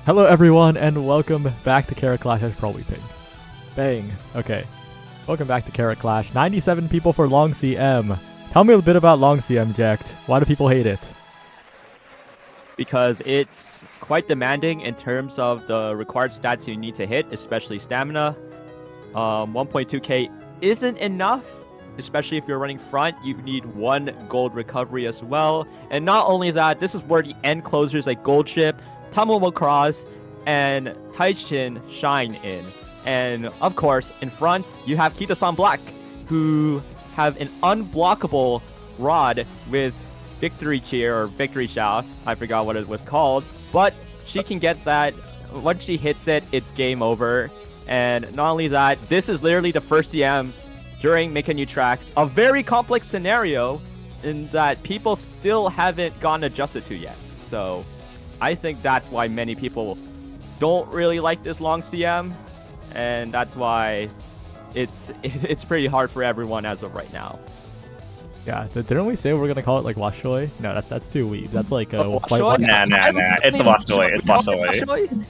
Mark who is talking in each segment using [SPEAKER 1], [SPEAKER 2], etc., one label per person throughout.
[SPEAKER 1] Hello everyone and welcome back to Carat Clash. I should probably ping. Bang. Okay. Welcome back to Carat Clash. 97 people for long CM. Tell me a bit about long CM, Jacked. Why do people hate it?
[SPEAKER 2] Because it's quite demanding in terms of the required stats you need to hit, especially stamina. 1.2k isn't enough, especially if you're running front. You need 1 gold recovery as well. And not only that, this is where the end closers like Gold Ship, Tamamo Cross, and Taichin shine in. And of course, in front, you have Kita-san Black, who have an unblockable rod with Victory Cheer or Victory Shout. I forgot what it was called. But she can get that. Once she hits it, it's game over. And not only that, this is literally the first CM during Make a New Track. A very complex scenario in that people still haven't gotten adjusted to yet. So I think that's why many people don't really like this long CM. And that's why it's pretty hard for everyone as of right now.
[SPEAKER 1] Yeah, didn't we say we're gonna call it like Washoy? No, that's too weeb. That's like
[SPEAKER 3] Washoy? Nah. It's Washoy. It's Washoy.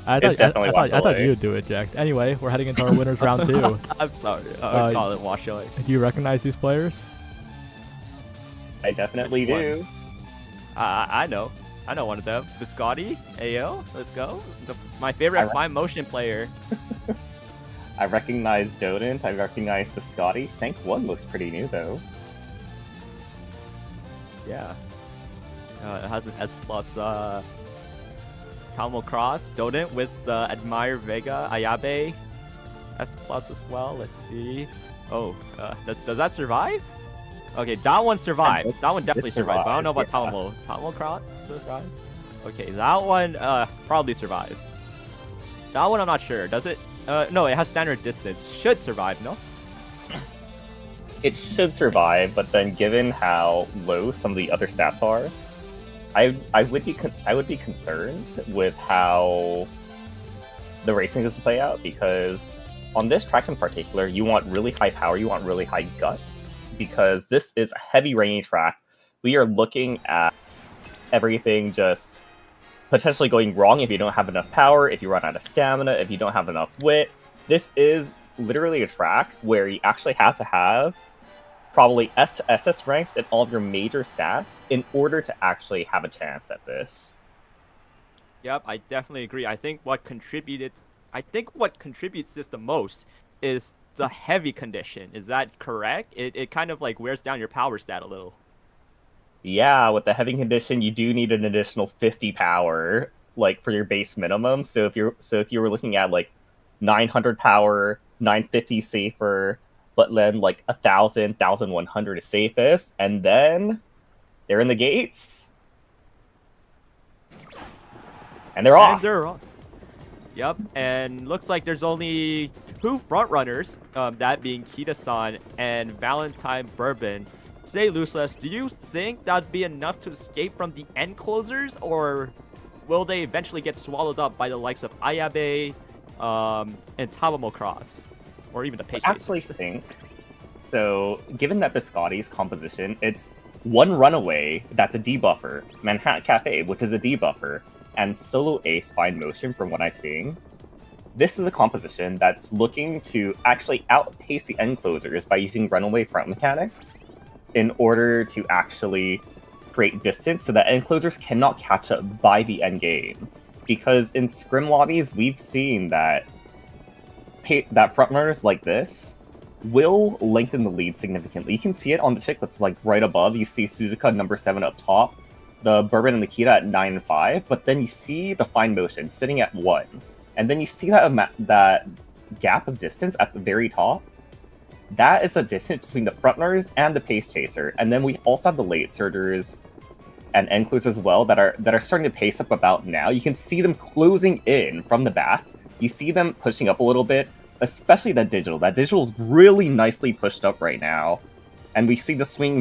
[SPEAKER 1] I thought you would do it, Jack. Anyway, we're heading into our winners round 2.
[SPEAKER 2] I'm sorry. I was calling it Washoy.
[SPEAKER 1] Do you recognize these players?
[SPEAKER 3] I definitely do.
[SPEAKER 2] I know one of them. Biscotti, Ayo, let's go. My favorite fine motion player.
[SPEAKER 3] I recognize Dodent. I recognize Biscotti. Tank 1 looks pretty new though.
[SPEAKER 2] Yeah. It has an S+. Tamo Cross, Dodent with the Admire Vega, Ayabe, S+ as well. Let's see. Oh, does that survive? Okay, that one survived. That one definitely survived. But I don't know about Tamo. Tamo Cross survives? Okay, that one probably survived. That one I'm not sure. Does it? No, it has standard distance. Should survive, no?
[SPEAKER 3] It should survive, but then given how low some of the other stats are, I would be concerned with how the racing is to play out, because on this track in particular, you want really high power, you want really high guts, because this is a heavy raining track. We are looking at everything just potentially going wrong if you don't have enough power, if you run out of stamina, if you don't have enough wit. This is literally a track where you actually have to have probably S to SS ranks in all of your major stats in order to actually have a chance at this.
[SPEAKER 2] Yep, I definitely agree. I think what contributes this the most is the heavy condition. Is that correct? It kind of like wears down your power stat a little.
[SPEAKER 3] Yeah, with the heavy condition, you do need an additional 50 power, like for your base minimum. So if you were looking at like 900 power, 950 safer, but then like 1,000, 1,100 is safest, and then they're in the gates, and they're off.
[SPEAKER 2] Yep, and looks like there's only 2 front runners, that being Kita-san and Valentine Bourbon. Say, Luceless, do you think that'd be enough to escape from the end closers, or will they eventually get swallowed up by the likes of Ayabe and Tamamo Cross, or even the Pace
[SPEAKER 3] I actually think, so given that Biscotti's composition, it's 1 runaway that's a debuffer, Manhattan Cafe, which is a debuffer, and Solo Ace Fine Motion from what I'm seeing. This is a composition that's looking to actually outpace the end closers by using runaway front mechanics in order to actually create distance so that end closers cannot catch up by the end game. Because in scrim lobbies, we've seen that frontrunners like this will lengthen the lead significantly. You can see it on the tick that's like right above. You see Suzuka number 7 up top, the Bourbon and the Kita at 9 and 5, but then you see the Fine Motion sitting at 1. And then you see that gap of distance at the very top. That is a distance between the frontrunners and the pace chaser. And then we also have the late surgers and end closers as well that are starting to pace up about now. You can see them closing in from the back. You see them pushing up a little bit, especially that digital. That digital is really nicely pushed up right now. And we see the swinging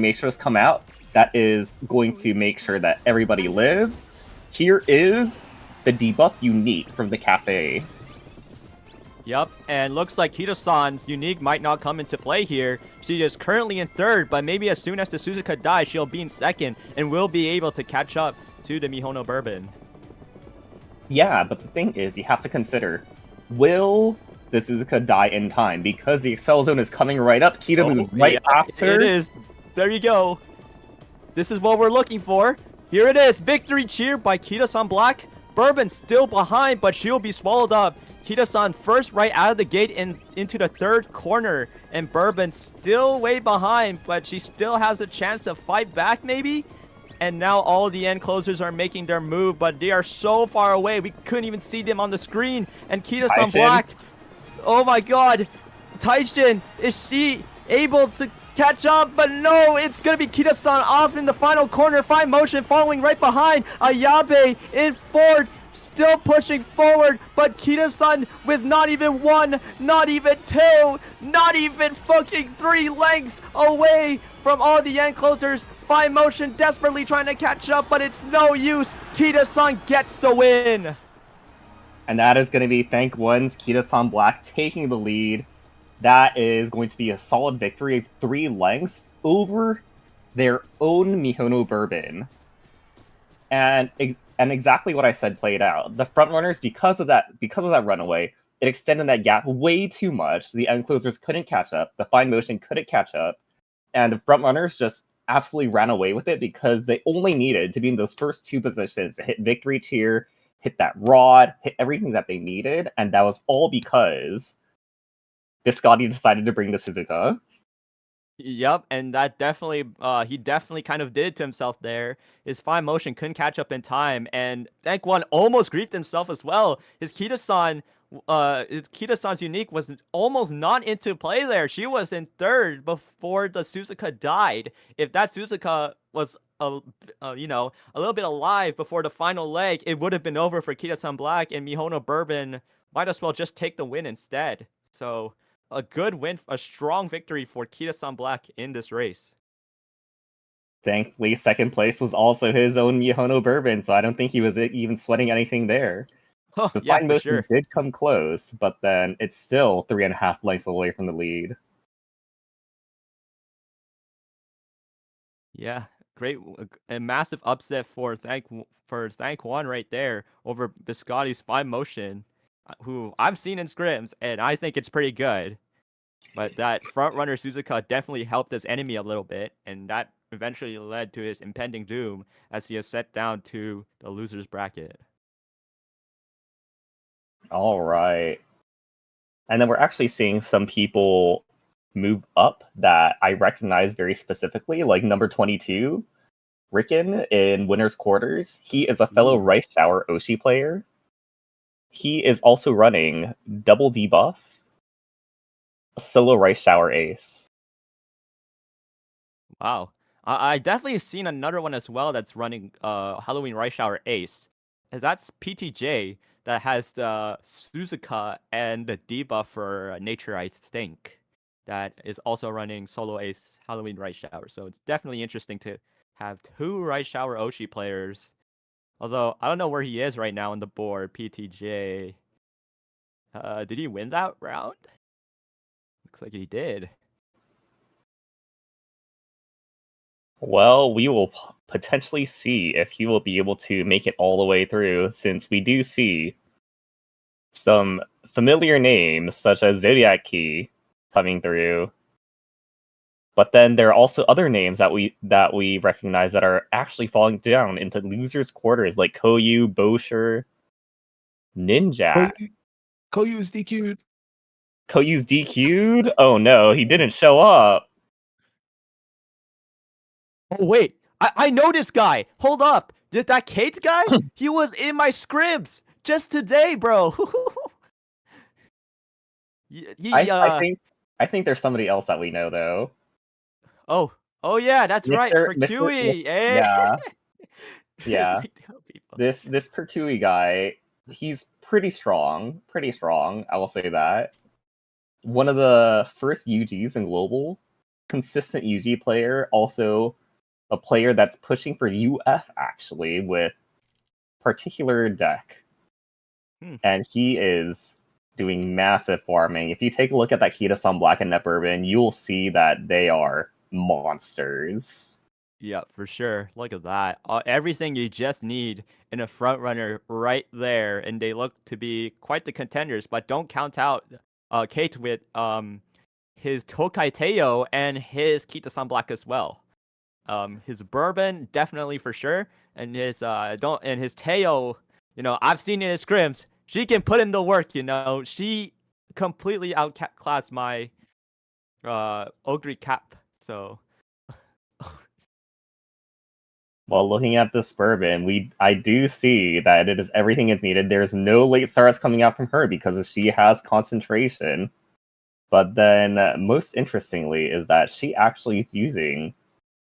[SPEAKER 3] maestros come out. That is going to make sure that everybody lives. Here is the debuff you need from the cafe.
[SPEAKER 2] Yep, and looks like Kita-san's unique might not come into play here. She is currently in 3rd, but maybe as soon as the Suzuka dies, she'll be in 2nd and will be able to catch up to the Mihono Bourbon.
[SPEAKER 3] Yeah, but the thing is, you have to consider, will the Suzuka die in time? Because the Excel Zone is coming right up, Kita
[SPEAKER 2] Oh,
[SPEAKER 3] moves right
[SPEAKER 2] yeah,
[SPEAKER 3] past her.
[SPEAKER 2] it is. There you go. This is what we're looking for. Here it is. Victory cheer by Kita-san Black. Bourbon still behind, but she'll be swallowed up. Kita-san first right out of the gate into the third corner. And Bourbon still way behind, but she still has a chance to fight back maybe? And now all the end closers are making their move, but they are so far away. We couldn't even see them on the screen. And Kita-san Black. Oh my god. Taishin, is she able to catch up? But no, it's gonna be Kita-san off in the final corner. Fine motion following right behind. Ayabe in fourth, still pushing forward. But Kita-san with not even one, not even two, not even fucking 3 lengths away from all the end closers. Fine motion desperately trying to catch up, but it's no use. Kita-san gets the win.
[SPEAKER 3] And that is going to be Thank One's Kita-san Black taking the lead. That is going to be a solid victory of 3 lengths over their own Mihono Bourbon. And exactly what I said played out. The front runners, because of that runaway, it extended that gap way too much. The end closers couldn't catch up. The fine motion couldn't catch up. And the front runners just absolutely ran away with it because they only needed to be in those first 2 positions to hit victory tier, hit that rod, hit everything that they needed, and that was all because Biscotti decided to bring the Suzuka.
[SPEAKER 2] Yep, and that definitely, he definitely kind of did it to himself there. His fine motion couldn't catch up in time, and Thank One almost griefed himself as well. His Kita-san's unique was almost not into play there. She was in third before the Suzuka died. If that Suzuka was a little bit alive before the final leg, it would have been over for Kita-san Black, and Mihono Bourbon might as well just take the win instead. So a good win, a strong victory for Kita-san Black in this race.
[SPEAKER 3] Thankfully, second place was also his own Mihono Bourbon, so I don't think he was even sweating anything there.
[SPEAKER 2] Oh,
[SPEAKER 3] The
[SPEAKER 2] yeah,
[SPEAKER 3] fine
[SPEAKER 2] for
[SPEAKER 3] motion
[SPEAKER 2] sure.
[SPEAKER 3] did come close, but then it's still 3.5 lengths away from the lead.
[SPEAKER 2] Yeah, great, a massive upset for Thank One right there over Biscotti's fine motion, who I've seen in scrims, and I think it's pretty good. But that front runner Suzuka definitely helped his enemy a little bit, and that eventually led to his impending doom as he is set down to the loser's bracket.
[SPEAKER 3] All right. And then we're actually seeing some people move up that I recognize very specifically, like number 22, Ricken in winner's quarters. He is a fellow
[SPEAKER 2] Ooh.
[SPEAKER 3] Rice Shower Oshi player. He is also running double debuff, solo Rice Shower Ace.
[SPEAKER 2] Wow. I definitely seen another one as well that's running Halloween Rice Shower Ace. And that's PTJ that has the Suzuka and the debuff for Nature, I think. That is also running solo Ace Halloween Rice Shower. So it's definitely interesting to have 2 Rice Shower Oshi players. Although I don't know where he is right now on the board, PTJ. Did he win that round? Looks like he did.
[SPEAKER 3] Well, we will potentially see if he will be able to make it all the way through, since we do see some familiar names such as Zodiac Key coming through. But then there are also other names that we recognize that are actually falling down into losers' quarters, like Koyu, Bosher, Ninja.
[SPEAKER 4] Koyu's DQ'd.
[SPEAKER 3] Koyu's DQ'd? Oh no, he didn't show up.
[SPEAKER 2] Oh, wait. I know this guy. Hold up. That Kate guy? He was in my scripts just today, bro.
[SPEAKER 3] I think there's somebody else that we know though.
[SPEAKER 2] Oh yeah, that's right.
[SPEAKER 3] Mr.
[SPEAKER 2] For
[SPEAKER 3] Mr.
[SPEAKER 2] Kiwi.
[SPEAKER 3] Yeah. Yeah.
[SPEAKER 2] People.
[SPEAKER 3] This Perkui guy, he's pretty strong. Pretty strong, I will say that. One of the first UGs in global, consistent UG player, also a player that's pushing for UF actually with particular deck. And he is doing massive farming. If you take a look at that Kita-san Black and Net Bourbon, you'll see that they are monsters.
[SPEAKER 2] Yeah, for sure. Look at that. Everything you just need in a front runner right there, and they look to be quite the contenders. But don't count out Kate with his Tokai Teo and his Kita-san Black as well. His Bourbon definitely for sure, and his don't and his Teo. You know, I've seen it in scrims. She can put in the work. You know, she completely outclassed my Ogre Cap. So.
[SPEAKER 3] While looking at this Bourbon, I do see that it is everything is needed. There's no late starts coming out from her because she has concentration. But then, most interestingly, is that she actually is using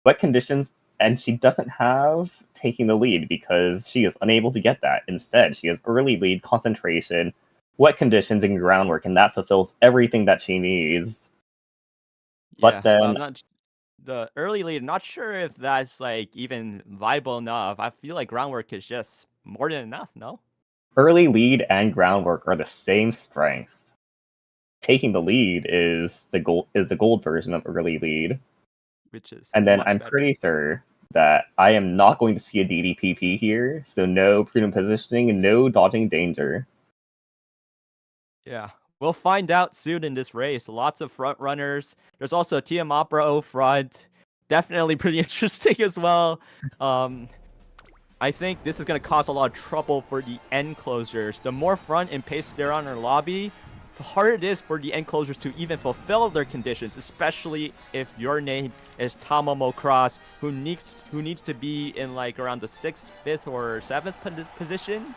[SPEAKER 3] wet conditions, and she doesn't have taking the lead because she is unable to get that. Instead, she has early lead, concentration, wet conditions, and groundwork, and that fulfills everything that she needs. But
[SPEAKER 2] Yeah,
[SPEAKER 3] then,
[SPEAKER 2] I'm not the early lead. Not sure if that's like even viable enough. I feel like groundwork is just more than enough. No,
[SPEAKER 3] early lead and groundwork are the same strength. Taking the lead is the gold version of early lead.
[SPEAKER 2] which is
[SPEAKER 3] And then
[SPEAKER 2] much
[SPEAKER 3] I'm
[SPEAKER 2] better.
[SPEAKER 3] pretty sure that I am not going to see a DDPP here, so no prudent positioning and no dodging danger.
[SPEAKER 2] Yeah, we'll find out soon in this race. Lots of front runners. There's also TM Opera O front. Definitely pretty interesting as well. I think this is going to cause a lot of trouble for the end closers. The more front and pace they're on our lobby, the harder it is for the end closers to even fulfill their conditions, especially if your name is Tamamo Cross, who needs to be in like around the 6th, 5th, or 7th position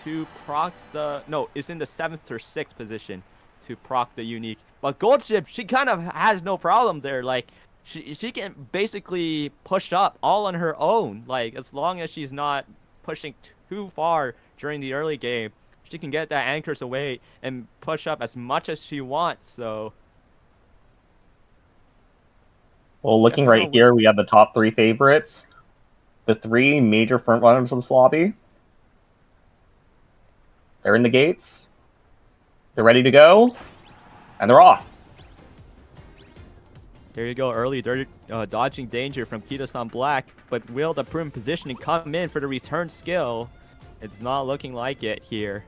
[SPEAKER 2] to proc the... No, it's in the 7th or 6th position to proc the unique. But Goldship, she kind of has no problem there. Like, she can basically push up all on her own. Like, as long as she's not pushing too far during the early game, she can get that anchors away and push up as much as she wants. So,
[SPEAKER 3] Well, looking right here, we have the top 3 favorites. The 3 major frontrunners of this lobby. They're in the gates. They're ready to go. And they're off.
[SPEAKER 2] there you go, early dodging danger from Kita-san Black. But will the prudent positioning come in for the return skill? It's not looking like it here.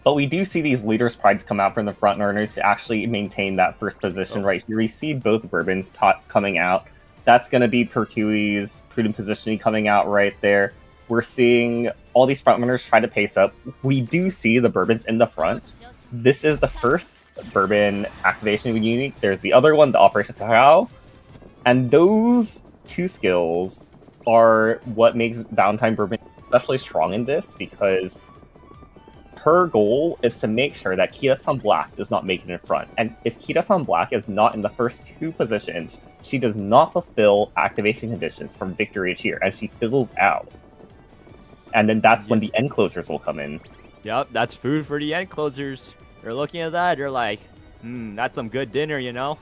[SPEAKER 3] But we do see these leaders' prides come out from the front runners to actually maintain that first position right here. We see both Bourbons coming out. That's going to be Percui's prudent positioning coming out right there. We're seeing all these front runners try to pace up. We do see the Bourbons in the front. This is the first Bourbon activation of unique. There's the other one, the Operation Kakao. And those 2 skills are what makes Valentine Bourbon especially strong in this, because her goal is to make sure that Kita-san Black does not make it in front. And if Kita-san Black is not in the first 2 positions, she does not fulfill activation conditions from victory each year, and she fizzles out. And then that's when the end closers will come in.
[SPEAKER 2] Yep, that's food for the end closers. They're looking at that, they're like, that's some good dinner, you know?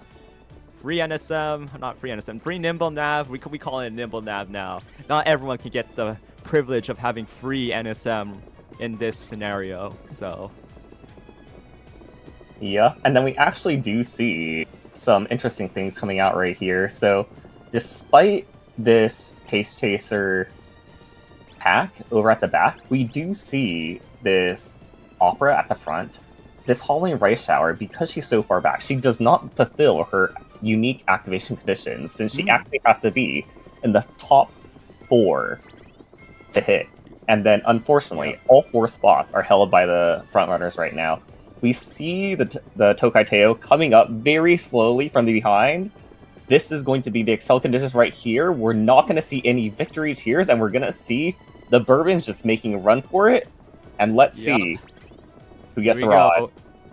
[SPEAKER 2] Free NSM, not free NSM, free Nimble Nav. We call it a Nimble Nav now. Not everyone can get the privilege of having free NSM in this scenario, so.
[SPEAKER 3] Yeah, and then we actually do see some interesting things coming out right here. So, despite this Pace Chaser pack over at the back, we do see this Opera at the front. This Halloween Rice Shower, because she's so far back, she does not fulfill her unique activation conditions, since she actually has to be in the top 4 to hit. And then, unfortunately, all 4 spots are held by the frontrunners right now. We see the Tokai Teo coming up very slowly from the behind. This is going to be the Excel conditions right here. We're not going to see any victory cheers, and we're going to see the Bourbons just making a run for it. And let's see who gets the rod.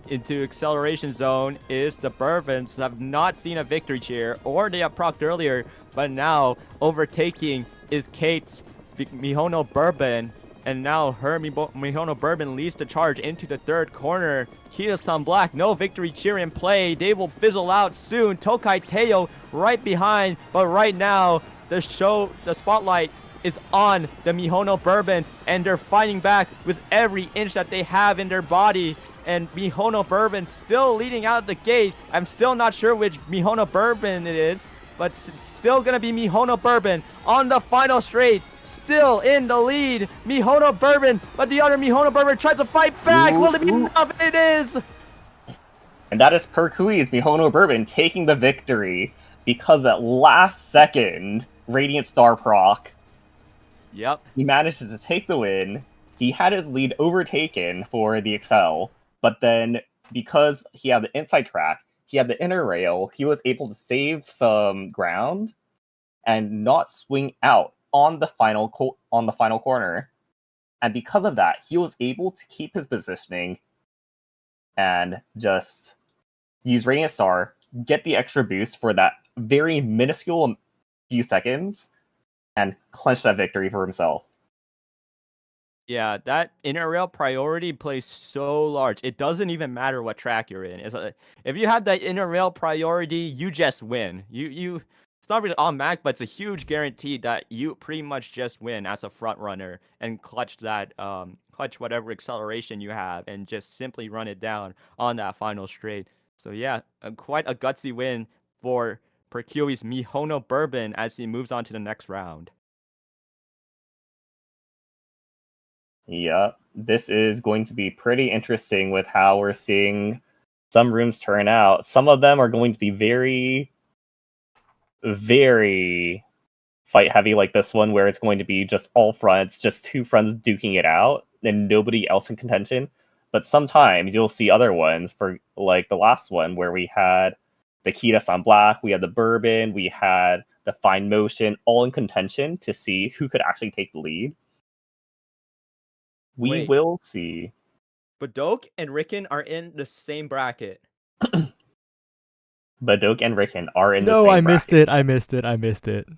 [SPEAKER 2] Into acceleration zone is the Bourbons, who have not seen a victory cheer, or they have procced earlier, but now overtaking is Kate's Mihono Bourbon, and now her Mihono Bourbon leads the charge into the 3rd corner. Kita-san Black, no victory cheer in play. They will fizzle out soon. Tokai Teo right behind, but right now the spotlight is on the Mihono Bourbons, and they're fighting back with every inch that they have in their body. And Mihono Bourbon still leading out the gate. I'm still not sure which Mihono Bourbon it is, but still gonna be Mihono Bourbon on the final straight. Still in the lead, Mihono Bourbon, but the other Mihono Bourbon tries to fight back. Will it be enough? It is!
[SPEAKER 3] And that is Perkui's Mihono Bourbon taking the victory because at last second, Radiant Star proc,
[SPEAKER 2] Yep.
[SPEAKER 3] he manages to take the win. He had his lead overtaken for the Excel, but then because he had the inside track, he had the inner rail, he was able to save some ground and not swing out on the final corner. And because of that, he was able to keep his positioning and just use Radiant Star, get the extra boost for that very minuscule few seconds, and clinch that victory for himself.
[SPEAKER 2] Yeah, that inner rail priority plays so large. It doesn't even matter what track you're in. If you have that inner rail priority, you just win. It's not really automatic, but it's a huge guarantee that you pretty much just win as a front runner and clutch whatever acceleration you have and just simply run it down on that final straight. So yeah, quite a gutsy win for Perkui's Mihono Bourbon as he moves on to the next round.
[SPEAKER 3] Yeah, this is going to be pretty interesting with how we're seeing some rooms turn out. Some of them are going to be very, very fight heavy, like this one, where it's going to be just all fronts, just two fronts duking it out, and nobody else in contention. But sometimes you'll see other ones, for like the last one, where we had the Kitas on black, we had the Bourbon, we had the Fine Motion, all in contention to see who could actually take the lead. We will see.
[SPEAKER 2] Badok and Ricken are in the same bracket.
[SPEAKER 3] Badok and Ricken are in the same
[SPEAKER 1] No,
[SPEAKER 3] bracket.
[SPEAKER 1] I missed it.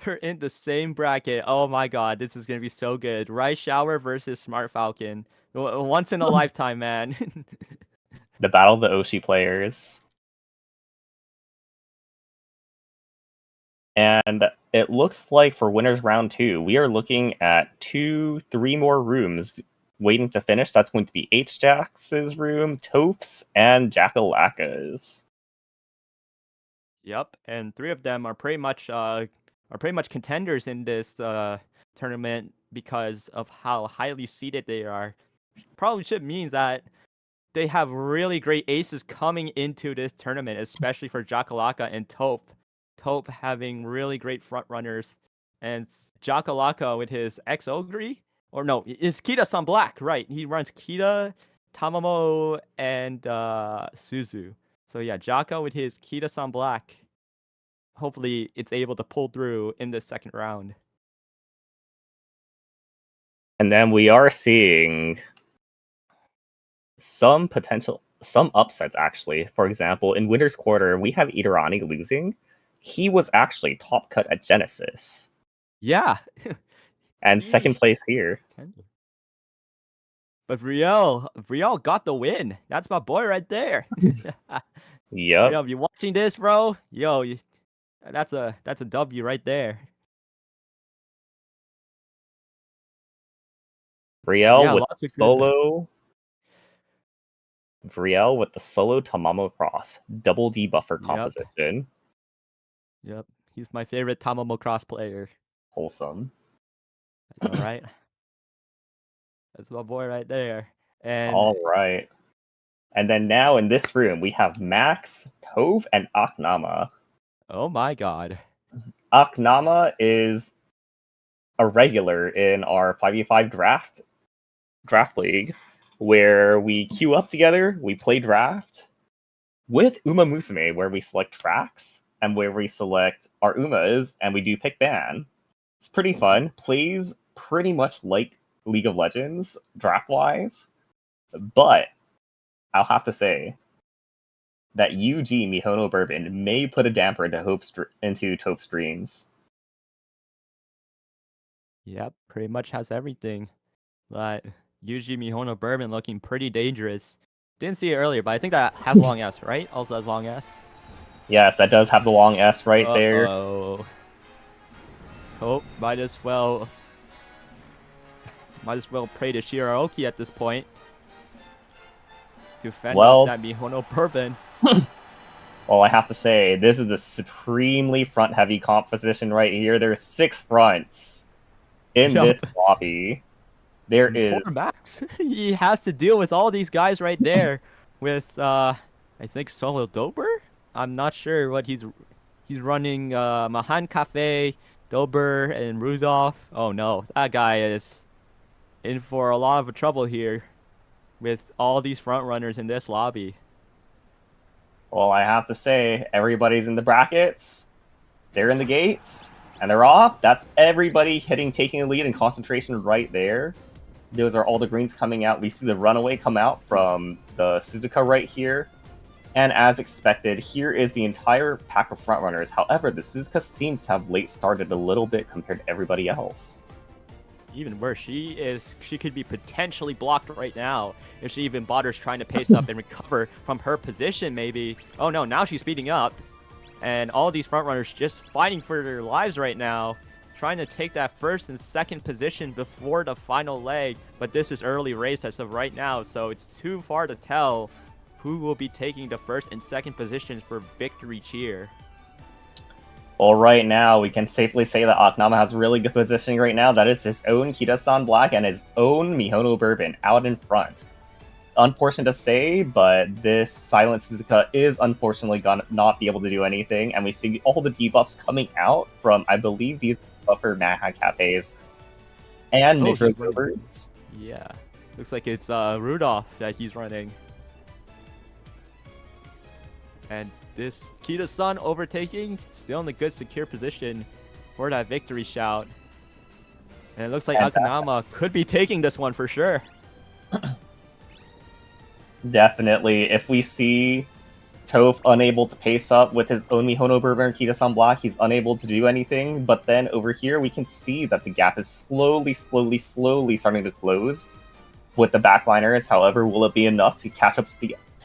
[SPEAKER 2] They're in the same bracket. Oh my god, this is going to be so good. Rice Shower versus Smart Falcon. Once in a lifetime, man.
[SPEAKER 3] The Battle of the Oshi players. And it looks like for winners round 2, we are looking at 3 more rooms waiting to finish. That's going to be H-Jax's room, Toph's, and Jackalaka's.
[SPEAKER 2] Yep, and 3 of them are pretty much contenders in this tournament because of how highly seeded they are. Probably should mean that they have really great aces coming into this tournament, especially for Jackalaka and Toph. Toph having really great front runners, and Jackalaka with his X-Ogre, or no, is Kita-san Black, right? He runs Kita, Tamamo, and Suzu. So yeah, Jaka with his Kita-san Black. Hopefully it's able to pull through in the second round.
[SPEAKER 3] And then we are seeing some upsets, actually. For example, in Winner's Quarter, we have Idarani losing. He was actually top cut at Genesis.
[SPEAKER 2] Yeah.
[SPEAKER 3] And second place here.
[SPEAKER 2] But Riel got the win. That's my boy right there.
[SPEAKER 3] Yep.
[SPEAKER 2] Yo, if you're watching this, bro, that's a W right there.
[SPEAKER 3] Vriel with the solo Tamamo Cross. Double debuffer composition.
[SPEAKER 2] Yep. He's my favorite Tamamo Cross player.
[SPEAKER 3] Wholesome.
[SPEAKER 2] All right. That's my boy right there. And
[SPEAKER 3] all right. And then now in this room, we have Max, Tove, and Aknama.
[SPEAKER 2] Oh my god.
[SPEAKER 3] Aknama is a regular in our 5v5 draft league, where we queue up together, we play draft with Umamusume, where we select tracks, and where we select our Umas, and we do pick ban. It's pretty fun. Plays pretty much like League of Legends, draft-wise, but I'll have to say that UG Mihono Bourbon may put a damper into Toph streams.
[SPEAKER 2] Yep, pretty much has everything. But UG Mihono Bourbon looking pretty dangerous. Didn't see it earlier, but I think that has long S, right? Also has long S.
[SPEAKER 3] Yes, that does have the long S right there.
[SPEAKER 2] Oh, might as well pray to Shiraoki at this point to fend off that Mihono Bourbon.
[SPEAKER 3] Well, I have to say, this is the supremely front-heavy composition right here. There's 6 fronts in
[SPEAKER 1] Yup.
[SPEAKER 3] this lobby. There is...
[SPEAKER 2] Poor Max. He has to deal with all these guys right there with, I think Solo Dober? I'm not sure what he's running, Mahan Cafe, Dober, and Rudolph. Oh no, that guy is in for a lot of trouble here with all these front runners in this lobby.
[SPEAKER 3] Well, I have to say, everybody's in the brackets. They're in the gates, and they're off. That's everybody taking the lead in concentration right there. Those are all the greens coming out. We see the runaway come out from the Suzuka right here. And as expected, here is the entire pack of frontrunners. However, the Suzuka seems to have late started a little bit compared to everybody else.
[SPEAKER 2] Even worse, she could be potentially blocked right now if she even bothers trying to pace up and recover from her position maybe. Oh no, now she's speeding up. And all these frontrunners just fighting for their lives right now, trying to take that first and second position before the final leg. But this is early race as of right now, so it's too far to tell who will be taking the first and second positions for victory cheer.
[SPEAKER 3] Well, right now, we can safely say that Aknama has really good positioning right now. That is his own Kitasan Black and his own Mihono Bourbon out in front. Unfortunate to say, but this Silent Suzuka is unfortunately gonna not be able to do anything, and we see all the debuffs coming out from, I believe, these buffer Maha Cafes and Nitro Gobers.
[SPEAKER 2] Yeah, looks like it's Rudolph that he's running. And this Kita-san overtaking, still in a good secure position for that victory shout. And it looks like Akanama could be taking this one for sure.
[SPEAKER 3] Definitely. If we see Toph unable to pace up with his own Mihono Bourbon and Kita-san Black, he's unable to do anything. But then over here, we can see that the gap is slowly starting to close with the backliners. However, will it be enough to catch up to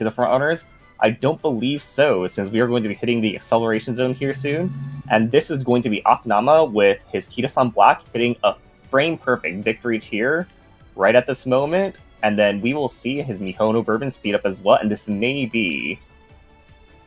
[SPEAKER 3] the front runners? I don't believe so, since we are going to be hitting the acceleration zone here soon. And this is going to be Aknama with his Kita-san Black hitting a frame-perfect victory tier right at this moment. And then we will see his Mihono Bourbon speed up as well, and this may be...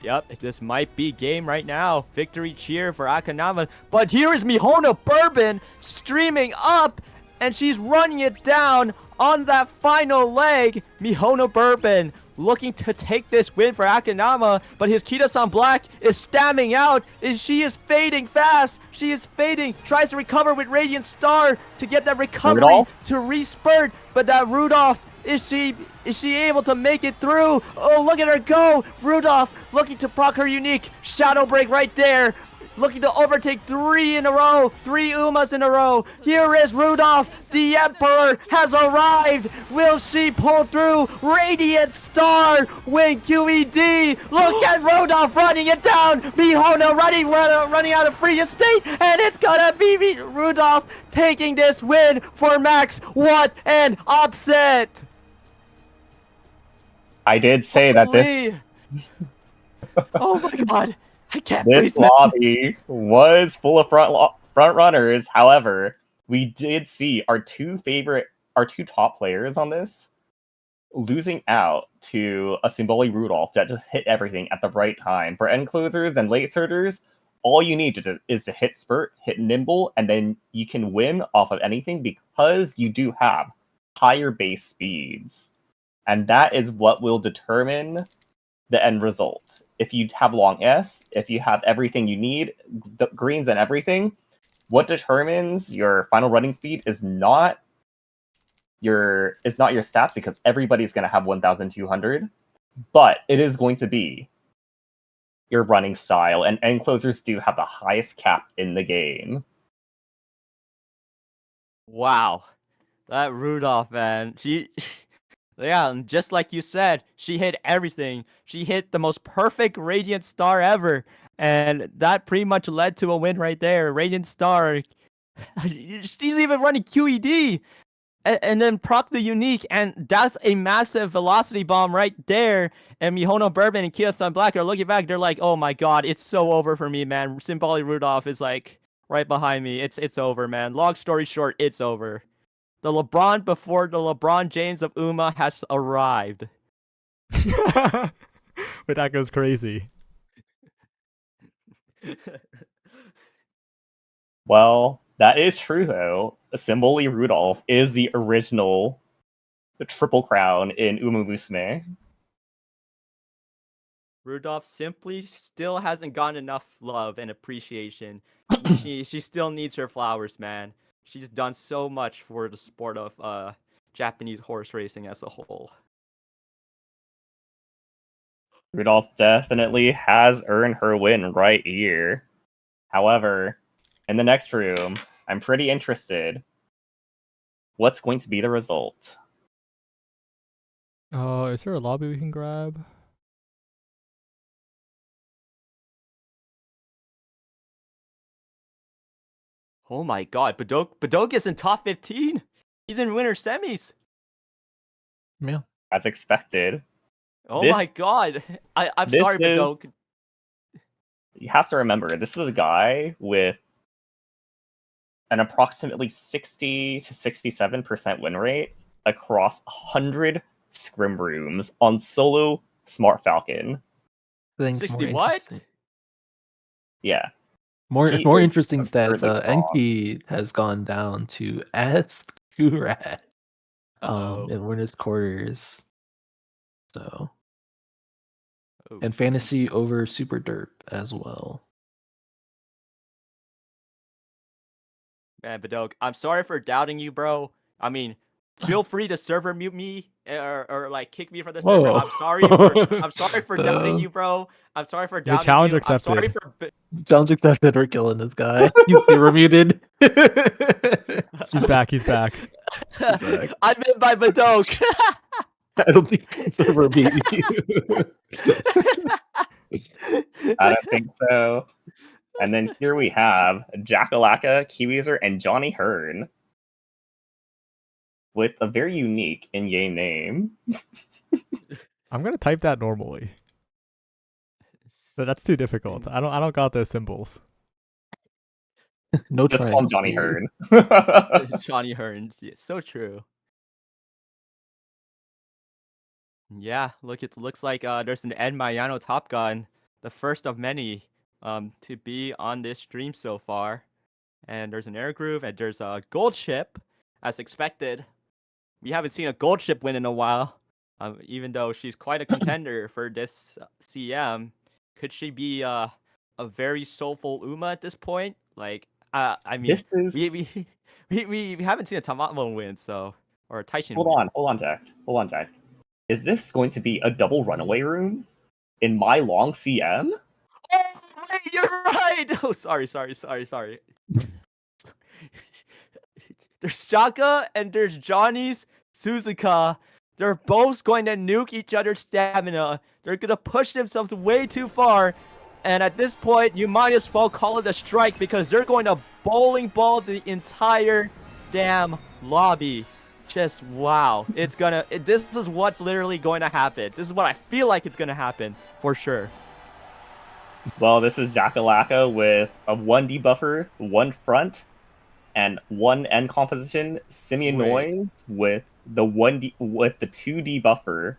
[SPEAKER 2] Yep, this might be game right now. Victory cheer for Akanama. But here is Mihono Bourbon streaming up, and she's running it down on that final leg. Mihono Bourbon looking to take this win for Akanama, but his Kita-san Black is stamming out. She is fading fast. She is fading. Tries to recover with Radiant Star to get that recovery
[SPEAKER 3] Rudolph?
[SPEAKER 2] to respurt, but that Rudolph, is she able to make it through? Oh, look at her go. Rudolph looking to proc her unique Shadow Break right there. Looking to overtake 3 in a row, 3 Umas in a row. Here is Rudolph, the Emperor has arrived. Will she pull through? Radiant Star win QED. Look at Rudolph running it down. Mihono running out of free estate, and it's gonna be Rudolph taking this win for Max. What an upset!
[SPEAKER 3] I did say that this...
[SPEAKER 2] Oh my god. I can't breathe.
[SPEAKER 3] This lobby was full of front runners. However, we did see our two top players on this losing out to a Symboli Rudolph that just hit everything at the right time. For end closers and late starters, all you need to do is to hit spurt, hit nimble, and then you can win off of anything because you do have higher base speeds. And that is what will determine the end result. If you have long S, if you have everything you need, greens and everything, what determines your final running speed is not your stats, because everybody's going to have 1,200, but it is going to be your running style, and end closers do have the highest cap in the game.
[SPEAKER 2] Wow, that Rudolph, man, yeah, and just like you said, she hit everything. She hit the most perfect Radiant Star ever. And that pretty much led to a win right there. Radiant Star, she's even running QED. And then proc the unique. And that's a massive velocity bomb right there. And Mihono Bourbon and Kita-san Black are looking back. They're like, oh my god, it's so over for me, man. Symboli Rudolph is like right behind me. It's over, man. Long story short, it's over. The LeBron before the LeBron James of Uma has arrived.
[SPEAKER 1] But that goes crazy.
[SPEAKER 3] Well, that is true though. Symboli Rudolph is the original triple crown in Umamusume.
[SPEAKER 2] Rudolph simply still hasn't gotten enough love and appreciation. She still needs her flowers, man. She's done so much for the sport of Japanese horse racing as a whole.
[SPEAKER 3] Rudolph definitely has earned her win right here. However, in the next room, I'm pretty interested. What's going to be the result?
[SPEAKER 1] Is there a lobby we can grab?
[SPEAKER 2] Oh my god, Badok is in top 15? He's in winner semis.
[SPEAKER 4] Yeah.
[SPEAKER 3] As expected.
[SPEAKER 2] Oh
[SPEAKER 3] This-
[SPEAKER 2] my god. I'm
[SPEAKER 3] this
[SPEAKER 2] sorry,
[SPEAKER 3] is-
[SPEAKER 2] Badok.
[SPEAKER 3] You have to remember, this is a guy with an approximately 60 to 67% win rate across 100 scrim rooms on solo Smart Falcon.
[SPEAKER 4] I think
[SPEAKER 2] 60
[SPEAKER 4] more
[SPEAKER 2] what?
[SPEAKER 4] interesting-
[SPEAKER 3] Yeah.
[SPEAKER 4] More
[SPEAKER 3] He
[SPEAKER 4] more
[SPEAKER 3] is
[SPEAKER 4] interesting stats.
[SPEAKER 3] absurdly strong.
[SPEAKER 4] Enki has gone down to S Carat
[SPEAKER 2] Uh-oh.
[SPEAKER 4] in winners quarters. So
[SPEAKER 2] Oh,
[SPEAKER 4] and fantasy over super derp as well.
[SPEAKER 2] man, Badok, I'm sorry for doubting you, bro. I mean, feel free to server mute me or like kick me from the server.
[SPEAKER 4] Whoa.
[SPEAKER 2] I'm sorry for doubting
[SPEAKER 4] So-
[SPEAKER 2] you, bro. I'm sorry for
[SPEAKER 1] The
[SPEAKER 2] doubting
[SPEAKER 1] challenge
[SPEAKER 2] you.
[SPEAKER 1] accepted.
[SPEAKER 2] I'm sorry for
[SPEAKER 4] Challenge accepted. We're killing this guy. You were muted.
[SPEAKER 1] He's back. He's back.
[SPEAKER 4] back.
[SPEAKER 2] I'm in by Badok.
[SPEAKER 4] I don't think it's ever beat you.
[SPEAKER 3] I don't think so. And then here we have Jackalaka, Kiwizer, and Johnny Hearn. With a very unique in-game name.
[SPEAKER 1] I'm gonna type that normally. But that's too difficult. I don't got those symbols.
[SPEAKER 4] No
[SPEAKER 3] Just
[SPEAKER 4] trying.
[SPEAKER 3] call him Johnny Hearn.
[SPEAKER 2] Johnny Hearns. Yeah, so true. Yeah, look, it looks like there's an Ed Mayano Top Gun, the first of many to be on this stream so far. And there's an air groove, and there's a gold ship, as expected. We haven't seen a gold ship win in a while, even though she's quite a contender for this CM. Could she be a very soulful Uma at this point? Like, I mean,
[SPEAKER 3] This is...
[SPEAKER 2] we haven't seen a Tamamo win, so or a Taishin.
[SPEAKER 3] Hold on, Jack. Is this going to be a double runaway room in my long CM?
[SPEAKER 2] Oh, wait, you're right. Oh, sorry. There's Shaka and there's Johnny's Suzuka. They're both going to nuke each other's stamina. They're going to push themselves way too far. And at this point, you might as well call it a strike because they're going to bowling ball the entire damn lobby. Just wow. This is what's literally going to happen. This is what I feel like it's going to happen for sure.
[SPEAKER 3] Well, this is Jackalaka with a 1 debuffer, 1 front, and 1 end composition. Simeon
[SPEAKER 2] Wait.
[SPEAKER 3] Noise with the 2 debuffer,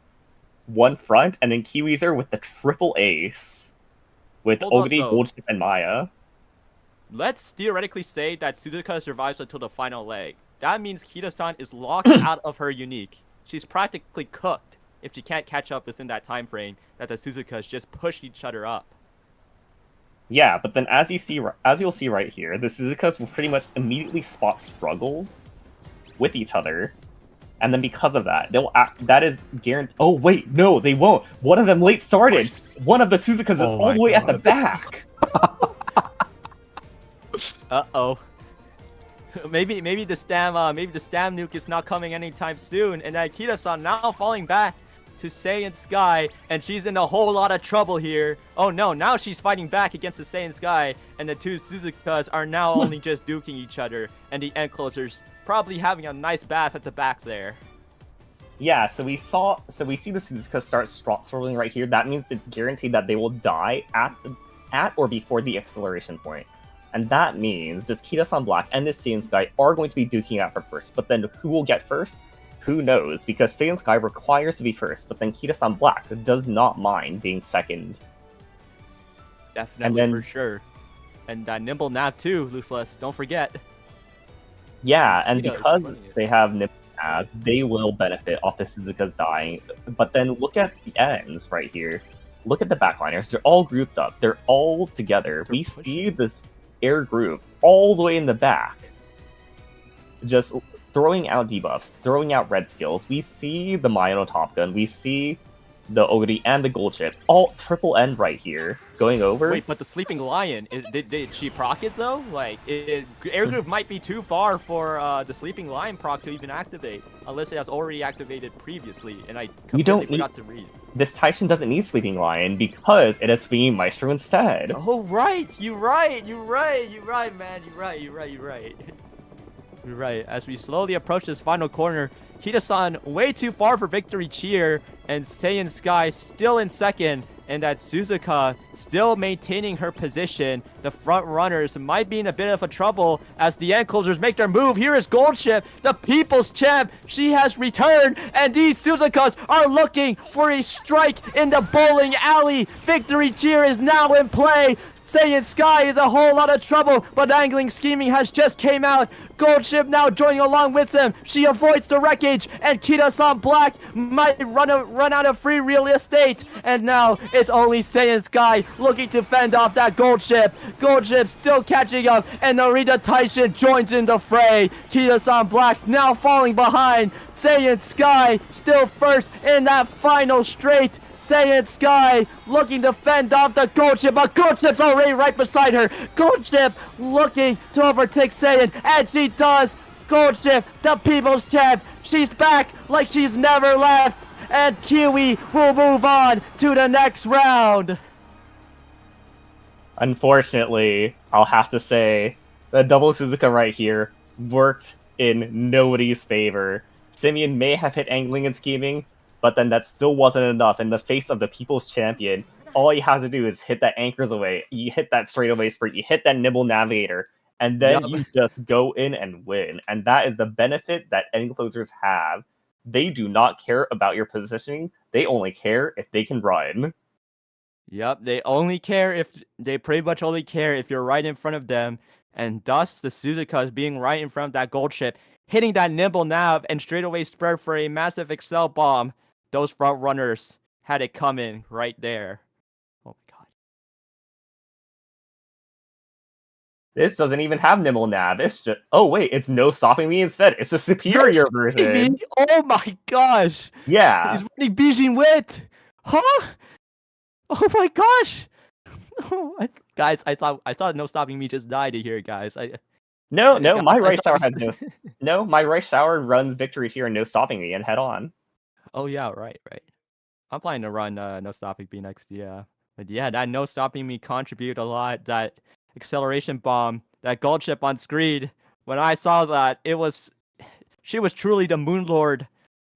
[SPEAKER 3] 1 front, and then Kiwizer with the triple ace with
[SPEAKER 2] Hold up,
[SPEAKER 3] Ogdi,
[SPEAKER 2] though.
[SPEAKER 3] Goldship, and Maya.
[SPEAKER 2] Let's theoretically say that Suzuka survives until the final leg. That means Kita-san is locked out of her unique. She's practically cooked if she can't catch up within that time frame that the Suzukas just push each other up.
[SPEAKER 3] Yeah, but then as you'll see right here, the Suzukas will pretty much immediately spot struggle with each other, and then because of that, that is guaranteed. Oh wait, no, they won't. One of them late started. One of the Suzukas is
[SPEAKER 1] Oh
[SPEAKER 3] all
[SPEAKER 1] my
[SPEAKER 3] the way at the
[SPEAKER 1] God.
[SPEAKER 3] back.
[SPEAKER 2] Uh-oh. Maybe the STAM nuke is not coming anytime soon, and Kita-san now falling back to Saiyan Sky, and she's in a whole lot of trouble here. Oh no, now she's fighting back against the Saiyan Sky, and the two Suzukas are now only just duking each other, and the end closers probably having a nice bath at the back there.
[SPEAKER 3] Yeah, so we see the Suzuka start struggling right here. That means it's guaranteed that they will die at or before the acceleration point. And that means this Kita-san Black and this Saiyan Sky are going to be duking out for first. But then who will get first? Who knows? Because Saiyan Sky requires to be first, but then Kita-san Black does not mind being second.
[SPEAKER 2] Definitely,
[SPEAKER 3] then-
[SPEAKER 2] for sure. And that nimble nav too, Luceless. Don't forget.
[SPEAKER 3] Yeah, and
[SPEAKER 2] Kita is
[SPEAKER 3] because
[SPEAKER 2] running it.
[SPEAKER 3] they have Nimble Nav, they will benefit off the Suzuka's dying. But then look at the ends right here. Look at the backliners. They're all grouped up. They're all together.
[SPEAKER 2] They're
[SPEAKER 3] We
[SPEAKER 2] pushing.
[SPEAKER 3] see this air group all the way in the back. Just throwing out debuffs, throwing out red skills. We see the Mayono Top Gun. We see the Oguri and the Gold Chip. All triple end right here. Going over.
[SPEAKER 2] Wait, but the Sleeping Lion, did she proc it though? Like, air group might be too far for the Sleeping Lion proc to even activate, unless it has already activated previously, and I completely forgot to read.
[SPEAKER 3] This Taishin doesn't need Sleeping Lion because it has Swinging Maestro instead.
[SPEAKER 2] Oh, right! You're right, man. You're right. As we slowly approach this final corner, Kita-san way too far for victory cheer, and Saiyan Sky still in second, and that Suzuka still maintaining her position. The front runners might be in a bit of a trouble as the end closers make their move. Here is Goldship, the people's champ. She has returned, and these Suzukas are looking for a strike in the bowling alley. Victory cheer is now in play. Saiyan Sky is a whole lot of trouble, but angling scheming has just came out. Goldship now joining along with them. She avoids the wreckage, and Kita-san Black might run out of free real estate. And now it's only Saiyan Sky looking to fend off that Goldship. Goldship still catching up, and Narita Taishin joins in the fray. Kita-san Black now falling behind. Saiyan Sky still first in that final straight. Saiyan Sky looking to fend off the Goldship, but Goldship's already right beside her. Goldship looking to overtake Saiyan, and she does. Goldship, the people's champ, she's back like she's never left, and Kiwi will move on to the next round.
[SPEAKER 3] Unfortunately, I'll have to say, the double Suzuka right here worked in nobody's favor. Simeon may have hit angling and scheming, but then that still wasn't enough. In the face of the people's champion, all you have to do is hit that anchors away, you hit that straightaway sprint, you hit that nimble navigator, and then you just go in and win. And that is the benefit that end closers have. They do not care about your positioning, they only care if they can run.
[SPEAKER 2] Yep, they pretty much only care if you're right in front of them, and thus the Suzukas being right in front of that Goldship, hitting that nimble nav and straightaway spread for a massive Excel bomb. Those front runners had it coming right there. Oh my god.
[SPEAKER 3] This doesn't even have nimble nav. It's just, oh wait, it's no stopping me instead. It's a superior version.
[SPEAKER 2] Oh my gosh.
[SPEAKER 3] Yeah.
[SPEAKER 2] He's running Bijin Wit. Huh? Oh my gosh. Guys, I thought no stopping me just died here, guys.
[SPEAKER 3] No, my right shower has my right shower runs victory tier and no stopping me and head on.
[SPEAKER 2] Oh yeah, right. I'm planning to run no stopping me next, yeah. But yeah, that no stopping me contribute a lot. That acceleration bomb, that gold chip on screen. When I saw that, she was truly the Moon Lord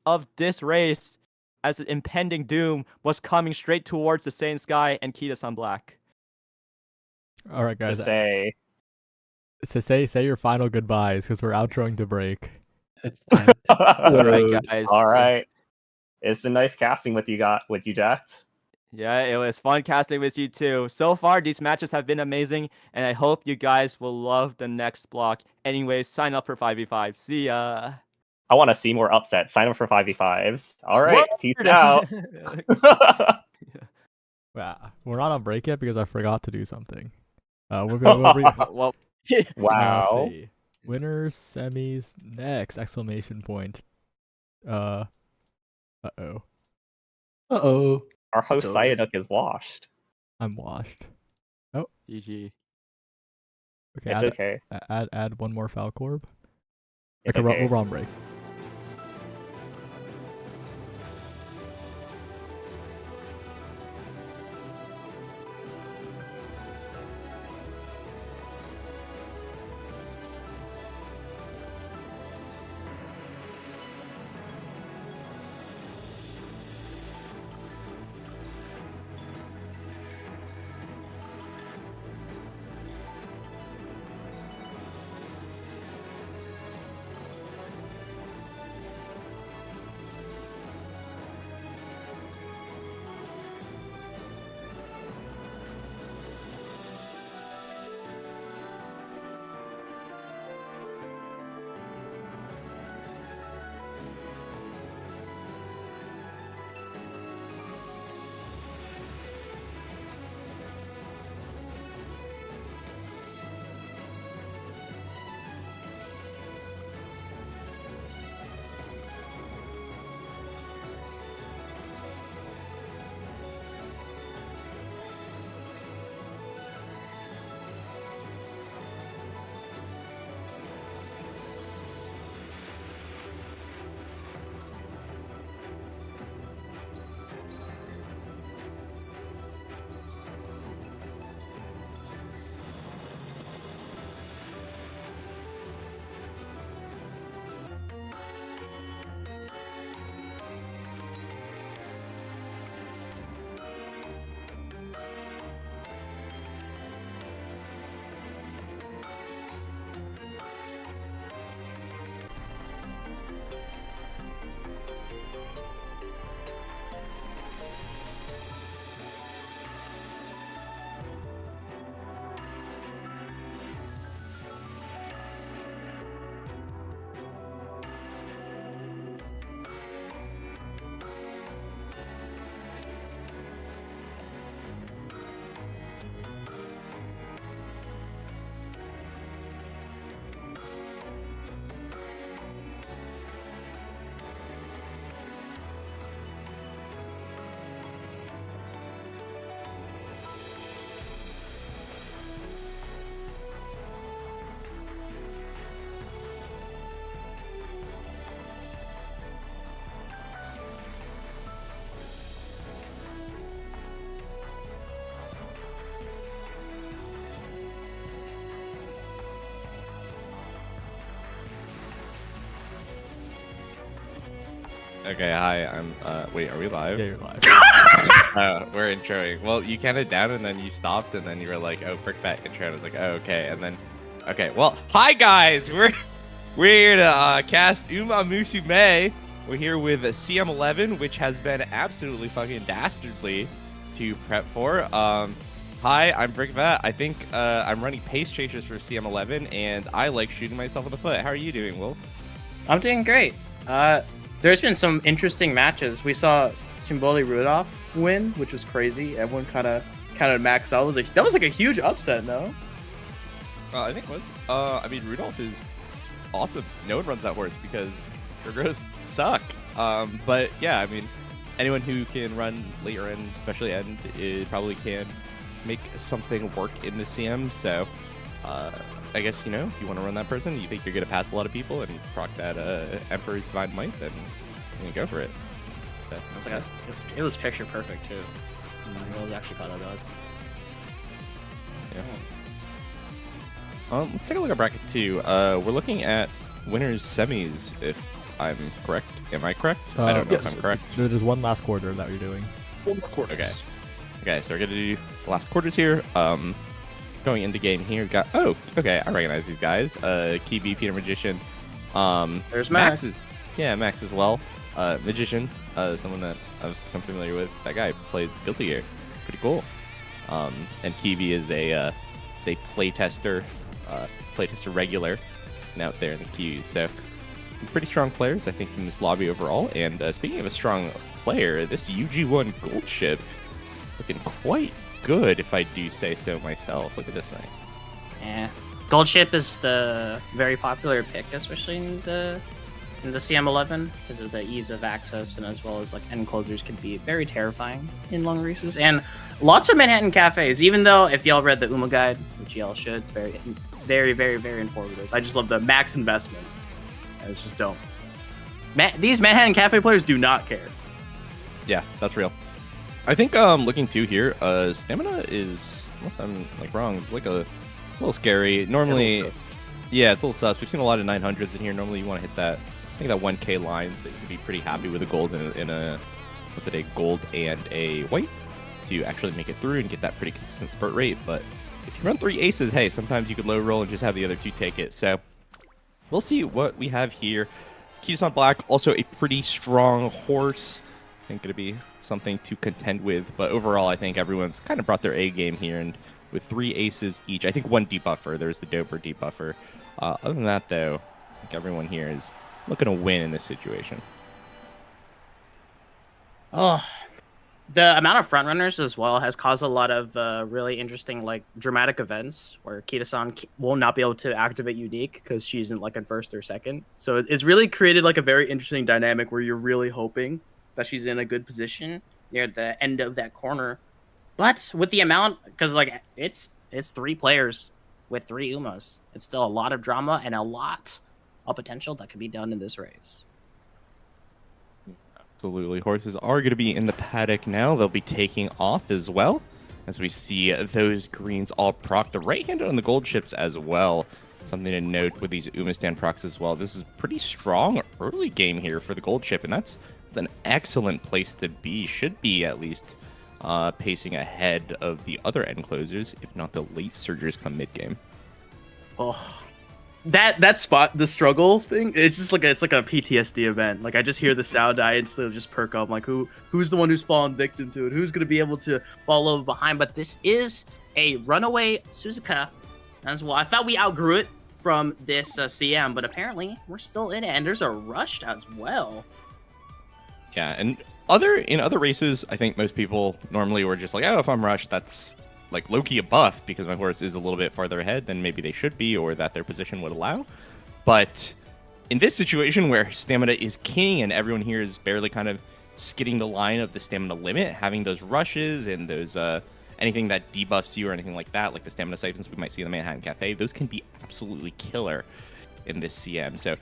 [SPEAKER 2] of this race, as the impending doom was coming straight towards the Saiyan Sky and Kita-san Black.
[SPEAKER 1] All right, guys.
[SPEAKER 3] Say
[SPEAKER 1] your final goodbyes because we're outroing to break.
[SPEAKER 2] All right, guys.
[SPEAKER 3] All right. It's been nice casting with you, Jack.
[SPEAKER 2] Yeah, it was fun casting with you too. So far, these matches have been amazing, and I hope you guys will love the next block. Anyways, sign up for 5v5. See ya.
[SPEAKER 3] I want to see more upsets. Sign up for 5v5s. All right, peace out.
[SPEAKER 1] Wow, we're not on break yet because I forgot to do something. We'll
[SPEAKER 2] well,
[SPEAKER 3] wow.
[SPEAKER 1] Let's see. Winners, semis, next! Exclamation point. Uh-oh.
[SPEAKER 3] Our host Sayaduk is washed.
[SPEAKER 1] I'm washed. Oh.
[SPEAKER 2] GG.
[SPEAKER 1] Okay.
[SPEAKER 3] It's okay.
[SPEAKER 1] Add one more foul corb.
[SPEAKER 3] It's
[SPEAKER 1] okay. We're on break.
[SPEAKER 5] Okay, hi, I'm, wait, are we live?
[SPEAKER 1] Yeah, you're live.
[SPEAKER 5] We're introing. Well, you counted down and then you stopped and then you were like, oh, frick that intro. I was like, oh, okay. And then, okay, well, hi guys! We're here to cast Umamusume. We're here with CM11, which has been absolutely fucking dastardly to prep for. Hi, I'm Brickvat. I think I'm running pace chasers for CM11, and I like shooting myself in the foot. How are you doing, Wolf?
[SPEAKER 6] I'm doing great. There's been some interesting matches. We saw Symboli Rudolph win, which was crazy. Everyone kind of maxed out. That was like a huge upset, no?
[SPEAKER 5] I think it was. I mean, Rudolph is awesome. No one runs that horse because Gurgos suck. But yeah, I mean, anyone who can run later end, especially end, it probably can make something work in the CM. So I guess, you know, if you want to run that person, you think you're going to pass a lot of people and proc that Emperor's Divine Might, then you can go for it. So,
[SPEAKER 6] It was picture perfect too. I was actually caught out odds.
[SPEAKER 5] Yeah. Let's take a look at bracket 2. We're looking at winners semis, if I'm correct. Am I correct? I don't know if I'm correct.
[SPEAKER 1] There's one last quarter that you're doing.
[SPEAKER 5] Okay. Okay, so we're gonna do the last quarters here. Going into game here, got okay, I recognize these guys. Kibi, Peter Magician.
[SPEAKER 6] There's Max.
[SPEAKER 5] Max as well. Magician, someone that I've become familiar with. That guy plays Guilty Gear. Pretty cool. And Kibi is a playtester regular and out there in the queues. So pretty strong players, I think, in this lobby overall. And speaking of a strong player, this UG1 gold ship is looking quite good, if I do say so myself. Look at this thing.
[SPEAKER 6] Yeah, gold ship is the very popular pick, especially in the CM11, because of the ease of access, and as well as like end closers can be very terrifying in long races. And lots of Manhattan cafes. Even though if y'all read the Uma guide, which y'all should, it's very, very, very informative. I just love the max investment. And it's just dope. These Manhattan cafe players do not care.
[SPEAKER 5] Yeah, that's real. I think looking too here, stamina is, unless I'm like wrong, like a little scary. Normally, yeah, it's a little sus. We've seen a lot of 900s in here. Normally, you want to hit that, I think that 1K line, so you can be pretty happy with a gold in a what's it, a gold and a white to actually make it through and get that pretty consistent spurt rate. But if you run 3 aces, hey, sometimes you could low roll and just have the other 2 take it. So we'll see what we have here. Keys on black, also a pretty strong horse. I think it'll be something to contend with, but overall I think everyone's kind of brought their A game here, and with 3 aces each, I think 1 debuffer. There's the doper debuffer. Other than that though, I think everyone here is looking to win in this situation.
[SPEAKER 6] Oh, the amount of front runners as well has caused a lot of really interesting, like, dramatic events where Kita-san will not be able to activate unique because she's in like in first or second. So it's really created like a very interesting dynamic where you're really hoping that she's in a good position near the end of that corner. But with the amount, because like it's 3 players with 3 Umas, it's still a lot of drama and a lot of potential that can be done in this race.
[SPEAKER 5] Absolutely. Horses are going to be in the paddock now. They'll be taking off as well, as we see those greens all proc. The right-handed on the gold ships as well. Something to note with these Umastan procs as well. This is pretty strong early game here for the gold ship, and that's an excellent place to be. Should be at least pacing ahead of the other end closers, if not the late surgers come mid-game.
[SPEAKER 6] Oh, that spot, the struggle thing, it's just like it's like a PTSD event. Like I just hear the sound, I instantly just perk up. I'm like, who's the one who's fallen victim to it? Who's gonna be able to follow behind? But this is a runaway Suzuka as well. I thought we outgrew it from this CM, but apparently we're still in it, and there's a rushed as well.
[SPEAKER 5] Yeah, and in other races, I think most people normally were just like, oh, if I'm rushed, that's like low-key a buff because my horse is a little bit farther ahead than maybe they should be or that their position would allow. But in this situation where stamina is king and everyone here is barely kind of skidding the line of the stamina limit, having those rushes and those anything that debuffs you or anything like that, like the stamina siphons we might see in the Manhattan Cafe, those can be absolutely killer in this CM. So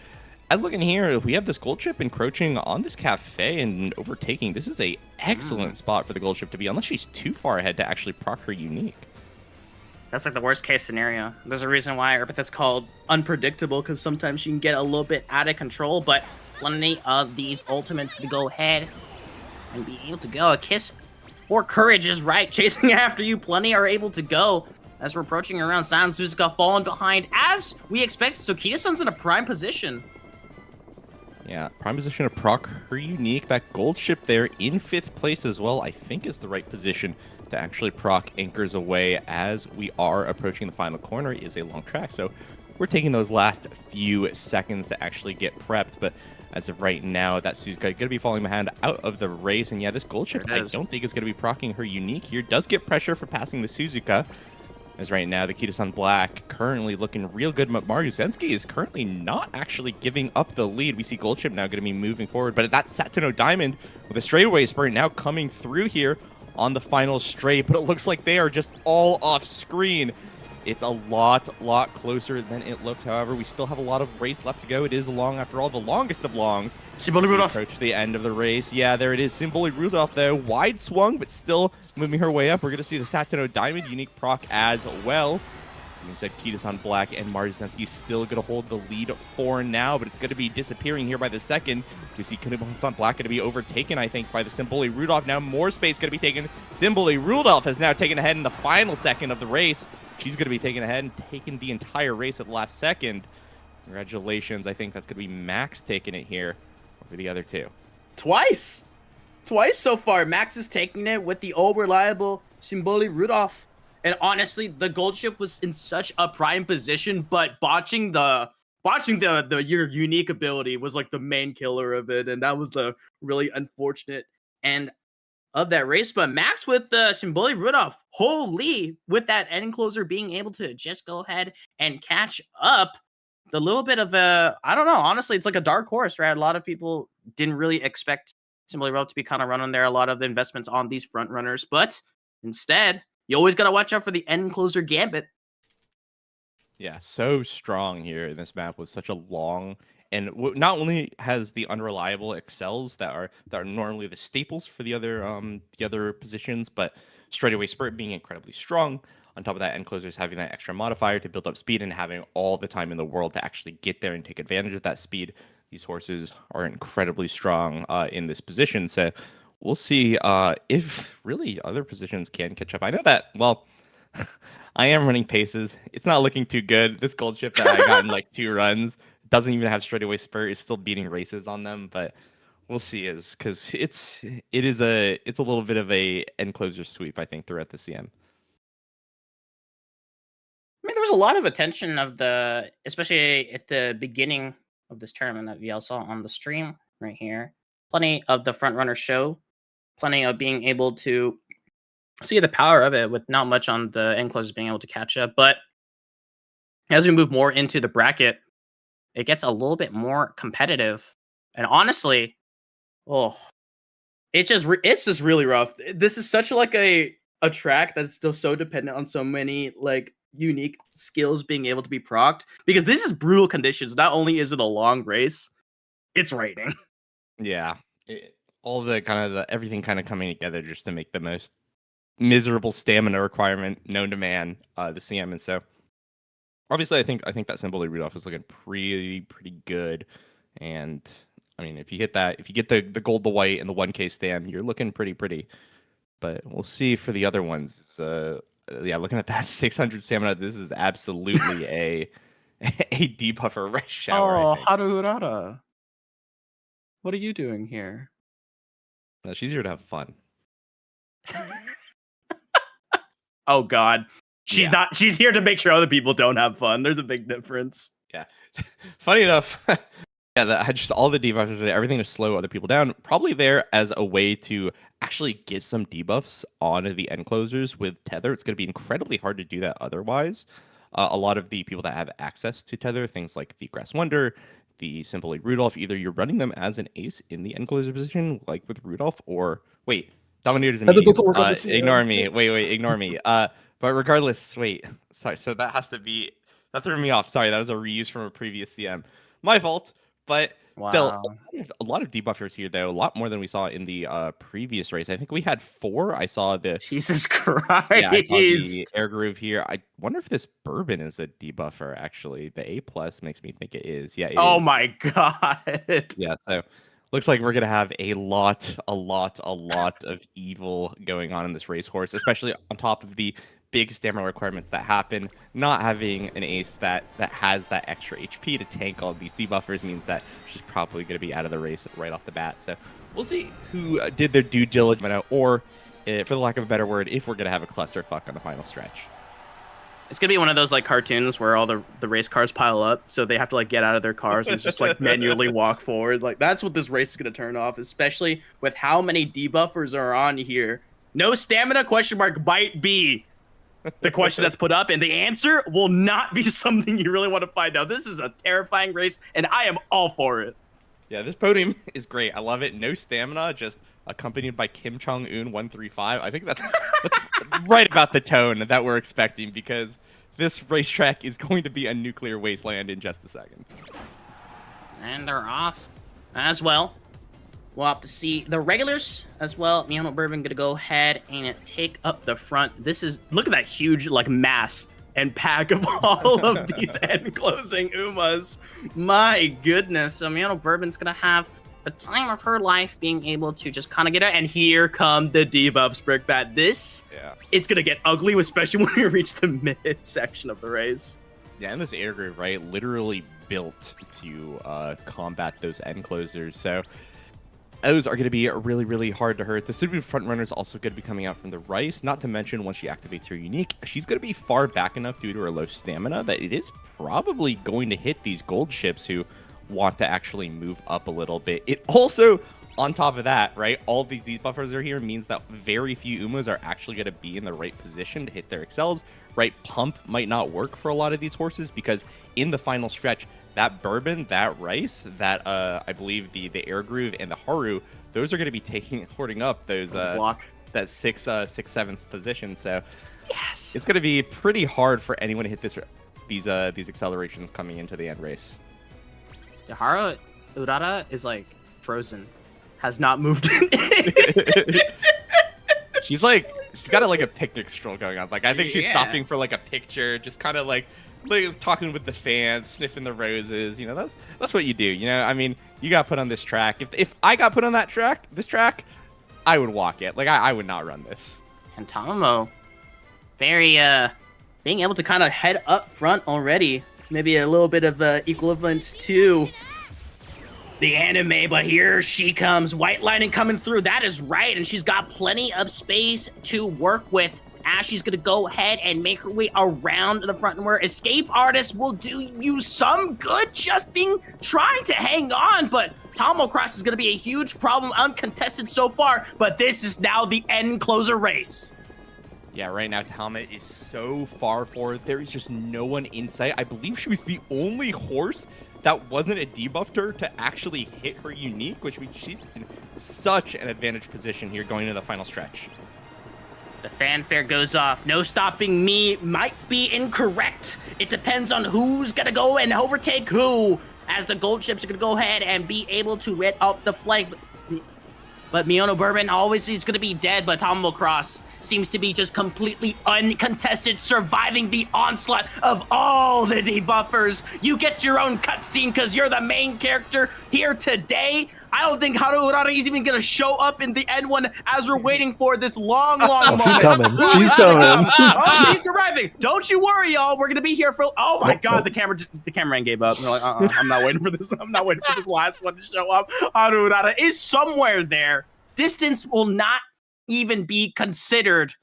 [SPEAKER 5] as looking here, we have this gold ship encroaching on this cafe and overtaking. This is a excellent spot for the gold ship to be, unless she's too far ahead to actually proc her unique.
[SPEAKER 6] That's like the worst case scenario. There's a reason why Earth is called unpredictable, because sometimes she can get a little bit out of control, but plenty of these ultimates to go ahead and be able to go. A kiss or courage is right, chasing after you. Plenty are able to go as we're approaching around. San Suzuka falling behind as we expect. So Kita-san's in a prime position.
[SPEAKER 5] Yeah, prime position to proc her unique. That gold ship there in 5th place as well, I think is the right position to actually proc anchors away as we are approaching the final corner. It is a long track, so we're taking those last few seconds to actually get prepped. But as of right now, that Suzuka going to be falling behind out of the race. And yeah, this gold ship I don't think is going to be proccing her unique here. Does get pressure for passing the Suzuka. As right now, the Kita-san Black currently looking real good. Maruzensky is currently not actually giving up the lead. We see Goldship now going to be moving forward, but that's Satono Diamond with a straightaway sprint now coming through here on the final straight, but it looks like they are just all off screen. It's a lot closer than it looks. However, we still have a lot of race left to go. It is long, after all, the longest of longs.
[SPEAKER 6] Symboli Rudolph.
[SPEAKER 5] Approach the end of the race. Yeah, there it is. Symboli Rudolph, though. Wide swung, but still moving her way up. We're going to see the Satono Diamond unique proc as well. You said Kita-san Black and Maruzensky still going to hold the lead for now, but it's going to be disappearing here by the second. We see Kita-san Black going to be overtaken, I think, by the Symboli Rudolph. Now more space going to be taken. Symboli Rudolph has now taken ahead in the final second of the race. She's going to be taking ahead and taking the entire race at the last second. Congratulations. I think that's going to be Max taking it here over the other two.
[SPEAKER 6] Twice so far. Max is taking it with the old reliable Symboli Rudolph. And honestly, the gold ship was in such a prime position, but botching your unique ability was like the main killer of it, and that was the really unfortunate end of that race. But Max with the Symboli Rudolph, holy, with that end closer being able to just go ahead and catch up. The little bit of I don't know, honestly, it's like a dark horse, right? A lot of people didn't really expect Symboli Rudolph to be kind of running there. A lot of the investments on these front runners, but instead, you always got to watch out for the end closer gambit.
[SPEAKER 5] Yeah, so strong here in this map with such a long, and not only has the unreliable excels that are normally the staples for the other positions, but straightaway spurt being incredibly strong. On top of that, end closers having that extra modifier to build up speed and having all the time in the world to actually get there and take advantage of that speed. These horses are incredibly strong in this position. So we'll see if really other positions can catch up. I know that, well, I am running paces. It's not looking too good. This gold ship that I got in like 2 runs doesn't even have straightaway spurt. It's still beating races on them, but we'll see because it's a little bit of a end closer sweep, I think, throughout the CM.
[SPEAKER 6] I mean, there was a lot of attention especially at the beginning of this tournament that we all saw on the stream right here. Plenty of the front runner show, plenty of being able to see the power of it with not much on the end closers being able to catch up. But as we move more into the bracket, it gets a little bit more competitive. And honestly, it's just really rough. This is such like a track that's still so dependent on so many like unique skills being able to be procced, because this is brutal conditions. Not only is it a long race, it's raining.
[SPEAKER 5] Yeah, all the everything kind of coming together just to make the most miserable stamina requirement known to man, the CM. And so obviously I think that Symboli Rudolph is looking pretty good. And I mean, if you hit that, if you get the gold, the white, and the 1K stam, you're looking pretty. But we'll see for the other ones. Yeah, looking at that 600 stamina, this is absolutely a debuffer rush shower.
[SPEAKER 6] Oh, Haruhurara, what are you doing here?
[SPEAKER 5] No, she's here to have fun.
[SPEAKER 6] Oh God, she's not. She's here to make sure other people don't have fun. There's a big difference.
[SPEAKER 5] Yeah, funny enough. Yeah, just all the debuffs, everything to slow other people down. Probably there as a way to actually get some debuffs on the end closers with Tether. It's going to be incredibly hard to do that otherwise. A lot of the people that have access to Tether, things like the Grass Wonder, the Symboli Rudolph, either you're running them as an ace in the end closer position, like with Rudolph, or wait, Dominator's a medium. Ignore me. Wait, ignore me. But regardless, wait, sorry. So that threw me off. Sorry, that was a reuse from a previous CM. My fault. But
[SPEAKER 6] Wow.
[SPEAKER 5] A lot of debuffers here, though. A lot more than we saw in the previous race. I think we had 4. I saw the
[SPEAKER 6] Jesus Christ.
[SPEAKER 5] yeah, I saw the air groove here. I wonder if this bourbon is a debuffer. Actually, the A plus makes me think it is. Yeah, it
[SPEAKER 6] Oh
[SPEAKER 5] is.
[SPEAKER 6] my god.
[SPEAKER 5] Yeah, so looks like we're gonna have a lot of evil going on in this racehorse, especially on top of the big stamina requirements that happen. Not having an ace that has that extra HP to tank all of these debuffers means that she's probably gonna be out of the race right off the bat. So we'll see who did their due diligence, or for the lack of a better word, if we're gonna have a clusterfuck on the final stretch.
[SPEAKER 6] It's gonna be one of those like cartoons where all the race cars pile up, so they have to like get out of their cars and just like manually walk forward. Like that's what this race is gonna turn off, especially with how many debuffers are on here. No stamina question mark might be the question that's put up, and the answer will not be something you really want to find out. This is a terrifying race, and I am all for it.
[SPEAKER 5] Yeah, this podium is great. I love it. No stamina, just accompanied by Kim Jong-un 135. I think that's right about the tone that we're expecting, because this racetrack is going to be a nuclear wasteland in just a second.
[SPEAKER 6] And they're off as well. We'll have to see the regulars as well. Miano Bourbon gonna go ahead and take up the front. This is, look at that huge like mass and pack of all of these end closing Umas. My goodness. So Miano Bourbon's gonna have the time of her life being able to just kind of get it. And here come the debuffs, Brickbat. This, it's gonna get ugly, especially when we reach the mid section of the race.
[SPEAKER 5] Yeah, and this air groove, right, literally built to combat those end closers. So those are going to be really, really hard to hurt. The Subaru front runner is also going to be coming out from the rice. Not to mention, once she activates her unique, she's going to be far back enough due to her low stamina that it is probably going to hit these gold ships who want to actually move up a little bit. It also, on top of that, right, all these debuffers are here means that very few Umas are actually going to be in the right position to hit their excels. Right pump might not work for a lot of these horses, because in the final stretch, that bourbon, that rice, that I believe the air groove and the haru, those are going to be hoarding up those
[SPEAKER 6] block
[SPEAKER 5] that 6/7 position. So
[SPEAKER 6] yes,
[SPEAKER 5] it's going to be pretty hard for anyone to hit these accelerations coming into the end race.
[SPEAKER 6] The Haru Urara is like frozen, has not moved.
[SPEAKER 5] She's got like a picnic stroll going on. Like I think she's stopping for like a picture, just kind of like talking with the fans, sniffing the roses. You know, that's what you do. You know, I mean, you got put on this track. If I got put on this track, I would walk it. Like I would not run this.
[SPEAKER 6] And Tamamo, very being able to kind of head up front already. Maybe a little bit of equivalence to the anime, but here she comes. White lining coming through. That is right, and she's got plenty of space to work with. She's gonna go ahead and make her way around the front, where Escape Artist will do you some good, just trying to hang on, but Tomo Cross is gonna be a huge problem, uncontested so far, but this is now the end closer race.
[SPEAKER 5] Yeah, right now Talma is so far forward. There is just no one in sight. I believe she was the only horse that wasn't a debuff to her to actually hit her unique, which means she's in such an advantaged position here going into the final stretch.
[SPEAKER 6] The fanfare goes off. No stopping me might be incorrect. It depends on who's gonna go and overtake who, as the gold ships are gonna go ahead and be able to rid up the flank. But Miano Bourbon always is gonna be dead, but Tomo Cross seems to be just completely uncontested, surviving the onslaught of all the debuffers. You get your own cutscene because you're the main character here today. I don't think Haru Urara is even going to show up in the end one, as we're waiting for this long moment.
[SPEAKER 4] She's coming. She's coming.
[SPEAKER 6] Oh, she's arriving. Don't you worry, y'all. We're going to be here for... Oh, my God. The cameraman gave up. They're like, I'm not waiting for this. I'm not waiting for this last one to show up. Haru Urara is somewhere there. Distance will not even be considered.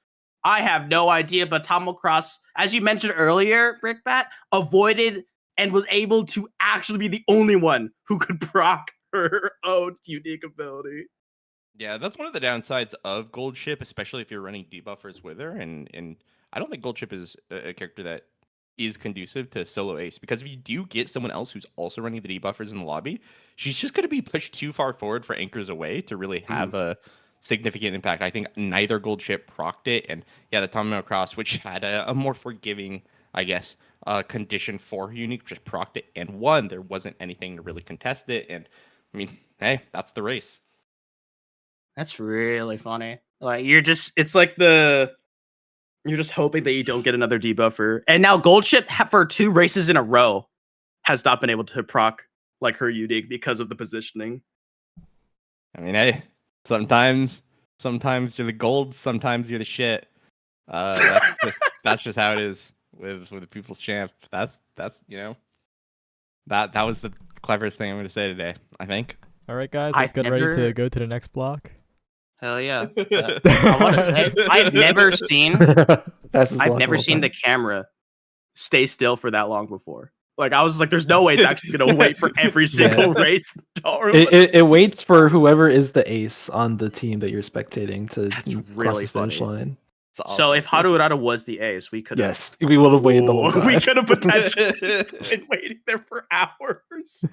[SPEAKER 6] I have no idea, but Tomo Cross, as you mentioned earlier, Brickbat, avoided and was able to actually be the only one who could proc her own unique ability.
[SPEAKER 5] Yeah, that's one of the downsides of Gold Ship, especially if you're running debuffers with her. And I don't think Gold Ship is a character that is conducive to solo ace, because if you do get someone else who's also running the debuffers in the lobby, she's just going to be pushed too far forward for anchors away to really have a significant impact. I think neither Gold Ship procced it, and yeah, the Tomo Cross, which had a more forgiving I guess, condition for unique, just procced it and won. There wasn't anything to really contest it, and I mean, hey, that's the race.
[SPEAKER 6] That's really funny. Like it's like you're just hoping that you don't get another debuffer. And now Goldship for 2 races in a row has not been able to proc like her unique because of the positioning.
[SPEAKER 5] I mean, hey, sometimes you're the gold, sometimes you're the shit. That's just how it is with the People's Champ. That's that was the cleverest thing I'm going to say today, I think.
[SPEAKER 1] All right, guys, let's get ready to go to the next block.
[SPEAKER 6] Hell yeah! I want to say I've never seen the camera stay still for that long before. Like I was like, there's no way it's actually gonna wait for every single race.
[SPEAKER 4] It waits for whoever is the ace on the team that you're spectating to cross the finish line.
[SPEAKER 6] Awesome. So if Haru Urata was the ace, we could
[SPEAKER 4] we would have waited the whole time.
[SPEAKER 6] We could have potentially been waiting there for hours.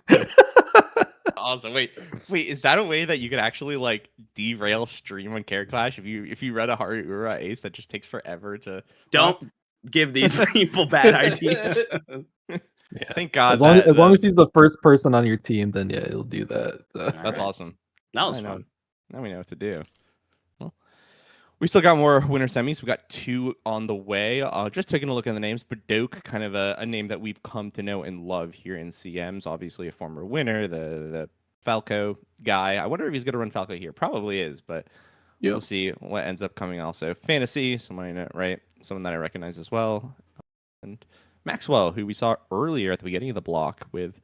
[SPEAKER 5] Awesome. Wait, is that a way that you could actually like derail stream on Carat Clash if you read a Haru Urata ace that just takes forever to?
[SPEAKER 6] Don't give these people bad ideas.
[SPEAKER 5] Yeah. Thank God.
[SPEAKER 4] As long as she's the first person on your team, then yeah, it'll do that.
[SPEAKER 5] That's awesome.
[SPEAKER 6] That was fun.
[SPEAKER 5] Now we know what to do. Well, we still got more winter semis. We got 2 on the way. Just taking a look at the names. Badoke, kind of a name that we've come to know and love here in CMs. Obviously a former winner, the Falco guy. I wonder if he's going to run Falco here. Probably is, but we'll see what ends up coming also. Fantasy, someone I know, right? Someone that I recognize as well. And Maxwell, who we saw earlier at the beginning of the block with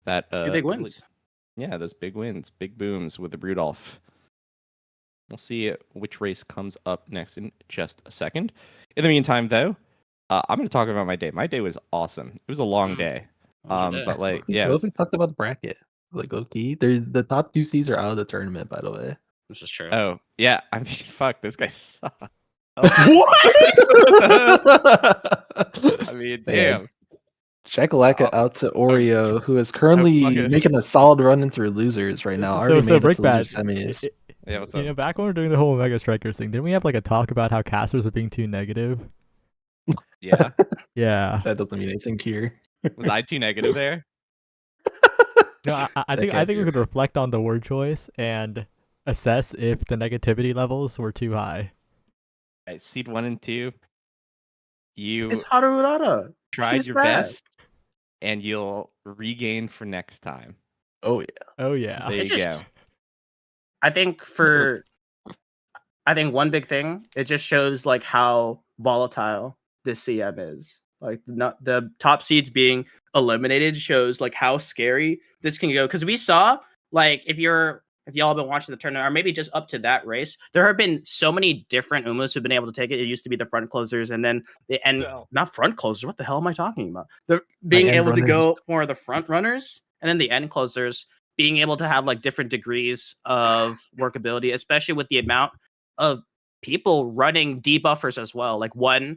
[SPEAKER 5] that
[SPEAKER 6] 2 big wins.
[SPEAKER 5] Yeah, those big wins, big booms with the Rudolph. We'll see which race comes up next in just a second. In the meantime, though, I'm going to talk about my day. My day was awesome. It was a long day. But like, yeah.
[SPEAKER 4] We talked about the bracket. Like, okay, the top 2 seeds are out of the tournament, by the way.
[SPEAKER 6] This is true.
[SPEAKER 5] Oh, yeah. I mean, fuck, those guys suck.
[SPEAKER 6] What?
[SPEAKER 5] I mean, damn.
[SPEAKER 4] Shakalaka out to Oreo, who is currently making a solid run into losers right now.
[SPEAKER 1] So break bad.
[SPEAKER 4] Semis.
[SPEAKER 5] Yeah, what's up?
[SPEAKER 1] You know, back when we were doing the whole Omega Strikers thing, didn't we have like a talk about how casters are being too negative?
[SPEAKER 5] Yeah.
[SPEAKER 1] Yeah.
[SPEAKER 4] That doesn't mean anything here.
[SPEAKER 5] Was I too negative there?
[SPEAKER 1] No, I think we could reflect on the word choice and assess if the negativity levels were too high.
[SPEAKER 5] Right, seed 1 and 2.
[SPEAKER 6] It's Haru Urata.
[SPEAKER 5] Tried your best, and you'll regain for next time.
[SPEAKER 4] Oh yeah.
[SPEAKER 1] Oh yeah.
[SPEAKER 5] There you go.
[SPEAKER 6] I think one big thing, it just shows like how volatile this CM is. Like the top seeds being eliminated shows like how scary this can go. Because we saw like if y'all have been watching the tournament, or maybe just up to that race, there have been so many different Umas who've been able to take it. It used to be the front closers, and then not front closers. What the hell am I talking about? They're being able to go for the front runners, and then the end closers being able to have like different degrees of workability, especially with the amount of people running debuffers as well. Like 1,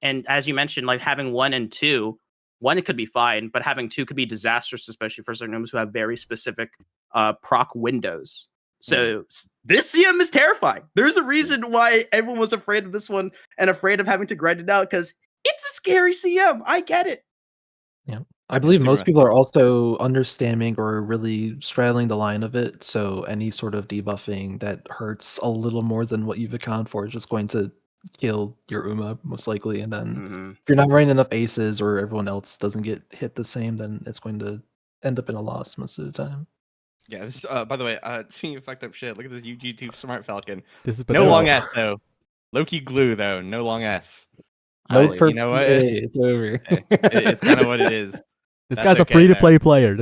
[SPEAKER 6] and as you mentioned, like having 1 and 2. 1 it could be fine, but having 2 could be disastrous, especially for certain Umas who have very specific proc windows. So this CM is terrifying. There's a reason why everyone was afraid of this one and afraid of having to grind it out, because it's a scary CM. I get it.
[SPEAKER 4] Yeah. I believe most people are also understanding or really straddling the line of it. So any sort of debuffing that hurts a little more than what you've accounted for is just going to kill your Uma most likely. And then if you're not running enough aces or everyone else doesn't get hit the same, then it's going to end up in a loss most of the time.
[SPEAKER 5] Yeah, this by the way, speaking of fucked up shit, look at this YouTube Smart Falcon.
[SPEAKER 1] This is
[SPEAKER 5] no long S though. Low-key glue though, no long S. You know what?
[SPEAKER 4] It's over.
[SPEAKER 5] It's kind of what it is.
[SPEAKER 1] This guy's a free-to-play player.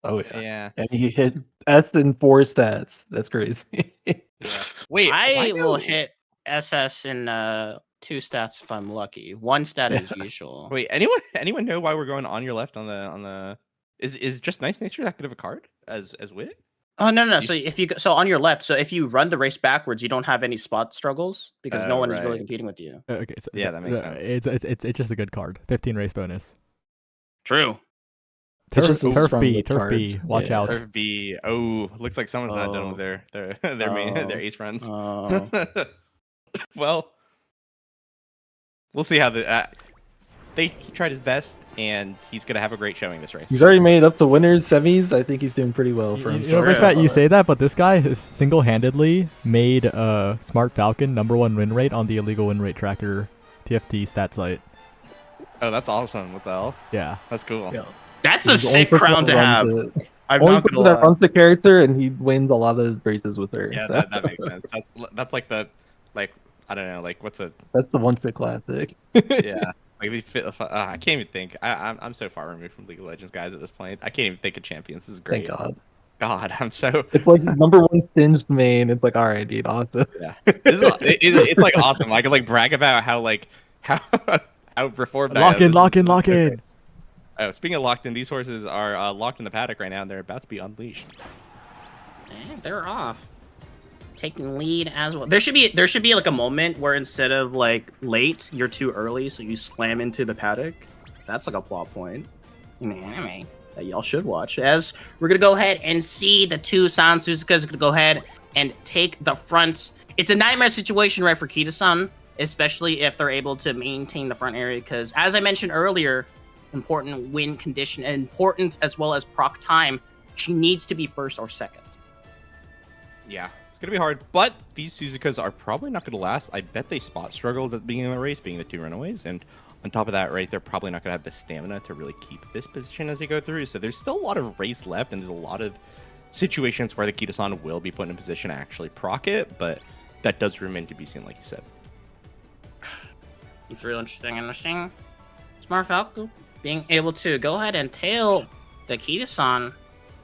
[SPEAKER 4] Oh yeah.
[SPEAKER 5] Yeah.
[SPEAKER 4] And he hit S in 4 stats. That's crazy.
[SPEAKER 5] Yeah. Wait,
[SPEAKER 6] I will hit SS in 2 stats if I'm lucky. 1 stat as usual.
[SPEAKER 5] Wait, anyone know why we're going on your left on the? Is just nice nature that good of a card as wit?
[SPEAKER 6] Oh no. So on your left, so if you run the race backwards, you don't have any spot struggles because no one is really competing with you.
[SPEAKER 1] Okay, so
[SPEAKER 5] yeah, that makes sense.
[SPEAKER 1] It's just a good card. 15 race bonus.
[SPEAKER 6] True.
[SPEAKER 1] Turf B. Watch out.
[SPEAKER 5] Turf B. Oh, looks like someone's not done with their ace runs.
[SPEAKER 6] Oh.
[SPEAKER 5] Well, we'll see how he tried his best, and he's gonna have a great showing this race.
[SPEAKER 4] He's already made it up to winners, semis. I think he's doing pretty well for himself.
[SPEAKER 1] Brickbat, you say that, but this guy has single-handedly made Smart Falcon #1 win rate on the illegal win rate tracker TFT stat site.
[SPEAKER 5] Oh, that's awesome. What the hell?
[SPEAKER 1] Yeah.
[SPEAKER 5] That's cool.
[SPEAKER 4] Yeah.
[SPEAKER 6] That's
[SPEAKER 4] He's
[SPEAKER 6] a
[SPEAKER 4] the only
[SPEAKER 6] sick
[SPEAKER 4] person
[SPEAKER 6] crown
[SPEAKER 4] that
[SPEAKER 6] to have.
[SPEAKER 4] runs it.
[SPEAKER 6] I'm
[SPEAKER 4] Only
[SPEAKER 6] not
[SPEAKER 4] person
[SPEAKER 6] gonna
[SPEAKER 4] that
[SPEAKER 6] lie.
[SPEAKER 4] runs the character, and he wins a lot of races with her.
[SPEAKER 5] Yeah,
[SPEAKER 4] so.
[SPEAKER 5] that makes sense. That's like the I don't know, like what's a
[SPEAKER 4] That's the one fit classic.
[SPEAKER 5] yeah. Like these I can't even think. I'm so far removed from League of Legends guys at this point. I can't even think of champions. This is great.
[SPEAKER 4] Thank God.
[SPEAKER 5] God, I'm so.
[SPEAKER 4] It's like his #1 singed main. It's like, all right, dude, awesome.
[SPEAKER 5] Yeah, it's like awesome. I can like brag about how outperformed.
[SPEAKER 1] Lock in.
[SPEAKER 5] Oh, speaking of locked in, these horses are locked in the paddock right now, and they're about to be unleashed.
[SPEAKER 6] And they're off. Taking lead as well. There should be like a moment where instead of like late, you're too early, so you slam into the paddock. That's like a plot point in the anime that y'all should watch. As we're gonna go ahead and see the two San Suzuka's gonna go ahead and take the front. It's a nightmare situation, right, for Kita-san, especially if they're able to maintain the front area, because as I mentioned earlier, important win condition and important as well as proc time, she needs to be first or second.
[SPEAKER 5] Yeah, it's going to be hard, but these Suzukas are probably not going to last. I bet they spot struggled at the beginning of the race, being the two runaways, and on top of that, right, they're probably not going to have the stamina to really keep this position as they go through, so there's still a lot of race left, and there's a lot of situations where the Kita-san will be put in a position to actually proc it, but that does remain to be seen, like you said.
[SPEAKER 6] It's real interesting. Smart Falco being able to go ahead and tail the Kita-san,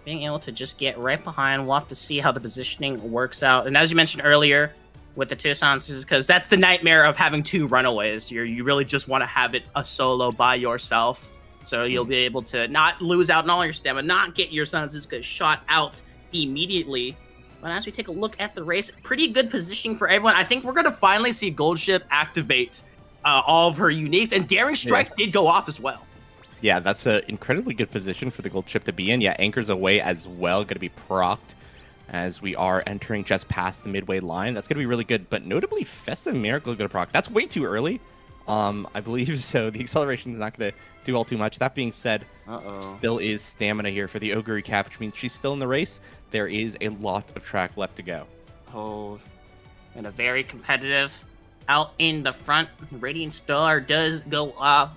[SPEAKER 6] being able to just get right behind. We'll have to see how the positioning works out. And as you mentioned earlier, with the two Sansus, because that's the nightmare of having two runaways. You really just want to have it a solo by yourself. So you'll be able to not lose out on all your stamina, not get your Sansus shot out immediately. But as we take a look at the race, pretty good positioning for everyone. I think we're going to finally see Goldship activate all of her uniques. And Daring Strike did go off as well.
[SPEAKER 5] Yeah, that's an incredibly good position for the gold chip to be in. Yeah, Anchor's away as well, going to be procced as we are entering just past the midway line. That's going to be really good, but notably Festive Miracle is going to proc. That's way too early, I believe, so the acceleration is not going to do all too much. That being said, still is stamina here for the Ogre Cap, which means she's still in the race. There is a lot of track left to go.
[SPEAKER 6] Oh, and a very competitive out in the front. Radiant Star does go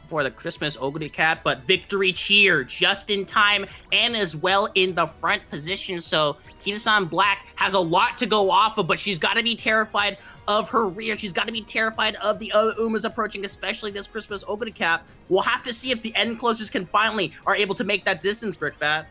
[SPEAKER 6] for the Christmas Ogre Cap, but Victory Cheer just in time and as well in the front position. So Kita-san Black has a lot to go off of, but she's got to be terrified of her rear. She's got to be terrified of the other Umas approaching, especially this Christmas Ogre Cap. We'll have to see if the end closers can finally are able to make that distance, Brickbat.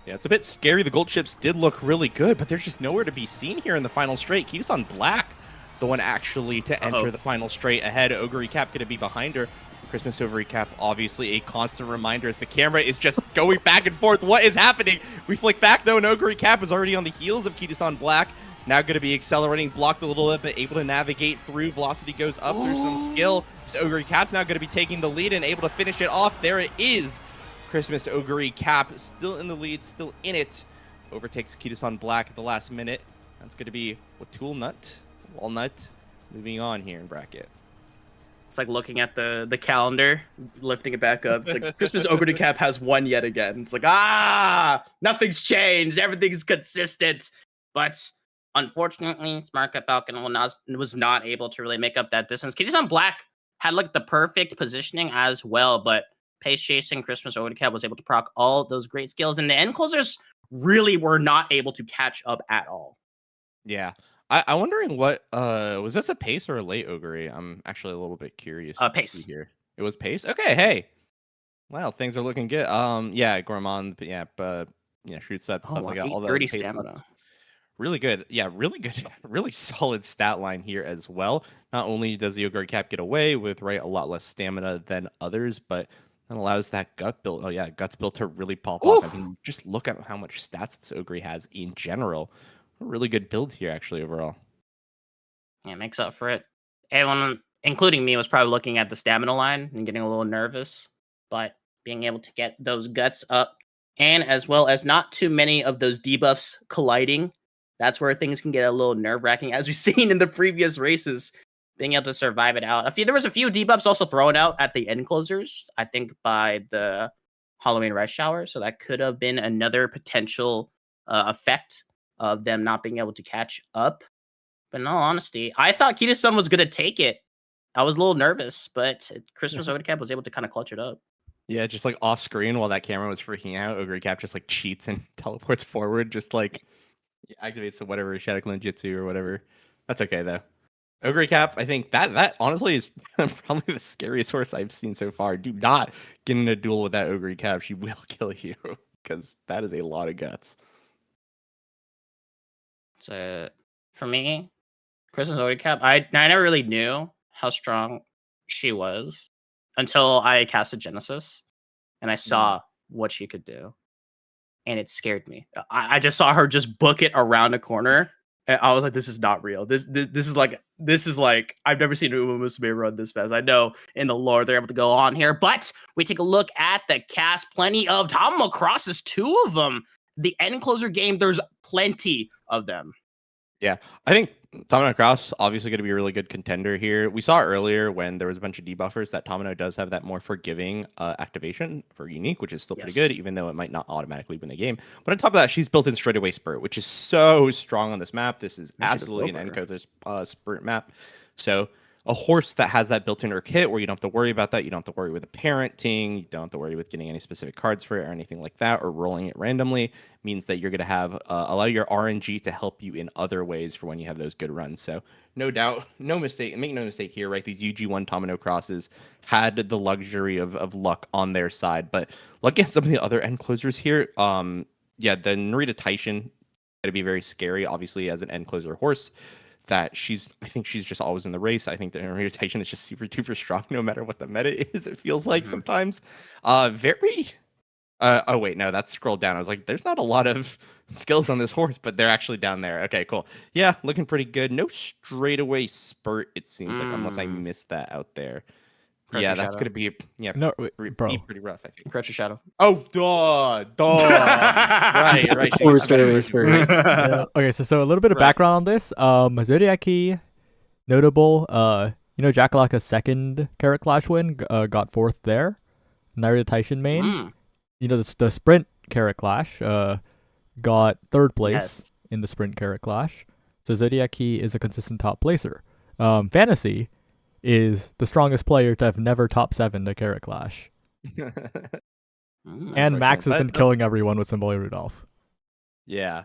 [SPEAKER 5] Yeah, it's a bit scary. The gold chips did look really good, but there's just nowhere to be seen here in the final straight. Kita-san Black, the one actually to enter the final straight ahead. Ogre Cap going to be behind her. Christmas Ogre Cap, obviously a constant reminder as the camera is just going back and forth. What is happening? We flick back though, and Ogre Cap is already on the heels of Kita-san Black. Now going to be accelerating, blocked a little bit, but able to navigate through. Velocity goes up through some skill. So Ogre Cap's now going to be taking the lead and able to finish it off. There it is. Christmas Ogre Cap still in the lead, still in it. Overtakes Kita-san Black at the last minute. That's going to be Walnut moving on here in bracket.
[SPEAKER 6] It's like looking at the calendar, lifting it back up. It's like Christmas Ogre Cap has won yet again. It's like, nothing's changed. Everything's consistent. But unfortunately, Smart Falcon was not able to really make up that distance. Kita-san Black had like the perfect positioning as well, but pace chasing Christmas Ogre Cap was able to proc all those great skills, and the end closers really were not able to catch up at all.
[SPEAKER 5] Yeah. I'm wondering what was this a pace or a late Ogre? I'm actually a little bit curious.
[SPEAKER 6] Pace
[SPEAKER 5] to see here. It was pace. Okay, hey. Well, things are looking good. Yeah, Gourmand, shoot stuff like that. All the
[SPEAKER 6] 30
[SPEAKER 5] pace
[SPEAKER 6] stamina.
[SPEAKER 5] stuff. Really good. Yeah, really good. Really solid stat line here as well. Not only does the Ogre Cap get away with a lot less stamina than others, but that allows that gut build. Oh yeah, guts build to really pop off. I mean, just look at how much stats this Ogre has in general. A really good build here, actually, overall.
[SPEAKER 6] Yeah, it makes up for it. Everyone, including me, was probably looking at the stamina line and getting a little nervous, but being able to get those guts up, and as well as not too many of those debuffs colliding, that's where things can get a little nerve-wracking, as we've seen in the previous races. being able to survive it out. There was a few debuffs also thrown out at the end closers, I think by the Halloween Rush Shower, so that could have been another potential effect of them not being able to catch up. But in all honesty, I thought Kita-san was going to take it. I was a little nervous, but Christmas Overcap was able to kind of clutch it up.
[SPEAKER 5] Yeah, just like off screen while that camera was freaking out, Ogre Cap just like cheats and teleports forward, just like activates the whatever Shadow Clone Jutsu or whatever. That's okay though. Ogre Cap, I think that honestly is probably the scariest horse I've seen so far. Do not get in a duel with that Ogre Cap; she will kill you because that is a lot of guts.
[SPEAKER 6] So for me, Christmas Ogre Cap, I never really knew how strong she was until I casted Genesis and I saw what she could do, and it scared me. I just saw her just book it around a corner. And I was like, this is not real. This is like I've never seen Umamusume run this fast. I know in the lore they're able to go on here, but we take a look at the cast. Plenty of Tommo crosses, 2 of them. The end closer game, there's plenty of them.
[SPEAKER 5] Yeah, I think Tomino Cross obviously going to be a really good contender here. We saw earlier when there was a bunch of debuffers that Tomino does have that more forgiving activation for unique, which is still pretty good, even though it might not automatically win the game. But on top of that, she's built in straightaway spurt, which is so strong on this map. This is absolutely an Encoder spurt map. So a horse that has that built in her kit where you don't have to worry about that. You don't have to worry with the parenting. You don't have to worry with getting any specific cards for it or anything like that, or rolling it randomly, means that you're going to have allow your RNG to help you in other ways for when you have those good runs. So no doubt, no mistake, make no mistake here, right? These UG1 Tomino crosses had the luxury of luck on their side, but looking at some of the other end closers here, yeah, the Narita Taishin going to be very scary, obviously, as an end closer horse. That I think she's just always in the race. I think that her rotation is just super duper strong no matter what the meta is. It feels like sometimes. Oh wait, no, that's scrolled down. I was like, there's not a lot of skills on this horse, but they're actually down there. Okay, cool. Yeah, looking pretty good. No straightaway spurt, it seems like, unless I missed that out there. Yeah, that's gonna be pretty rough, I think.
[SPEAKER 6] Crutcher Shadow.
[SPEAKER 5] Oh, duh. right.
[SPEAKER 4] Straightaway spurt.
[SPEAKER 1] Okay, so a little bit of background on this. Zodiac Key, notable. Jackalaka's second Carat Clash win, got 4th there. Narita Taishin main. The sprint Carat Clash, got 3rd place in the sprint Carat Clash. So Zodiac Key is a consistent top placer. Fantasy is the strongest player to have never top 7 to Carat Clash. And Max has been killing everyone with Symboli Rudolph.
[SPEAKER 5] Yeah.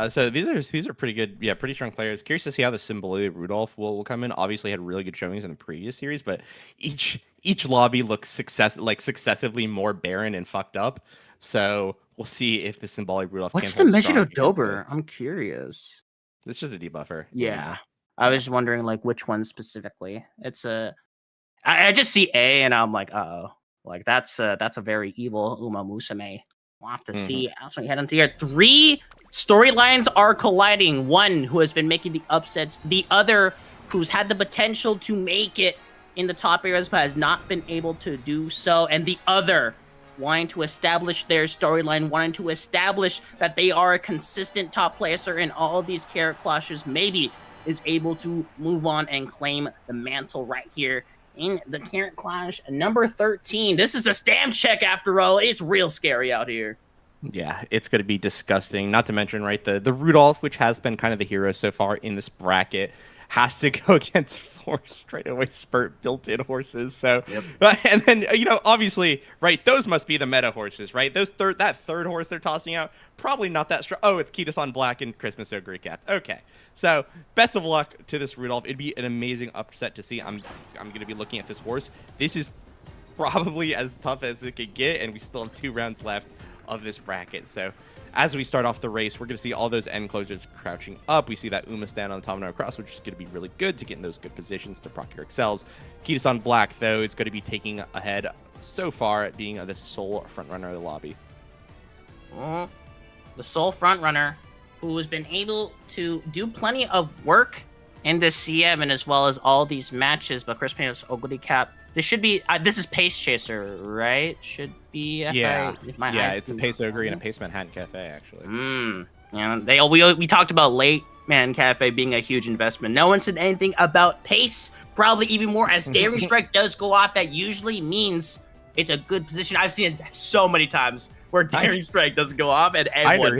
[SPEAKER 5] So these are pretty good. Yeah, pretty strong players. Curious to see how the Symboli Rudolph will come in. Obviously, had really good showings in the previous series, but each lobby looks successively more barren and fucked up. So we'll see if the Symbolic Rudolph.
[SPEAKER 6] What's the Megiddo Dober? I'm curious.
[SPEAKER 5] It's just a debuffer.
[SPEAKER 6] Yeah. I was wondering which one specifically. I just see A and I'm like, uh-oh. That's a very evil Umamusume. We'll have to see as we head into here. 3 storylines are colliding. One who has been making the upsets, the other who's had the potential to make it in the top areas but has not been able to do so, and the other wanting to establish their storyline, wanting to establish that they are a consistent top placer in all of these Carat Clashes, maybe is able to move on and claim the mantle right here in the Carat Clash number 13. This is a STAM check after all. It's real scary out here.
[SPEAKER 5] Yeah, it's going to be disgusting. Not to mention, right, the Rudolph, which has been kind of the hero so far in this bracket, has to go against 4 straightaway spurt built-in horses. So, and then obviously, right, those must be the meta horses, right? That third horse they're tossing out, probably not that strong. Oh, it's Kita-san Black and Christmas Ogre Cap. Okay, so best of luck to this Rudolph. It'd be an amazing upset to see. I'm going to be looking at this horse. This is probably as tough as it could get, and we still have 2 rounds left of this bracket. So as we start off the race, we're going to see all those end closers crouching up. We see that Uma stand on the Tomino Cross, which is going to be really good to get in those good positions to proc your excels. Kita-san Black, though, is going to be taking ahead so far at being the sole frontrunner of the lobby.
[SPEAKER 6] The sole frontrunner who has been able to do plenty of work in this CM and as well as all these matches, but Chris Payne's Ogre Cap. This should be, this is Pace Chaser, right? Should be.
[SPEAKER 5] It's a Pace Ogre and a Pace Manhattan Cafe, actually.
[SPEAKER 6] We talked about late Man Cafe being a huge investment. No one said anything about Pace probably even more, as Daring Strike does go off. That usually means it's a good position. I've seen it so many times where Daring Strike doesn't go off, and everyone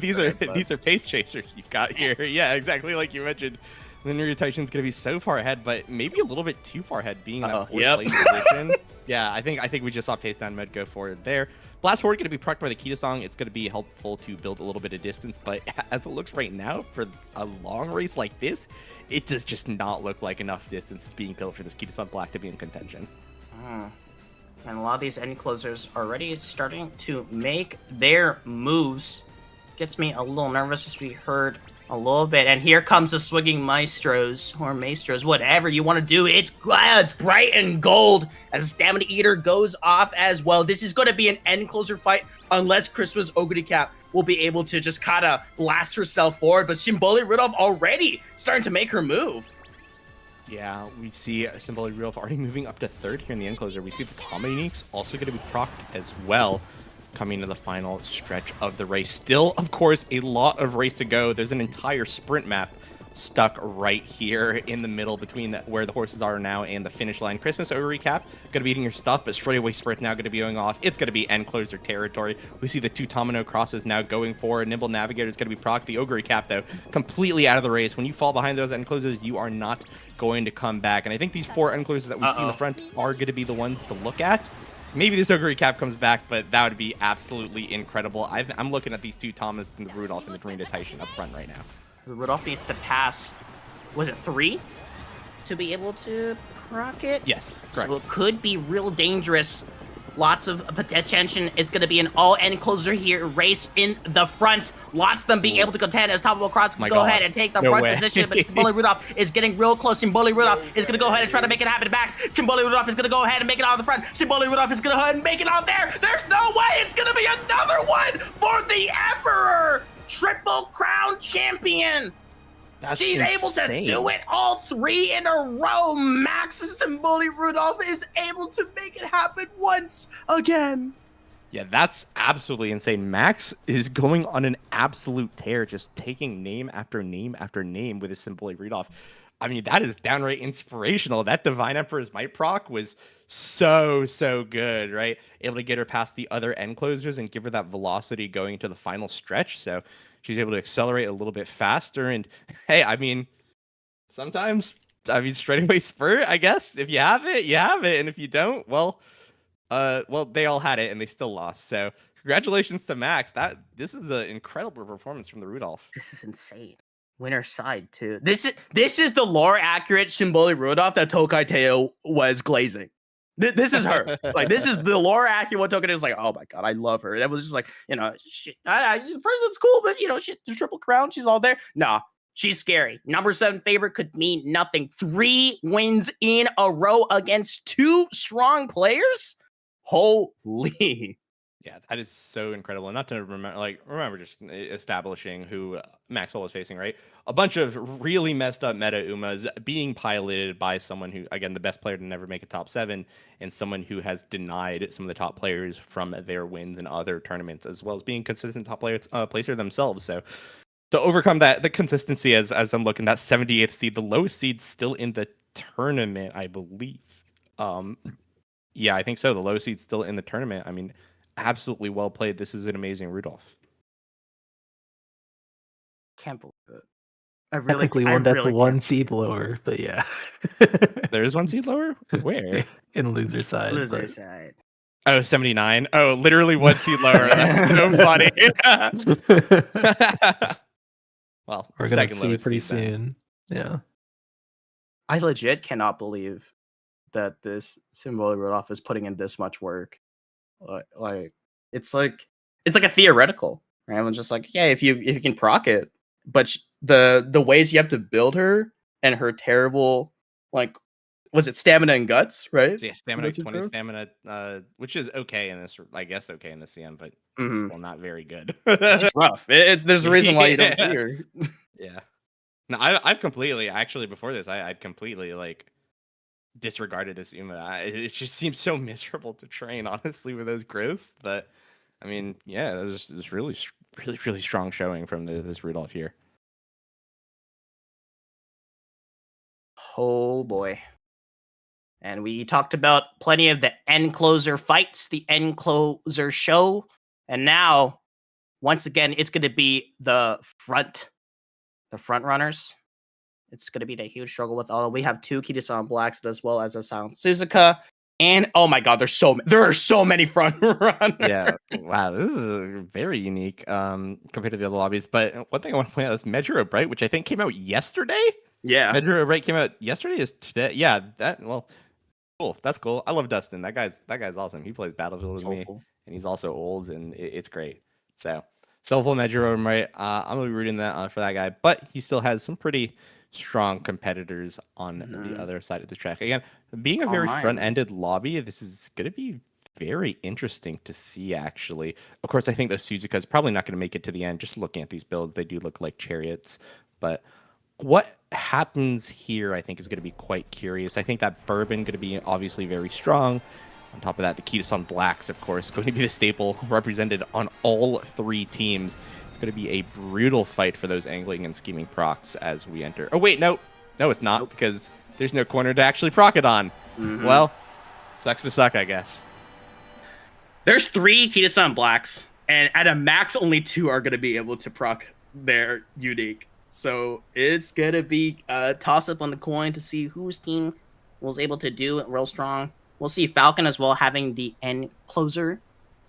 [SPEAKER 5] these are pace chasers you've got here. Yeah, exactly like you mentioned. The Naruto Taishin's going to be so far ahead, but maybe a little bit too far ahead, being in that fourth place position. Yeah, I think we just saw pace down mode go forward there. Blast forward going to be procced by the Kita-song. It's going to be helpful to build a little bit of distance, but as it looks right now, for a long race like this, it does just not look like enough distance is being built for this Kita-song Black to be in contention.
[SPEAKER 6] And a lot of these end closers are already starting to make their moves. Gets me a little nervous, as we heard a little bit. And here comes the swinging maestros, or maestros, whatever you want to do. It's bright and gold as Stamina Eater goes off as well. This is going to be an end closer fight unless Christmas Ogre Cap will be able to just kind of blast herself forward. But Symboli Rudolph already starting to make her move.
[SPEAKER 5] Yeah, we see Symboli Rudolph already moving up to third here in the end closer. We see the Tama uniques also going to be procced as well, coming to the final stretch of the race. Still, of course, a lot of race to go. There's an entire sprint map stuck right here in the middle between where the horses are now and the finish line. Christmas over recap, going to be eating your stuff, but straightaway sprint now going to be going off. It's going to be end closer territory. We see the two Tomino crosses now going forward. Nimble Navigator is going to be proc. The Ogre recap, though, completely out of the race. When you fall behind those end closers, you are not going to come back. And I think these four end closers that we see in the front are going to be the ones to look at. Maybe this Ogre recap comes back, but that would be absolutely incredible. I'm looking at these two Thomas and the Rudolph and the Tornado Taishin up front right now.
[SPEAKER 6] Rudolph needs to pass, was it 3? To be able to proc it?
[SPEAKER 5] Yes, correct.
[SPEAKER 6] So it could be real dangerous. Lots of potential. It's going to be an all-end closer here. Race in the front. Lots of them being able to contend as Top of Cross can go ahead and take the front position. But Symboli Rudolph is getting real close. Symboli Rudolph is going to go ahead and try to make it happen to Max. Symboli Rudolph is going to go ahead and make it out of the front. Symboli Rudolph is going to go ahead and make it out there. There's no way it's going to be another one for the Emperor. Triple Crown Champion. She's able to do it all 3 in a row. Max Symboli Rudolph is able to make it happen once again.
[SPEAKER 5] Yeah, that's absolutely insane. Max is going on an absolute tear, just taking name after name after name with his Symboli Rudolph. I mean, that is downright inspirational. That Divine Emperor's Might proc was so good, right? Able to get her past the other end closers and give her that velocity going into the final stretch. So she's able to accelerate a little bit faster. And hey, I mean, sometimes, straightaway spurt, I guess. If you have it, you have it. And if you don't, well, they all had it and they still lost. So congratulations to Max. This is an incredible performance from the Rudolph.
[SPEAKER 6] This is insane. Winner side too. This is the lore accurate Symboli Rudolph that Tokai Teo was glazing. This is her. Like, this is the lore accurate one. Tokai is like, oh my god, I love her. That was just like, the president's cool, but she's the Triple Crown. She's all there. Nah, she's scary. Number 7 favorite could mean nothing. 3 wins in a row against 2 strong players. Holy.
[SPEAKER 5] Yeah, that is so incredible. And not to remember just establishing who Maxwell was facing, right? A bunch of really messed up meta Umas being piloted by someone who, again, the best player to never make a top 7, and someone who has denied some of the top players from their wins in other tournaments, as well as being consistent top placer themselves. So to overcome the consistency, as I'm looking, that 78th seed, the lowest seed still in the tournament, I believe. Yeah, I think so. The lowest seed still in the tournament. I mean, absolutely well played. This is an amazing Rudolph.
[SPEAKER 6] Can't believe it.
[SPEAKER 4] Technically, that's 1 seed lower, but yeah.
[SPEAKER 5] There is 1 seed lower? Where?
[SPEAKER 4] In loser side.
[SPEAKER 6] Loser side.
[SPEAKER 5] Oh, 79. Oh, literally 1 seed lower. That's so funny. Well,
[SPEAKER 4] we're going to see pretty soon. Yeah.
[SPEAKER 6] I legit cannot believe that this Symboli Rudolph is putting in this much work. Like it's like a theoretical, right? I'm just like, yeah, if you can proc it, but the ways you have to build her and her terrible, like, was it stamina and guts, right?
[SPEAKER 5] So yeah, stamina 20 stamina, which is okay in this, I guess, okay in the CM, but it's still not very good.
[SPEAKER 6] It's rough. There's a reason why you don't see her.
[SPEAKER 5] Yeah. No, I've completely, actually, before this, I'd completely disregarded this Uma. It just seems so miserable to train, honestly, with those growths. But I mean, yeah, this really strong showing from this Rudolph here.
[SPEAKER 6] Oh boy. And we talked about plenty of the end closer fights, the end closer show. And now, once again, it's going to be the front runners. It's going to be the huge struggle with all. We have two Kitasan Blacks as well as a Sound Suzuka. And oh my god, there are so many front runners.
[SPEAKER 5] Yeah, wow, this is very unique compared to the other lobbies. But one thing I want to point out is Measure of Bright, which I think came out yesterday.
[SPEAKER 6] Yeah.
[SPEAKER 5] Measure of Bright came out yesterday. Is today? Yeah, cool. That's cool. I love Dustin. That guy's awesome. He plays Battlefield with me, and he's also old, and it's great. So Soulful Measure of Bright. I'm gonna be rooting for that guy, but he still has some pretty strong competitors on the other side of the track. Again, being a very front-ended lobby, this is going to be very interesting to see, actually. Of course, I think the Suzuka is probably not going to make it to the end. Just looking at these builds, they do look like chariots. But what happens here, I think, is going to be quite curious. I think that Bourbon going to be obviously very strong. On top of that, the Kitasan Blacks, of course, going to be the staple represented on all three teams. Going to be a brutal fight for those angling and scheming procs as we enter. Oh wait, no, it's not, because there's no corner to actually proc it on. Well, sucks to suck, I guess.
[SPEAKER 6] There's 3 Kitasan Blacks, and at a max, only 2 are going to be able to proc their unique. So it's going to be a toss-up on the coin to see whose team was able to do it real strong. We'll see Falcon as well having the end closer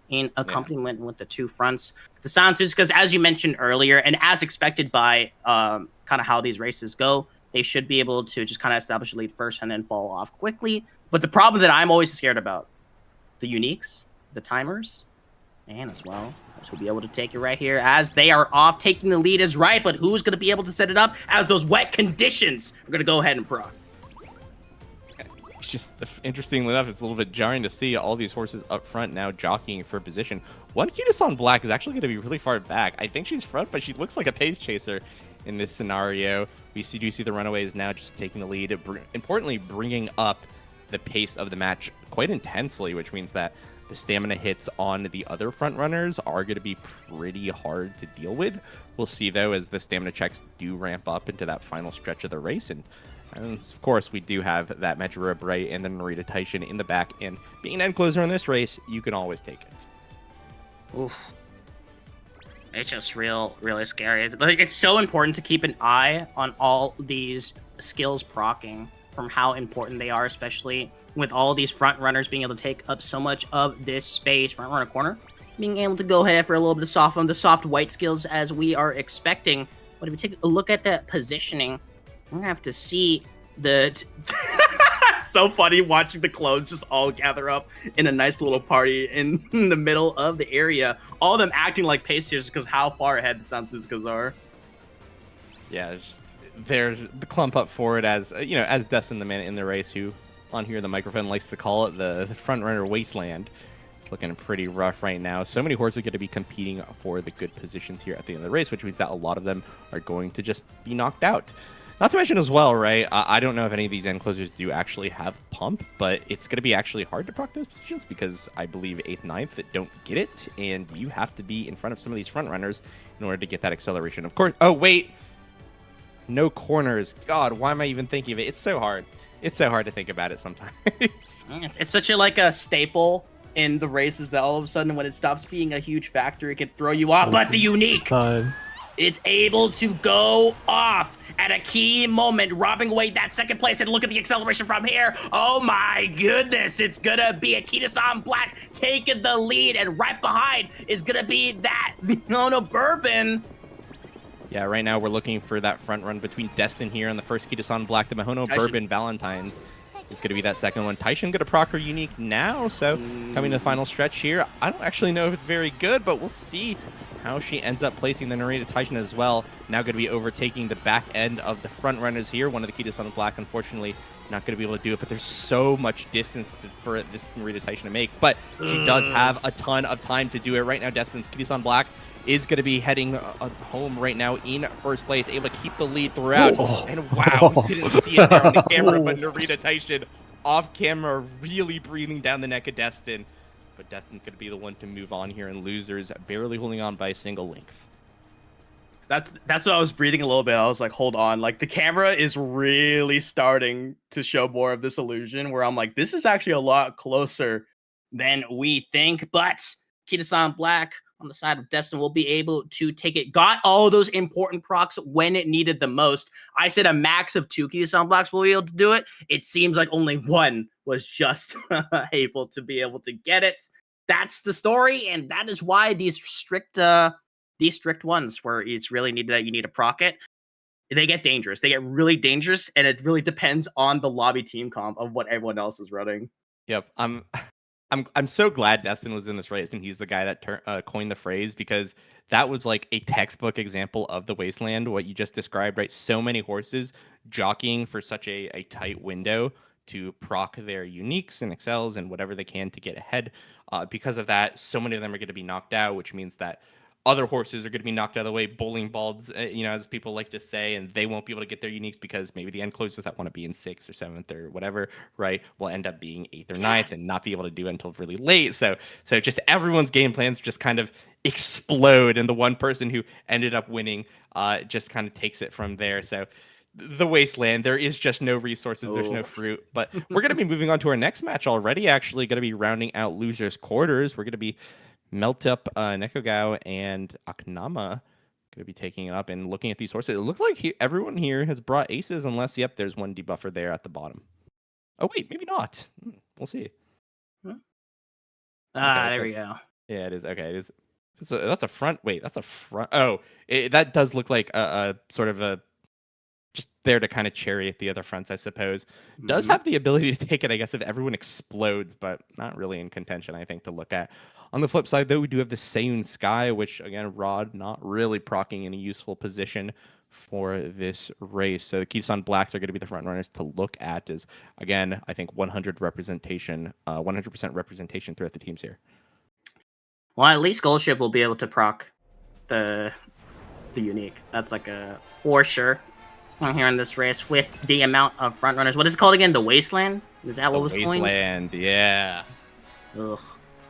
[SPEAKER 6] in accompaniment with the 2 fronts. The Sound because as you mentioned earlier, and as expected by kind of how these races go, they should be able to just kind of establish a lead first and then fall off quickly. But the problem that I'm always scared about, the uniques, the timers, and as well, will be able to take it right here as they are off. Taking the lead is right, but who's going to be able to set it up as those wet conditions are going to go ahead and proc?
[SPEAKER 5] It's just, interestingly enough, it's a little bit jarring to see all these horses up front now jockeying for position. One Kitasan Black is actually going to be really far back. I think she's front, but she looks like a pace chaser in this scenario. We do see the Runaways now just taking the lead, importantly bringing up the pace of the match quite intensely, which means that the stamina hits on the other front runners are going to be pretty hard to deal with. We'll see, though, as the stamina checks do ramp up into that final stretch of the race. And of course, we do have that Measure Bright and then Narita Taishin in the back. And being an end closer in this race, you can always take it.
[SPEAKER 6] Oof. It's just really scary. Like, it's so important to keep an eye on all these skills procking from how important they are, especially with all these front runners being able to take up so much of this space. Front runner corner, being able to go ahead for a little bit of the soft white skills as we are expecting. But if we take a look at that positioning, we're gonna have to see the so funny watching the clones just all gather up in a nice little party in the middle of the area. All of them acting like pacers because how far ahead the Sound Suzukas are.
[SPEAKER 5] Yeah, there's the clump up forward as as Dustin, the man in the race, who on here the microphone likes to call it the front runner wasteland. It's looking pretty rough right now. So many horses are going to be competing for the good positions here at the end of the race, which means that a lot of them are going to just be knocked out. Not to mention as well, right, I don't know if any of these end closers do actually have pump, but it's going to be actually hard to proc those positions because I believe 8th, 9th that don't get it, and you have to be in front of some of these front runners in order to get that acceleration. Of course, oh, wait, no corners. God, why am I even thinking of it? It's so hard. It's so hard to think about it sometimes.
[SPEAKER 6] It's such a staple in the races that all of a sudden when it stops being a huge factor, it can throw you off. But the unique, it's able to go off at a key moment, robbing away that second place. And look at the acceleration from here. Oh my goodness, it's gonna be a Kitasan Black taking the lead, and right behind is gonna be that Bourbon.
[SPEAKER 5] Yeah, right now we're looking for that front run between Destin here on the first Kitasan Black, the Mihono Bourbon Valentine's. It's going to be that second one. Taishin going to proc her unique now, so coming to the final stretch here. I don't actually know if it's very good, but we'll see how she ends up placing the Narita Taishin as well. Now going to be overtaking the back end of the front runners here. One of the Kitasan Black, unfortunately, not going to be able to do it, but there's so much distance for this Narita Taishin to make. But she does have a ton of time to do it. Right now, Destin's Kitasan Black is going to be heading home right now in first place, able to keep the lead throughout. And wow, we didn't see it there on the camera, but Narita Taishin off camera really breathing down the neck of Destin. But Destin's going to be the one to move on here, and losers barely holding on by a single length.
[SPEAKER 6] That's what I was breathing a little bit. I was like, hold on. Like the camera is really starting to show more of this illusion where I'm like, this is actually a lot closer than we think. But Kita-san Black on the side of Destin will be able to take it. Got all those important procs when it needed the most. I said a max of 2 Kita-san Blacks will be able to do it. It seems like only one was just able to be able to get it. That's the story, and that is why these strict ones where it's really needed that you need a proc it, they get dangerous. They get really dangerous, and it really depends on the lobby team comp of what everyone else is running.
[SPEAKER 5] Yep. I'm so glad Destin was in this race and he's the guy that coined the phrase, because that was like a textbook example of the wasteland, what you just described, right? So many horses jockeying for such a tight window to proc their uniques and excels and whatever they can to get ahead. Because of that, so many of them are going to be knocked out, which means that other horses are going to be knocked out of the way, bowling balls, as people like to say, and they won't be able to get their uniques because maybe the end closers that want to be in 6th or 7th or whatever, right, will end up being 8th or 9th and not be able to do it until really late. So just everyone's game plans just kind of explode, and the one person who ended up winning just kind of takes it from there. So the wasteland, there is just no resources, there's no fruit. But we're going to be moving on to our next match already, actually going to be rounding out losers quarters. We're going to be Meltup, Nekogao, and Aknama going to be taking it up and looking at these horses. It looks like everyone here has brought aces, unless, yep, there's one debuffer there at the bottom. Oh, wait, maybe not. We'll see.
[SPEAKER 6] Okay,
[SPEAKER 5] there
[SPEAKER 6] we go.
[SPEAKER 5] Yeah, it is. Okay, it is. That's a front. Wait, that's a front. Oh, that does look like a sort of a just there to kind of chariot the other fronts, I suppose. Does have the ability to take it, I guess, if everyone explodes, but not really in contention, I think, to look at. On the flip side, though, we do have the Seiyun Sky, which, again, Rod not really procking in a useful position for this race. So the Kita-san Blacks are going to be the front runners to look at, as, again, I think 100% representation throughout the teams here.
[SPEAKER 6] Well, at least Goldship will be able to proc the unique. That's like a for sure. Here in this race with the amount of front runners. What is it called again? The Wasteland? Is that what was calling?
[SPEAKER 5] Wasteland, yeah.
[SPEAKER 6] Ugh,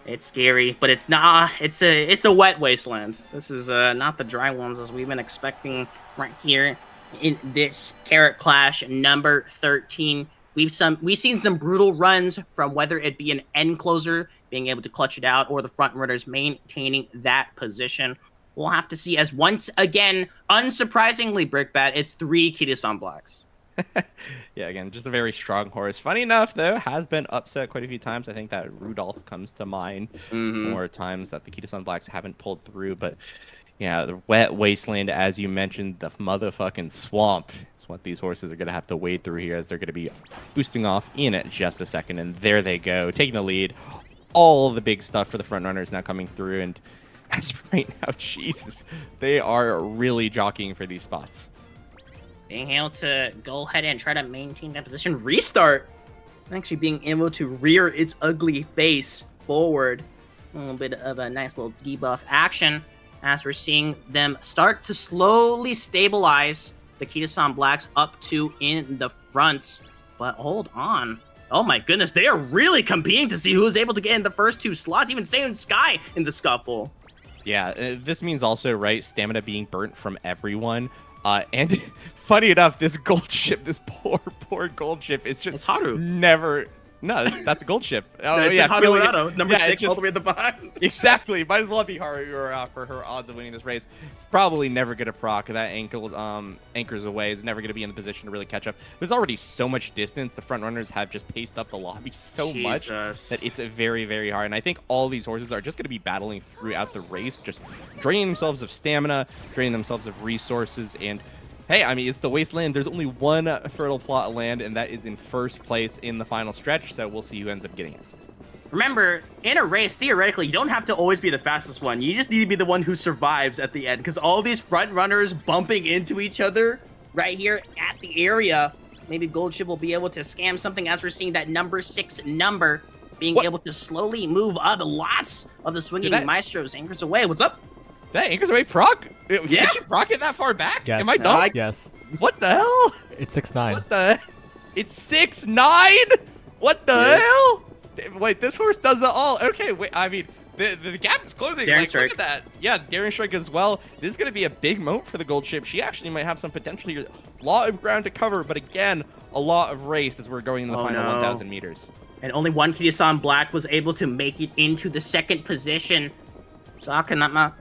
[SPEAKER 6] it's scary, but it's not. It's a wet wasteland. This is not the dry ones as we've been expecting right here in this Carat Clash number 13. We've seen some brutal runs from whether it be an end closer being able to clutch it out or the front runners maintaining that position. We'll have to see, as once again, unsurprisingly, Brickbat, it's 3 Kita-san Blacks.
[SPEAKER 5] Yeah, again, just a very strong horse. Funny enough, though, has been upset quite a few times. I think that Rudolph comes to mind for times that the Kita-san Blacks haven't pulled through. But yeah, the wet wasteland, as you mentioned, the motherfucking swamp. It's what these horses are going to have to wade through here, as they're going to be boosting off in just a second. And there they go, taking the lead. All the big stuff for the front runners now coming through. And as right now, Jesus, they are really jockeying for these spots.
[SPEAKER 6] Being able to go ahead and try to maintain that position. Restart! Actually being able to rear its ugly face forward. A little bit of a nice little debuff action as we're seeing them start to slowly stabilize the Kita-san Blacks up to in the front. But hold on. Oh my goodness, they are really competing to see who's able to get in the first 2 slots. Even Seiyun Sky in the scuffle.
[SPEAKER 5] Yeah, this means also, right, stamina being burnt from everyone. And funny enough, this gold ship, this poor gold ship, is just never... No, that's a gold ship. Oh,
[SPEAKER 6] no,
[SPEAKER 5] yeah,
[SPEAKER 6] Haru, number 6, all the way at the bottom.
[SPEAKER 5] Exactly. Might as well be Haru for her odds of winning this race. It's probably never going to proc. That anchors away, is never going to be in the position to really catch up. There's already so much distance. The front runners have just paced up the lobby so much that it's very, very hard. And I think all these horses are just going to be battling throughout the race, just draining themselves of stamina, draining themselves of resources, and hey, I mean, it's the wasteland. There's only one fertile plot of land, and that is in first place in the final stretch, so we'll see who ends up getting it.
[SPEAKER 6] Remember, in a race, theoretically, you don't have to always be the fastest one. You just need to be the one who survives at the end, because all these front runners bumping into each other right here at the area, maybe Goldship will be able to scam something, as we're seeing that number 6 number being able to slowly move up. Lots of the swinging maestros anchors away. What's up?
[SPEAKER 5] That anchors away proc? Yeah. Can you proc it that far back?
[SPEAKER 1] Yes.
[SPEAKER 5] Am I dumb?
[SPEAKER 1] Yes.
[SPEAKER 5] What the hell?
[SPEAKER 1] It's 6'9".
[SPEAKER 5] What the? It's 6'9"? What the hell? Wait, this horse does it all. Okay, wait. I mean, The gap is closing.
[SPEAKER 6] Daring
[SPEAKER 5] Like,
[SPEAKER 6] strike.
[SPEAKER 5] look at that. Yeah, Daring Strike as well. This is going to be a big moment for the gold ship. She actually might have some potential here. A lot of ground to cover, but again, a lot of race as we're going in the final 1,000 meters.
[SPEAKER 6] And only one Kitasan Black was able to make it into the second position. Sakanama,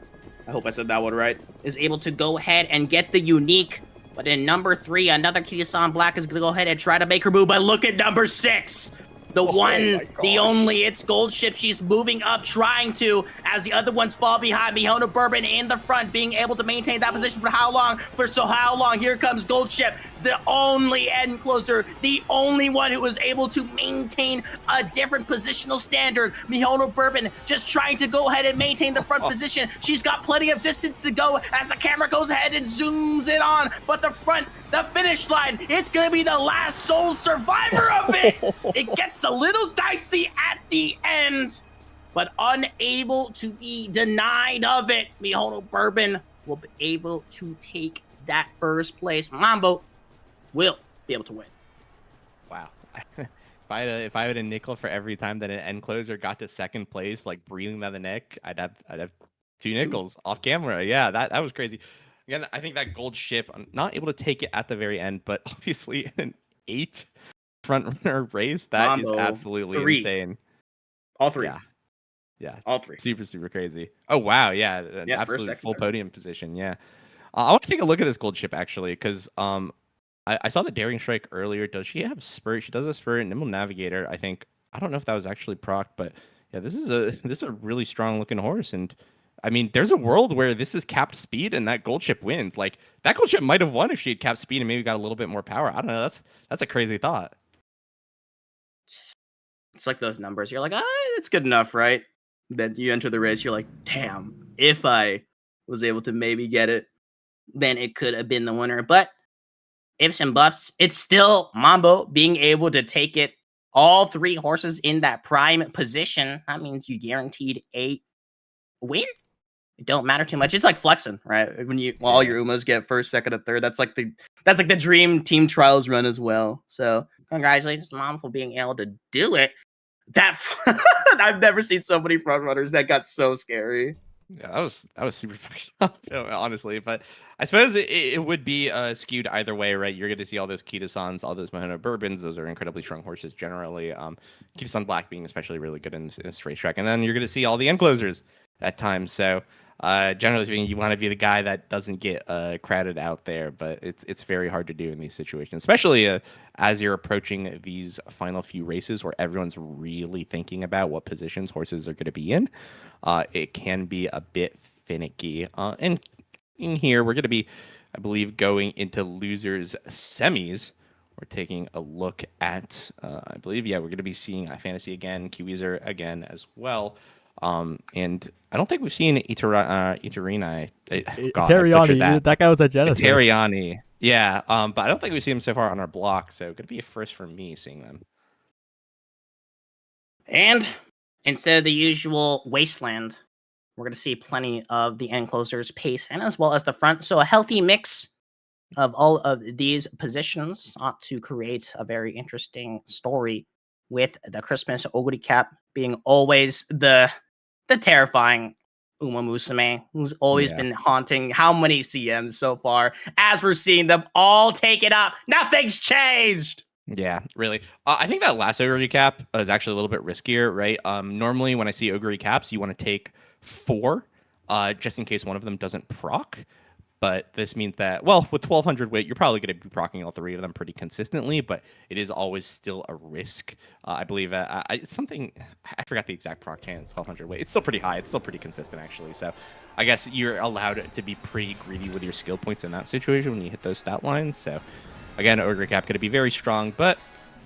[SPEAKER 6] I hope I said that one right, is able to go ahead and get the unique. But in number 3, another Kitasan Black is going to go ahead and try to make her move. But look at number 6. The one, the only, it's Gold Ship. She's moving up, trying to, as the other ones fall behind. Mihono Bourbon in the front, being able to maintain that position for how long? For so how long? Here comes Gold Ship, the only end closer, the only one who was able to maintain a different positional standard. Mihono Bourbon just trying to go ahead and maintain the front position. She's got plenty of distance to go as the camera goes ahead and zooms it on. But the front, the finish line, it's going to be the last sole survivor of it. It gets a little dicey at the end, but unable to be denied of it. Mihono Bourbon will be able to take that first place. Mambo will be able to win.
[SPEAKER 5] Wow. If I had a nickel for every time that an end closer got to second place, like breathing down the neck, I'd have 2 nickels off camera. Yeah, that was crazy. Again, I think that gold ship, I'm not able to take it at the very end, but obviously an 8 front runner race, that is absolutely insane.
[SPEAKER 6] All 3.
[SPEAKER 5] Yeah.
[SPEAKER 6] All 3.
[SPEAKER 5] Super, super crazy. Oh, wow. Yeah. An absolute full podium position. Yeah. I want to take a look at this gold ship, actually, because I saw the Daring Strike earlier. Does she have Spirit? She does have Spirit. Nimble Navigator, I think. I don't know if that was actually proc, but yeah, this is a really strong looking horse. And I mean, there's a world where this is capped speed and that gold ship wins. Like, that gold ship might have won if she had capped speed and maybe got a little bit more power. I don't know. That's a crazy thought.
[SPEAKER 6] It's like those numbers. You're like, it's good enough, right? Then you enter the race. You're like, damn, if I was able to maybe get it, then it could have been the winner. But ifs and buffs, it's still Mambo being able to take it. All 3 horses in that prime position. That means you guaranteed a win. It don't matter too much. It's like flexing, right? When all your Umas get first, second, and third. That's like the dream team trials run as well. So congratulations to Mom for being able to do it. That I've never seen so many front runners that got so scary.
[SPEAKER 5] Yeah, that was super fucked up, honestly. But I suppose it would be skewed either way, right? You're going to see all those Kitasans, all those Mihono Bourbons. Those are incredibly strong horses generally. Kitasan Black being especially really good in this racetrack. And then you're going to see all the end closers at times. So generally speaking, you want to be the guy that doesn't get crowded out there. But it's very hard to do in these situations, especially as you're approaching these final few races where everyone's really thinking about what positions horses are going to be in. It can be a bit finicky. And in here, we're going to be, I believe, going into losers semis. We're taking a look at, I believe, we're going to be seeing Fantasy again, Kiwizer again as well. And I don't think we've seen Iterini.
[SPEAKER 1] Terriani, that guy was at Genesis.
[SPEAKER 5] Terriani, yeah. But I don't think we've seen him so far on our block, so it could be a first for me seeing them.
[SPEAKER 6] And instead of the usual wasteland, we're going to see plenty of the end closers pace and as well as the front. So a healthy mix of all of these positions ought to create a very interesting story, with the Christmas Ogre Cap being always the terrifying Umamusume, who's always been haunting how many CMs so far, as we're seeing them all take it up. Nothing's changed.
[SPEAKER 5] Yeah, really. I think that last Ogre Cap is actually a little bit riskier, right? Normally when I see Ogre Caps, you want to take 4 just in case one of them doesn't proc. But this means that, well, with 1200 weight, you're probably going to be proccing all 3 of them pretty consistently, but it is always still a risk. I believe it's something, I forgot the exact proc chance, 1200 weight. It's still pretty high. It's still pretty consistent, actually. So I guess you're allowed to be pretty greedy with your skill points in that situation when you hit those stat lines. So again, Ogre Cap going to be very strong, but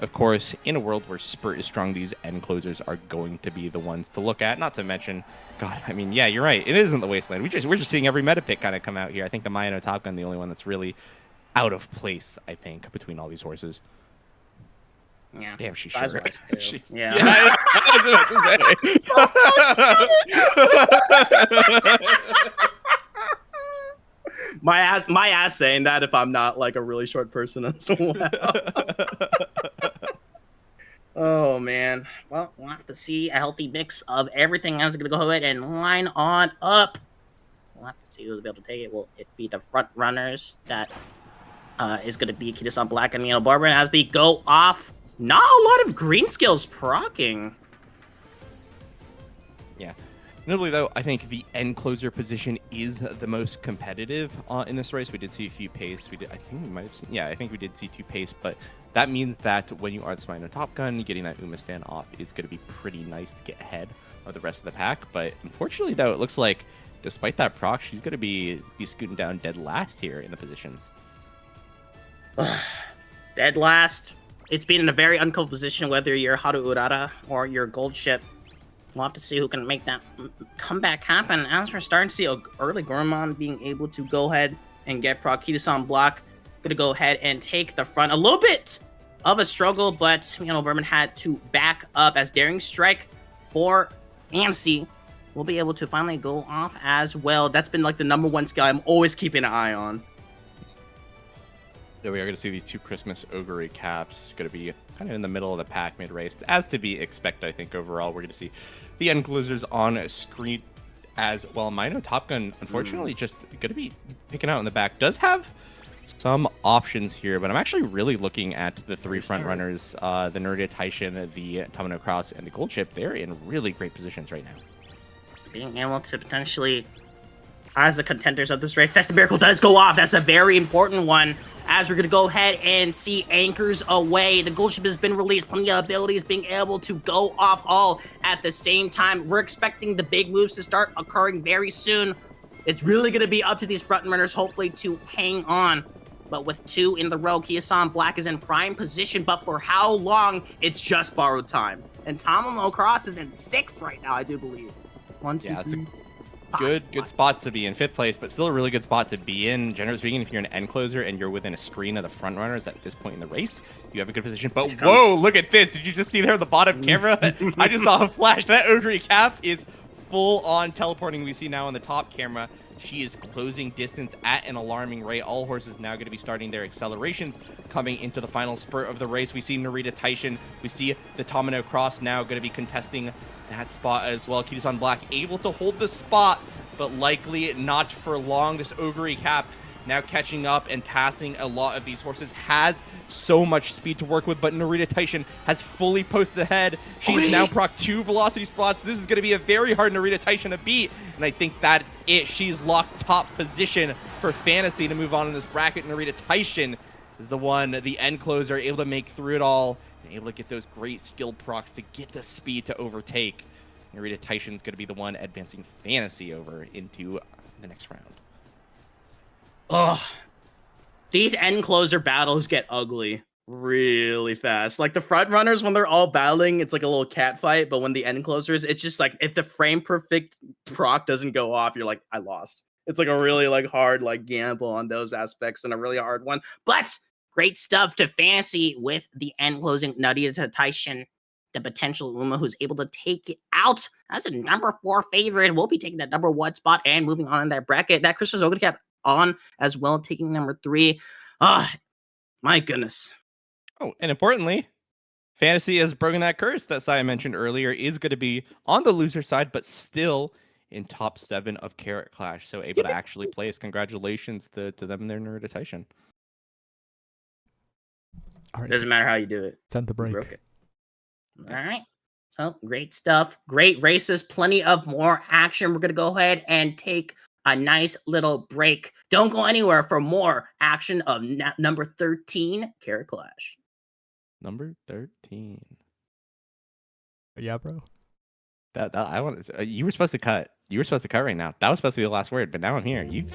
[SPEAKER 5] of course, in a world where Spurt is strong, these end closers are going to be the ones to look at. Not to mention, God, I mean, yeah, you're right. It isn't the wasteland. We're just seeing every meta pick kind of come out here. I think the Mayano Top Gun, the only one that's really out of place, I think, between all these horses.
[SPEAKER 6] Yeah.
[SPEAKER 5] Damn, she's sure.
[SPEAKER 6] Yeah.
[SPEAKER 5] I was about to say.
[SPEAKER 6] My ass saying that if I'm not like a really short person as well. Oh man. Well, we'll have to see a healthy mix of everything. I'm gonna go ahead and line on up. We'll have to see who'll be able to take it. Will it be the front runners that is gonna be Kitasan Black and Neil Barber as they go off? Not a lot of green skills procking.
[SPEAKER 5] Yeah. Notably, though, I think the end closer position is the most competitive in this race. We did see a few pace. I think we might have seen. Yeah, I think we did see 2 pace, but that means that when you are the Smino Top Gun, getting that Uma stand off is going to be pretty nice to get ahead of the rest of the pack. But unfortunately, though, it looks like despite that proc, she's going to be scooting down dead last here in the positions.
[SPEAKER 6] Dead last. It's been in a very uncomfortable position, whether you're Haru Urara or your gold ship. We'll have to see who can make that comeback happen. As we're starting to see early Gourmand being able to go ahead and get proc, Kitasan Block gonna go ahead and take the front. A little bit of a struggle, but Berman had to back up as Daring Strike for Ansi will be able to finally go off as well. That's been like the #1 skill I'm always keeping an eye on.
[SPEAKER 5] So we are going to see these 2 Christmas Ogre caps going to be kind of in the middle of the pack mid-race. As to be expected, I think, overall. We're going to see the end closers on screen as well. Mino Top Gun, unfortunately, just going to be picking out in the back. Does have some options here, but I'm actually really looking at the 3 front runners, the Nerida Taishin, the Tamino Cross, and the Gold Chip. They're in really great positions right now.
[SPEAKER 6] Being able to potentially, as the contenders of this race, Festive Miracle does go off. That's a very important one. As we're going to go ahead and see Anchors Away. The Gold Ship has been released. Plenty of abilities being able to go off all at the same time. We're expecting the big moves to start occurring very soon. It's really going to be up to these front runners, hopefully, to hang on. But with 2 in the row, Kitasan Black is in prime position. But for how long? It's just borrowed time. And Tamamo Cross is in 6th right now, I do believe. 1, 2, 3.
[SPEAKER 5] Good spot to be in 5th place, but still a really good spot to be in. Generally speaking, if you're an end closer and you're within a screen of the front runners at this point in the race, you have a good position. But whoa, look at this. Did you just see there on the bottom camera? I just saw a flash. That Ogre cap is full on teleporting. We see now on the top camera, she is closing distance at an alarming rate. All horses now going to be starting their accelerations coming into the final spurt of the race. We see Nerida Taishin. We see the Tamino Cross now going to be contesting that spot as well. Kitasan Black able to hold the spot, but likely not for long. This Ogre cap now catching up and passing a lot of these horses. Has so much speed to work with, but Nerida Taishin has fully posted ahead. She's now proc 2 velocity spots. This is going to be a very hard Nerida Taishin to beat, and I think that's it. She's locked top position for Fantasy to move on in this bracket. Nerida Taishin is the one, the end closer, able to make through it all, and able to get those great skilled procs to get the speed to overtake. Nerida Taishin's going to be the one advancing Fantasy over into the next round.
[SPEAKER 6] Ugh. These end closer battles get ugly really fast. Like the front runners, when they're all battling, it's like a little cat fight. But when the end closers, it's just like if the frame perfect proc doesn't go off, you're like, I lost. It's like a really like hard like gamble on those aspects and a really hard one. But great stuff to Fantasy with the end closing Nerida Taishin, the potential Uma who's able to take it out as a #4 favorite. Will be taking that #1 spot and moving on in that bracket. That Christmas Ogre cap on as well, taking #3. My goodness.
[SPEAKER 5] Oh, and importantly, Fantasy has broken that curse that Saya mentioned earlier, is going to be on the loser side, but still in top 7 of Carat Clash, so able to actually place. Congratulations to them and their Nerida Taishin.
[SPEAKER 1] All right,
[SPEAKER 6] Doesn't matter how you do it.
[SPEAKER 1] send the break.
[SPEAKER 6] Broke it. All right. So great stuff. Great races. Plenty of more action. We're going to go ahead and take a nice little break. Don't go anywhere for more action of number 13, Carat Clash.
[SPEAKER 5] Number 13.
[SPEAKER 1] Yeah, bro.
[SPEAKER 5] That I want. You were supposed to cut. You were supposed to cut right now. That was supposed to be the last word, but now I'm here. You.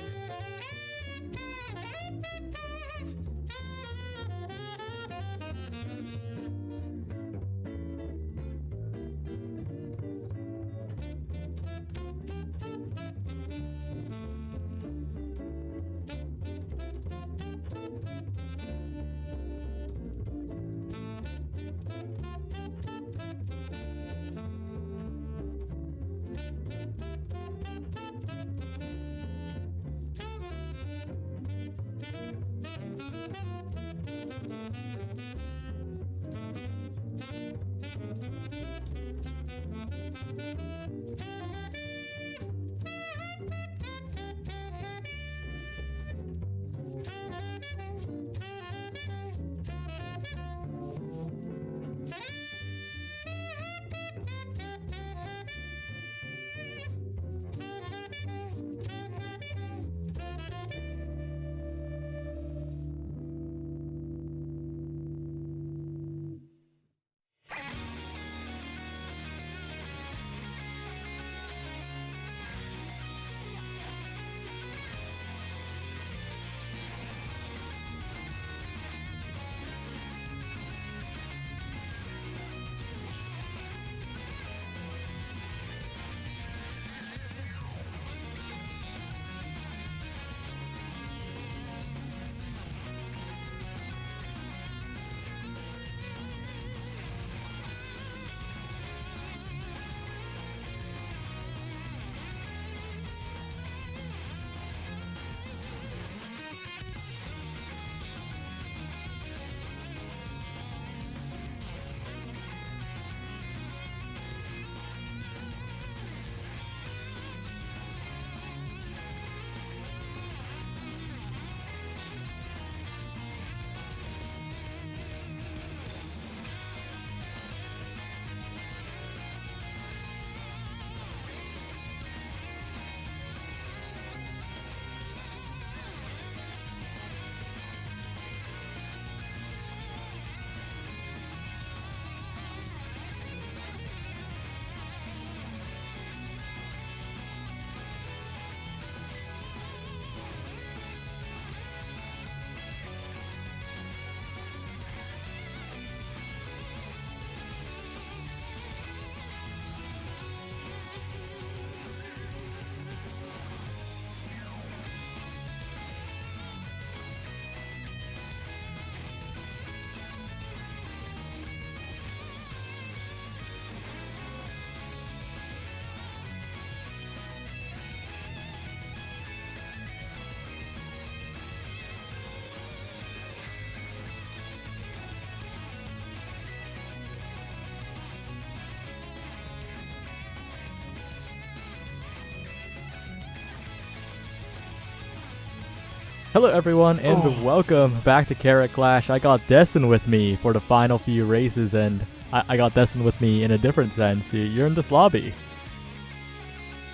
[SPEAKER 1] Hello everyone and welcome back to Carat Clash. I got Destin with me for the final few races, and I got Destin with me in a different sense. You're in this lobby.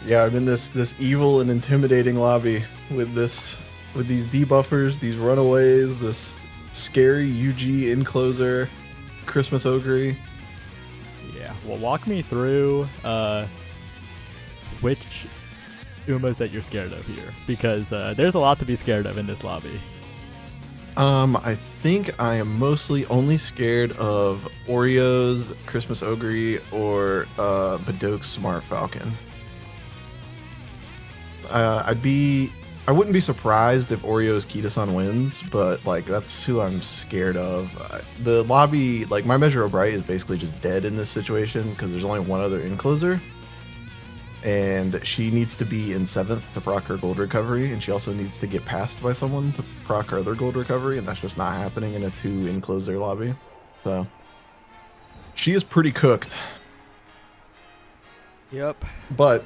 [SPEAKER 7] Yeah, I'm in this evil and intimidating lobby with these debuffers, these runaways, this scary UG encloser, Christmas Ogre.
[SPEAKER 1] Yeah, well, walk me through which Umas that you're scared of here, because there's a lot to be scared of in this lobby.
[SPEAKER 7] I think I am mostly only scared of Oreos, Christmas Ogre, or Badok's Smart Falcon. I wouldn't be surprised if Oreo's Kita-san wins, but like that's who I'm scared of. The lobby, like my Measure of Bright is basically just dead in this situation because there's only one other encloser. And she needs to be in 7th to proc her gold recovery, and she also needs to get passed by someone to proc her other gold recovery, and that's just not happening in a 2 encloser lobby. So she is pretty cooked.
[SPEAKER 1] Yep.
[SPEAKER 7] But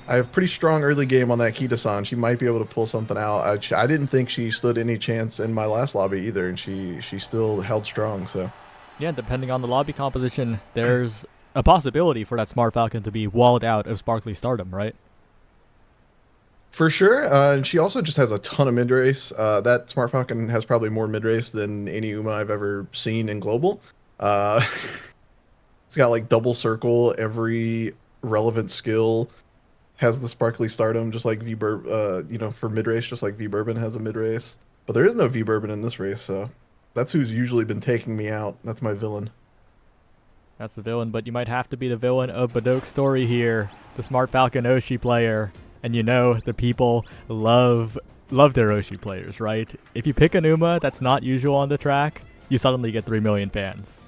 [SPEAKER 7] I have pretty strong early game on that Kita-san. She might be able to pull something out. I didn't think she stood any chance in my last lobby either, and she still held strong. So
[SPEAKER 1] Yeah, depending on the lobby composition, there's a possibility for that Smart Falcon to be walled out of Sparkly Stardom, right?
[SPEAKER 7] for sure. And she also just has a ton of mid race. That Smart Falcon has probably more mid race than any Uma I've ever seen in global. It's got like double circle, every relevant skill has the Sparkly Stardom, just like for mid race, just like V Bourbon has a mid race. But there is no V Bourbon in this race, so that's who's usually been taking me out. That's my villain.
[SPEAKER 1] That's the villain, but you might have to be the villain of Badok's story here, the Smart Falcon Oshi player. And you know, the people love their Oshi players, right? If you pick an Uma that's not usual on the track, you suddenly get 3 million fans.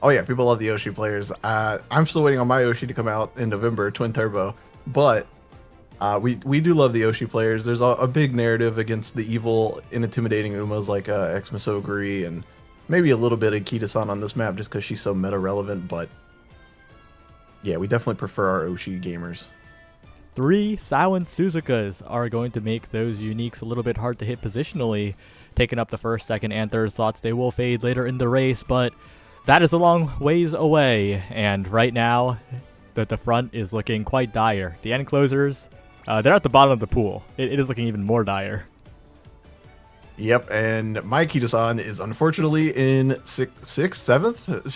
[SPEAKER 7] Oh yeah, people love the Oshi players. I'm still waiting on my Oshi to come out in November, Twin Turbo. But we do love the Oshi players. There's a big narrative against the evil and intimidating Umas like Xmas Ogre and maybe a little bit of Kita-san on this map just because she's so meta relevant. But yeah, we definitely prefer our Oshi gamers.
[SPEAKER 1] 3 silent Suzukas are going to make those uniques a little bit hard to hit positionally, taking up the first, second, and third slots. They will fade later in the race, but that is a long ways away, and right now, the front is looking quite dire. The end closers, they're at the bottom of the pool. It is looking even more dire.
[SPEAKER 7] Yep, and my Kita-san is unfortunately in 7th?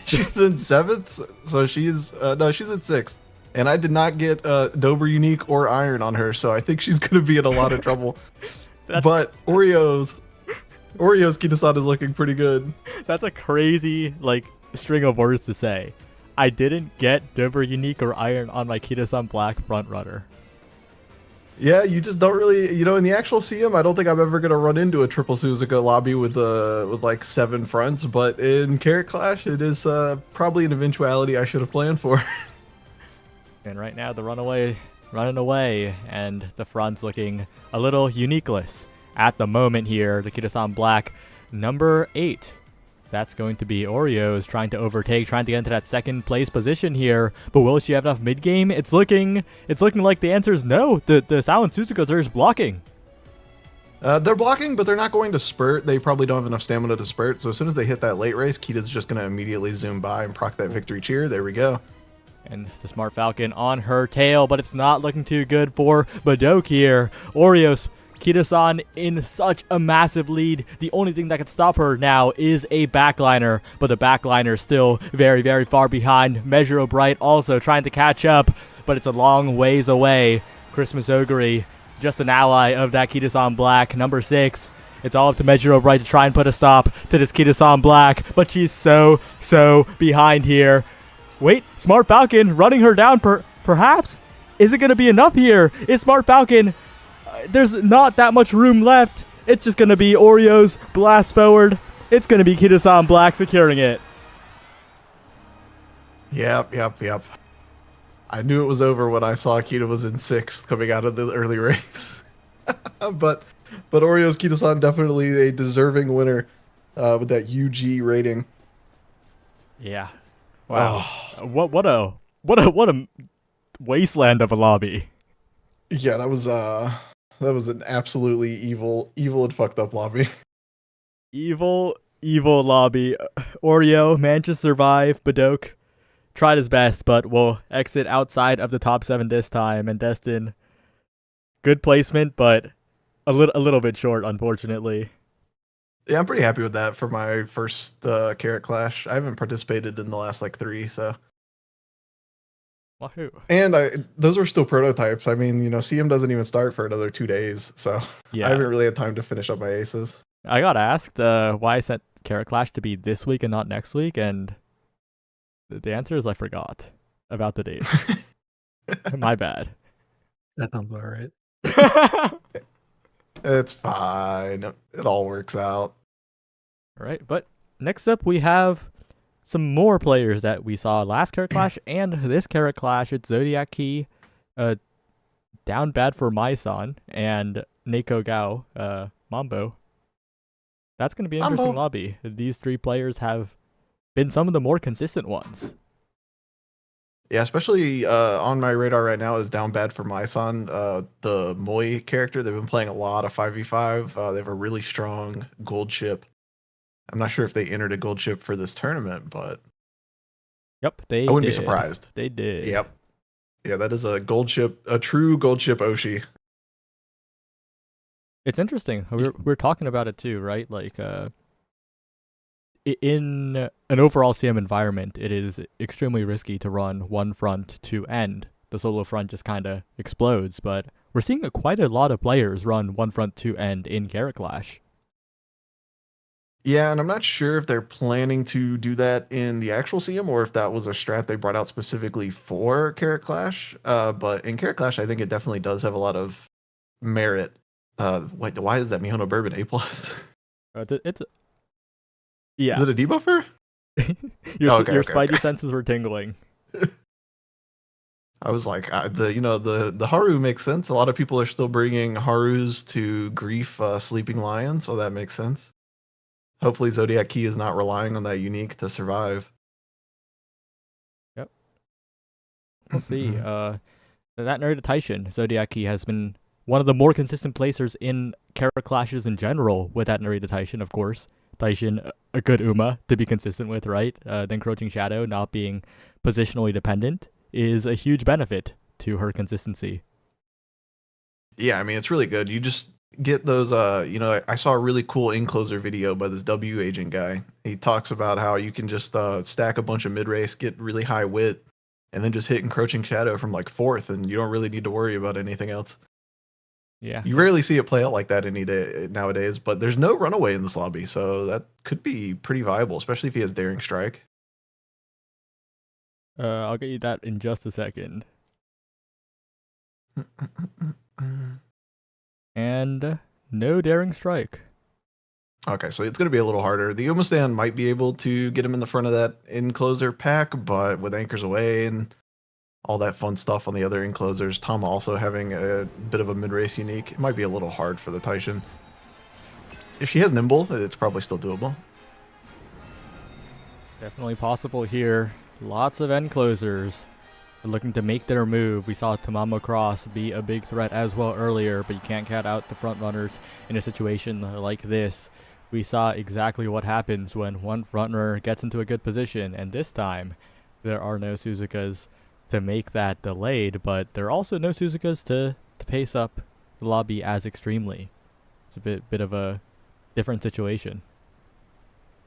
[SPEAKER 7] She's in 7th, so she's in 6th. And I did not get Dober Unique or Iron on her, so I think she's going to be in a lot of trouble. But Oreo's Kita-san is looking pretty good.
[SPEAKER 1] That's a crazy, string of words to say. I didn't get Dober Unique or Iron on my Kita-san Black frontrunner.
[SPEAKER 7] Yeah, you just don't really, in the actual CM, I don't think I'm ever going to run into a triple Suzuka lobby with 7 fronts, but in Carat Clash, it is probably an eventuality I should have planned for.
[SPEAKER 1] And right now, the running away, and the front's looking a little uniqueless at the moment here. The Kita-san Black, number 8. That's going to be Oreo's trying to overtake, trying to get into that second place position here. But will she have enough mid game? It's looking like the answer is no. The silent Suzukas are just blocking.
[SPEAKER 7] They're blocking, but they're not going to spurt. They probably don't have enough stamina to spurt. So as soon as they hit that late race, Kita's just going to immediately zoom by and proc that victory cheer. There we go.
[SPEAKER 1] And the Smart Falcon on her tail, but it's not looking too good for Badok here. Oreos, Kita-san in such a massive lead. The only thing that can stop her now is a backliner, but the backliner still very, very far behind. Measure of Bright also trying to catch up, but it's a long ways away. Christmas Ogre, just an ally of that Kita-san Black, number 6. It's all up to Measure of Bright to try and put a stop to this Kita-san Black, but she's so behind here. Wait, Smart Falcon running her down, perhaps? Is it going to be enough here? Is Smart Falcon... there's not that much room left. It's just going to be Oreo's blast forward. It's going to be Kita-san Black securing it.
[SPEAKER 7] Yep. I knew it was over when I saw Kita was in 6th coming out of the early race. but Oreo's Kita-san definitely a deserving winner with that UG rating.
[SPEAKER 1] Yeah. Wow. Oh. What a wasteland of a lobby.
[SPEAKER 7] Yeah, that was That was an absolutely evil and fucked up lobby.
[SPEAKER 1] Evil lobby. Oreo managed to survive. Badok tried his best, but will exit outside of the top 7 this time. And Destin, good placement, but a little bit short, unfortunately.
[SPEAKER 7] Yeah, I'm pretty happy with that for my first Carat Clash. I haven't participated in the last like 3, so.
[SPEAKER 1] Wahoo.
[SPEAKER 7] And those are still prototypes. I mean, CM doesn't even start for another 2 days, so
[SPEAKER 1] Yeah.
[SPEAKER 7] I haven't really had time to finish up my aces.
[SPEAKER 1] I got asked why I set Carat Clash to be this week and not next week, and the answer is I forgot about the dates. My bad.
[SPEAKER 4] That sounds about right.
[SPEAKER 7] It's fine. It all works out.
[SPEAKER 1] All right, but next up we have some more players that we saw last Carat Clash and this Carat Clash. It's Zodiac Key, down bad for my son, and Neko Gao, Mambo. That's going to be an interesting lobby. These 3 players have been some of the more consistent ones.
[SPEAKER 7] Yeah, especially on my radar right now is down bad for my son. The Moi character, they've been playing a lot of 5v5. They have a really strong gold chip. I'm not sure if they entered a gold chip for this tournament, but
[SPEAKER 1] Yep,
[SPEAKER 7] I wouldn't be surprised.
[SPEAKER 1] They did.
[SPEAKER 7] Yep. Yeah, that is a gold chip, a true gold chip Oshi.
[SPEAKER 1] It's interesting. We're talking about it too, right? Like, in an overall CM environment, it is extremely risky to run one front to end. The solo front just kind of explodes, but we're seeing quite a lot of players run one front to end in Carat Clash.
[SPEAKER 7] Yeah, and I'm not sure if they're planning to do that in the actual CM or if that was a strat they brought out specifically for Carat Clash. But in Carat Clash, I think it definitely does have a lot of merit. Wait, why is that Mihono Bourbon A+?
[SPEAKER 1] Yeah.
[SPEAKER 7] Is it a debuffer?
[SPEAKER 1] Your
[SPEAKER 7] Okay.
[SPEAKER 1] spidey senses were tingling.
[SPEAKER 7] I was like, the Haru makes sense. A lot of people are still bringing Harus to grief Sleeping Lion, so that makes sense. Hopefully Zodiac Key is not relying on that unique to survive.
[SPEAKER 1] Yep. We'll see. That narrated Taishin, Zodiac Key has been one of the more consistent placers in Carat Clashes in general with that narrated Taishin, of course. Taishin, a good Uma to be consistent with, right? The Encroaching Shadow not being positionally dependent is a huge benefit to her consistency.
[SPEAKER 7] Yeah, I mean, it's really good. You just get those, I saw a really cool encloser video by this W agent guy. He talks about how you can just stack a bunch of mid-race, get really high wit, and then just hit Encroaching Shadow from like 4th, and you don't really need to worry about anything else.
[SPEAKER 1] Yeah.
[SPEAKER 7] You rarely see it play out like that any day nowadays, but there's no runaway in this lobby, so that could be pretty viable, especially if he has Daring Strike.
[SPEAKER 1] I'll get you that in just a second. And no Daring Strike.
[SPEAKER 7] Okay, so it's going to be a little harder. The Umastand might be able to get him in the front of that encloser pack, but with Anchors Away and all that fun stuff on the other enclosers, Tama also having a bit of a mid-race unique, it might be a little hard for the Taishin. If she has Nimble, it's probably still doable.
[SPEAKER 1] Definitely possible here. Lots of enclosers are looking to make their move. We saw Tamamo Cross be a big threat as well earlier, but you can't cut out the front runners in a situation like this. We saw exactly what happens when one front runner gets into a good position, and this time there are no Suzukas to make that delayed, but there are also no Suzukas to pace up the lobby as extremely. It's a bit of a different situation.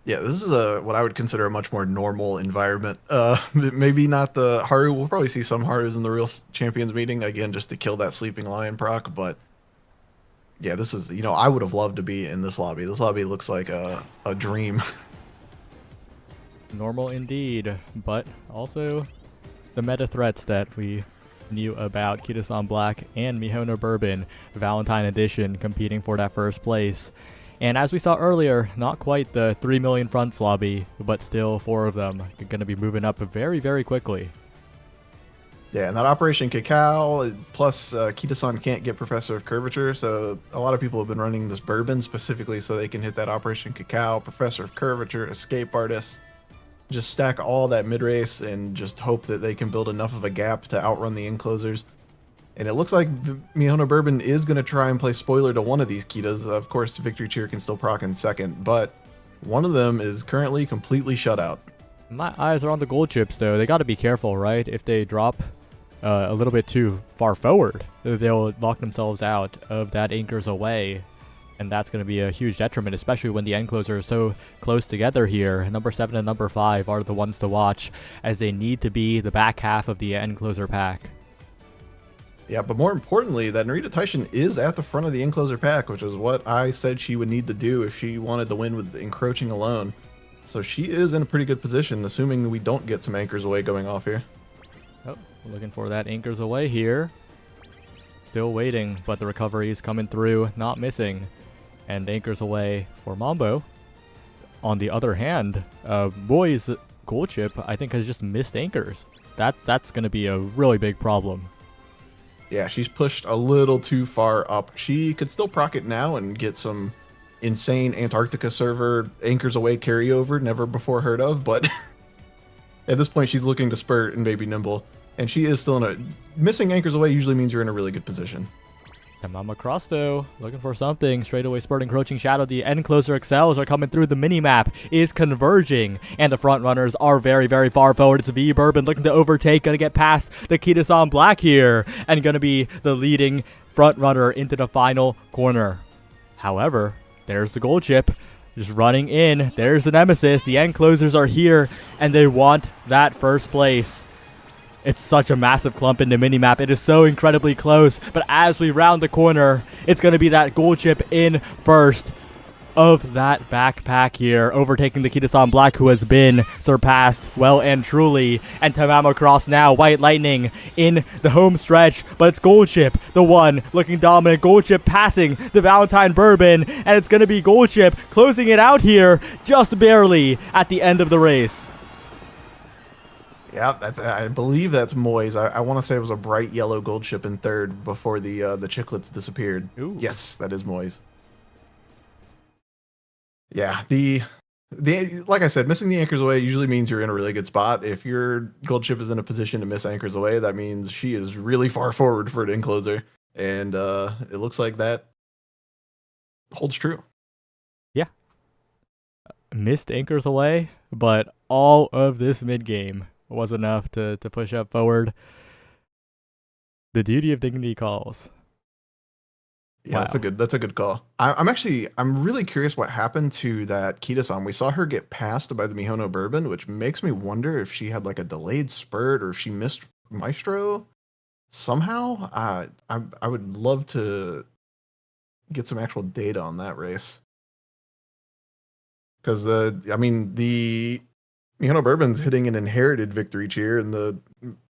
[SPEAKER 7] Yeah, this is what I would consider a much more normal environment. Maybe not the Haru. We'll probably see some Harus in the real champions meeting again, just to kill that Sleeping Lion proc. But yeah, this is, I would have loved to be in this lobby. This lobby looks like a dream.
[SPEAKER 1] Normal indeed, but also the meta threats that we knew about. Kitasan Black and Mihono Bourbon, Valentine Edition, competing for that first place. And as we saw earlier, not quite the 3 million fronts lobby, but still 4 of them are going to be moving up very, very quickly.
[SPEAKER 7] Yeah, and that Operation Cacao, plus Kitasan can't get Professor of Curvature, so a lot of people have been running this Bourbon specifically so they can hit that Operation Cacao, Professor of Curvature, Escape Artist, just stack all that mid-race and just hope that they can build enough of a gap to outrun the enclosers. And it looks like the Mihono Bourbon is going to try and play spoiler to one of these Kitas. Of course, Victory Cheer can still proc in second, but one of them is currently completely shut out.
[SPEAKER 1] My eyes are on the gold chips, though. They got to be careful, right? If they drop a little bit too far forward, they'll lock themselves out of that anchors away. And that's going to be a huge detriment, especially when the end closer are so close together here. Number 7 and number 5 are the ones to watch, as they need to be the back half of the end closer pack.
[SPEAKER 7] Yeah, but more importantly, that Narita Taishin is at the front of the encloser pack, which is what I said she would need to do if she wanted to win with encroaching alone. So she is in a pretty good position, assuming we don't get some anchors away going off here.
[SPEAKER 1] Oh, looking for that anchors away here. Still waiting, but the recovery is coming through, not missing. And anchors away for Mambo. On the other hand, Boy's gold chip, I think, has just missed anchors. That's going to be a really big problem.
[SPEAKER 7] Yeah, she's pushed a little too far up. She could still proc it now and get some insane Antarctica server anchors away carryover, never before heard of, but at this point she's looking to spurt and maybe nimble. And she is still in a... Missing anchors away usually means you're in a really good position.
[SPEAKER 1] Tamama Cross, though, looking for something. Straight away spurt encroaching shadow. The end closer excels are coming through. The mini-map is converging. And the front runners are very, very far forward. It's V Bourbon looking to overtake. Gonna get past the Kitasan Black here. And gonna be the leading front runner into the final corner. However, there's the gold chip. Just running in. There's the Nemesis. The end closers are here. And they want that first place. It's such a massive clump in the minimap. It is so incredibly close. But as we round the corner, it's going to be that gold chip in first of that backpack here, overtaking the Kitasan Black, who has been surpassed well and truly. And Tamama Cross now, White Lightning in the home stretch. But it's gold chip, the one looking dominant. Gold chip passing the Valentine Bourbon. And it's going to be gold chip closing it out here just barely at the end of the race.
[SPEAKER 7] Yeah, I believe that's Moy's. I want to say it was a bright yellow gold chip in third before the chiclets disappeared.
[SPEAKER 1] Ooh.
[SPEAKER 7] Yes, that is Moy's. Yeah, the like I said, missing the anchors away usually means you're in a really good spot. If your gold chip is in a position to miss anchors away, that means she is really far forward for an encloser, and it looks like that holds true.
[SPEAKER 1] Yeah, missed anchors away, but all of this mid game was enough to push up forward. The duty of dignity calls.
[SPEAKER 7] Yeah, wow. That's a good call. I'm really curious what happened to that Kita-san. We saw her get passed by the Mihono Bourbon, which makes me wonder if she had like a delayed spurt or if she missed Maestro somehow. I would love to get some actual data on that race. Because the Mihono Bourbon's hitting an inherited victory cheer, and the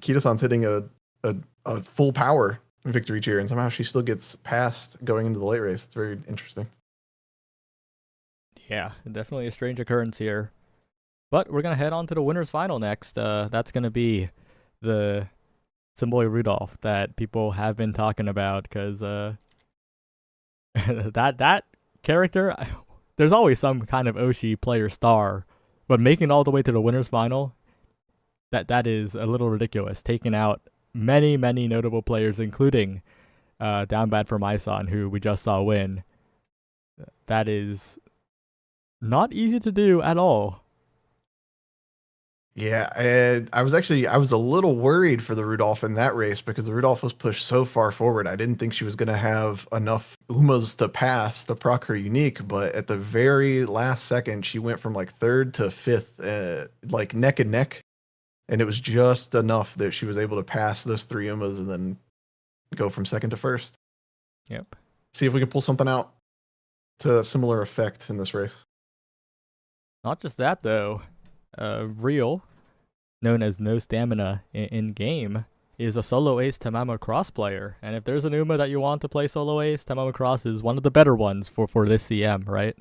[SPEAKER 7] Kita-san's hitting a full power victory cheer, and somehow she still gets passed going into the late race. It's very interesting.
[SPEAKER 1] Yeah, definitely a strange occurrence here. But we're going to head on to the winner's final next. That's going to be the Symboli Rudolph that people have been talking about, because that character, there's always some kind of Oshi player star, but making it all the way to the winner's final, that is a little ridiculous. Taking out many, many notable players, including Down Bad for My Son, who we just saw win. That is not easy to do at all.
[SPEAKER 7] Yeah, and I was a little worried for the Rudolph in that race, because the Rudolph was pushed so far forward. I didn't think she was going to have enough Umas to pass to proc her unique, but at the very last second, she went from like third to fifth, like neck and neck. And it was just enough that she was able to pass those three Umas and then go from second to first.
[SPEAKER 1] Yep.
[SPEAKER 7] See if we can pull something out to a similar effect in this race.
[SPEAKER 1] Not just that, though. Real, known as No Stamina in game, is a solo ace Tamama Cross player. And if there's an Uma that you want to play solo ace, Tamama Cross is one of the better ones for this CM, right?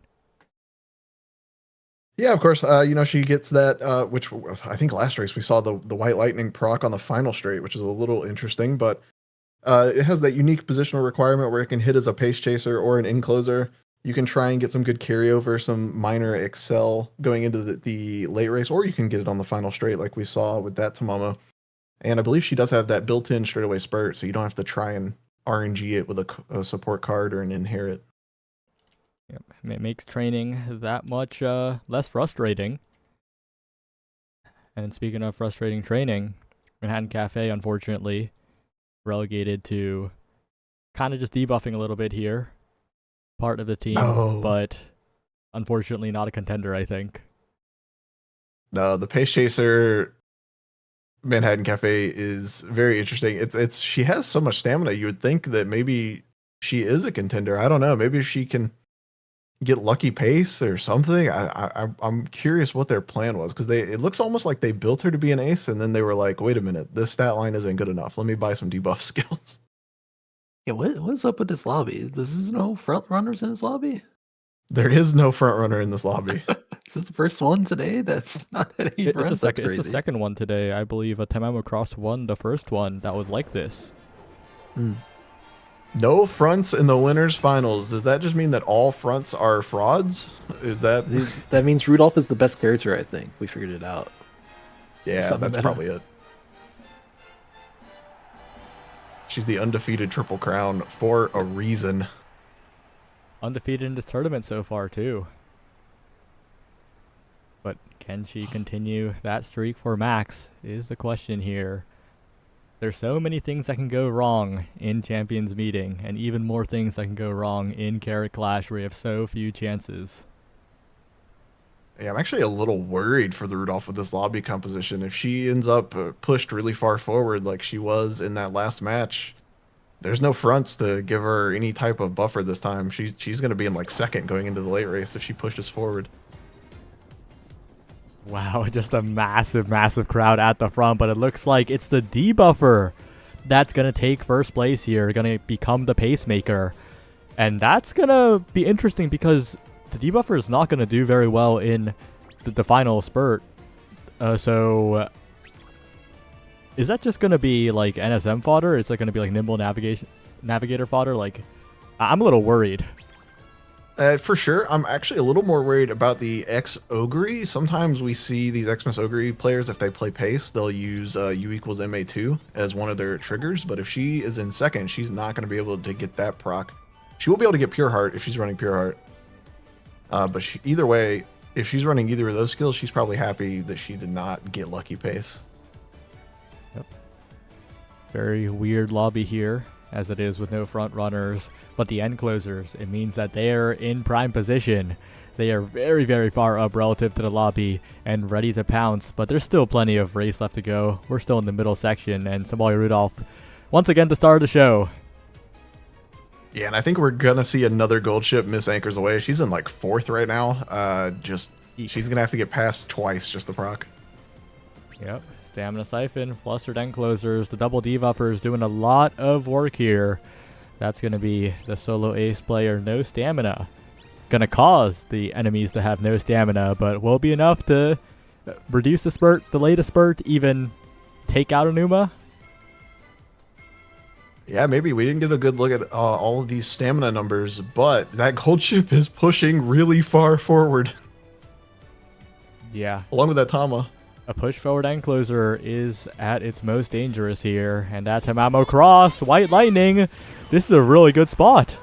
[SPEAKER 7] Yeah, of course. She gets that, which I think last race we saw the White Lightning proc on the final straight, which is a little interesting, but it has that unique positional requirement where it can hit as a pace chaser or an encloser. You can try and get some good carryover, some minor excel going into the late race, or you can get it on the final straight like we saw with that Tamama. And I believe she does have that built-in straightaway spurt, so you don't have to try and RNG it with a support card or an inherit.
[SPEAKER 1] Yep. It makes training that much less frustrating. And speaking of frustrating training, Manhattan Cafe, unfortunately, relegated to kind of just debuffing a little bit here. Part of the team, but unfortunately not a contender, I think.
[SPEAKER 7] No, the Pace Chaser Manhattan Cafe is very interesting. It's she has so much stamina. You would think that maybe she is a contender. I don't know. Maybe she can get lucky pace or something. I'm curious what their plan was, because it looks almost like they built her to be an ace, and then they were like, wait a minute, this stat line isn't good enough. Let me buy some debuff skills.
[SPEAKER 4] Yeah, what's up with this lobby? There's no front runners in this lobby?
[SPEAKER 7] There is no front runner in this lobby.
[SPEAKER 4] Is this the first one today? That's not any
[SPEAKER 1] It's a second one today, I believe. Tamamo Cross won the first one that was like this.
[SPEAKER 7] No fronts in the winners finals. Does that just mean that all fronts are frauds? Is that
[SPEAKER 4] that means Rudolph is the best character? I think we figured it out.
[SPEAKER 7] Yeah, that's probably it. She's the undefeated Triple Crown for a reason.
[SPEAKER 1] Undefeated in this tournament so far, too. But can she continue that streak for Max is the question here. There's so many things that can go wrong in Champions Meeting, and even more things that can go wrong in Carat Clash, where you have so few chances.
[SPEAKER 7] Yeah, I'm actually a little worried for the Rudolph with this lobby composition. If she ends up pushed really far forward like she was in that last match, there's no fronts to give her any type of buffer this time. She's going to be in like second going into the late race if she pushes forward.
[SPEAKER 1] Wow, just a massive, massive crowd at the front, but it looks like it's the debuffer that's going to take first place here, going to become the pacemaker. And that's going to be interesting because the debuffer is not going to do very well in the final spurt. So is that just going to be like NSM fodder? Is that going to be like nimble navigator fodder? Like, I'm a little worried.
[SPEAKER 7] For sure. I'm actually a little more worried about the X-Ogre. Sometimes we see these Xmas Ogre players, if they play pace, they'll use U equals MA2 as one of their triggers. But if she is in second, she's not going to be able to get that proc. She will be able to get Pure Heart if she's running Pure Heart. But either way, if she's running either of those skills, she's probably happy that she did not get lucky pace.
[SPEAKER 1] Yep. Very weird lobby here, as it is with no front runners, but the end closers, it means that they are in prime position. They are very, very far up relative to the lobby and ready to pounce, but there's still plenty of race left to go. We're still in the middle section, and Symboli Rudolph, once again, the star of the show.
[SPEAKER 7] Yeah, and I think we're going to see another gold ship miss anchors away. She's in like fourth right now. She's going to have to get past twice just the proc.
[SPEAKER 1] Yep. Stamina Siphon, Flustered End Closers, the double debuffers doing a lot of work here. That's going to be the solo ace player, no stamina. Going to cause the enemies to have no stamina, but will be enough to reduce the spurt, delay the spurt, even take out an Uma.
[SPEAKER 7] Yeah, maybe we didn't get a good look at all of these stamina numbers, but that gold ship is pushing really far forward.
[SPEAKER 1] Yeah.
[SPEAKER 7] Along with that Tama.
[SPEAKER 1] A push forward end closer is at its most dangerous here. And that Tamamo Cross, White Lightning, this is a really good spot.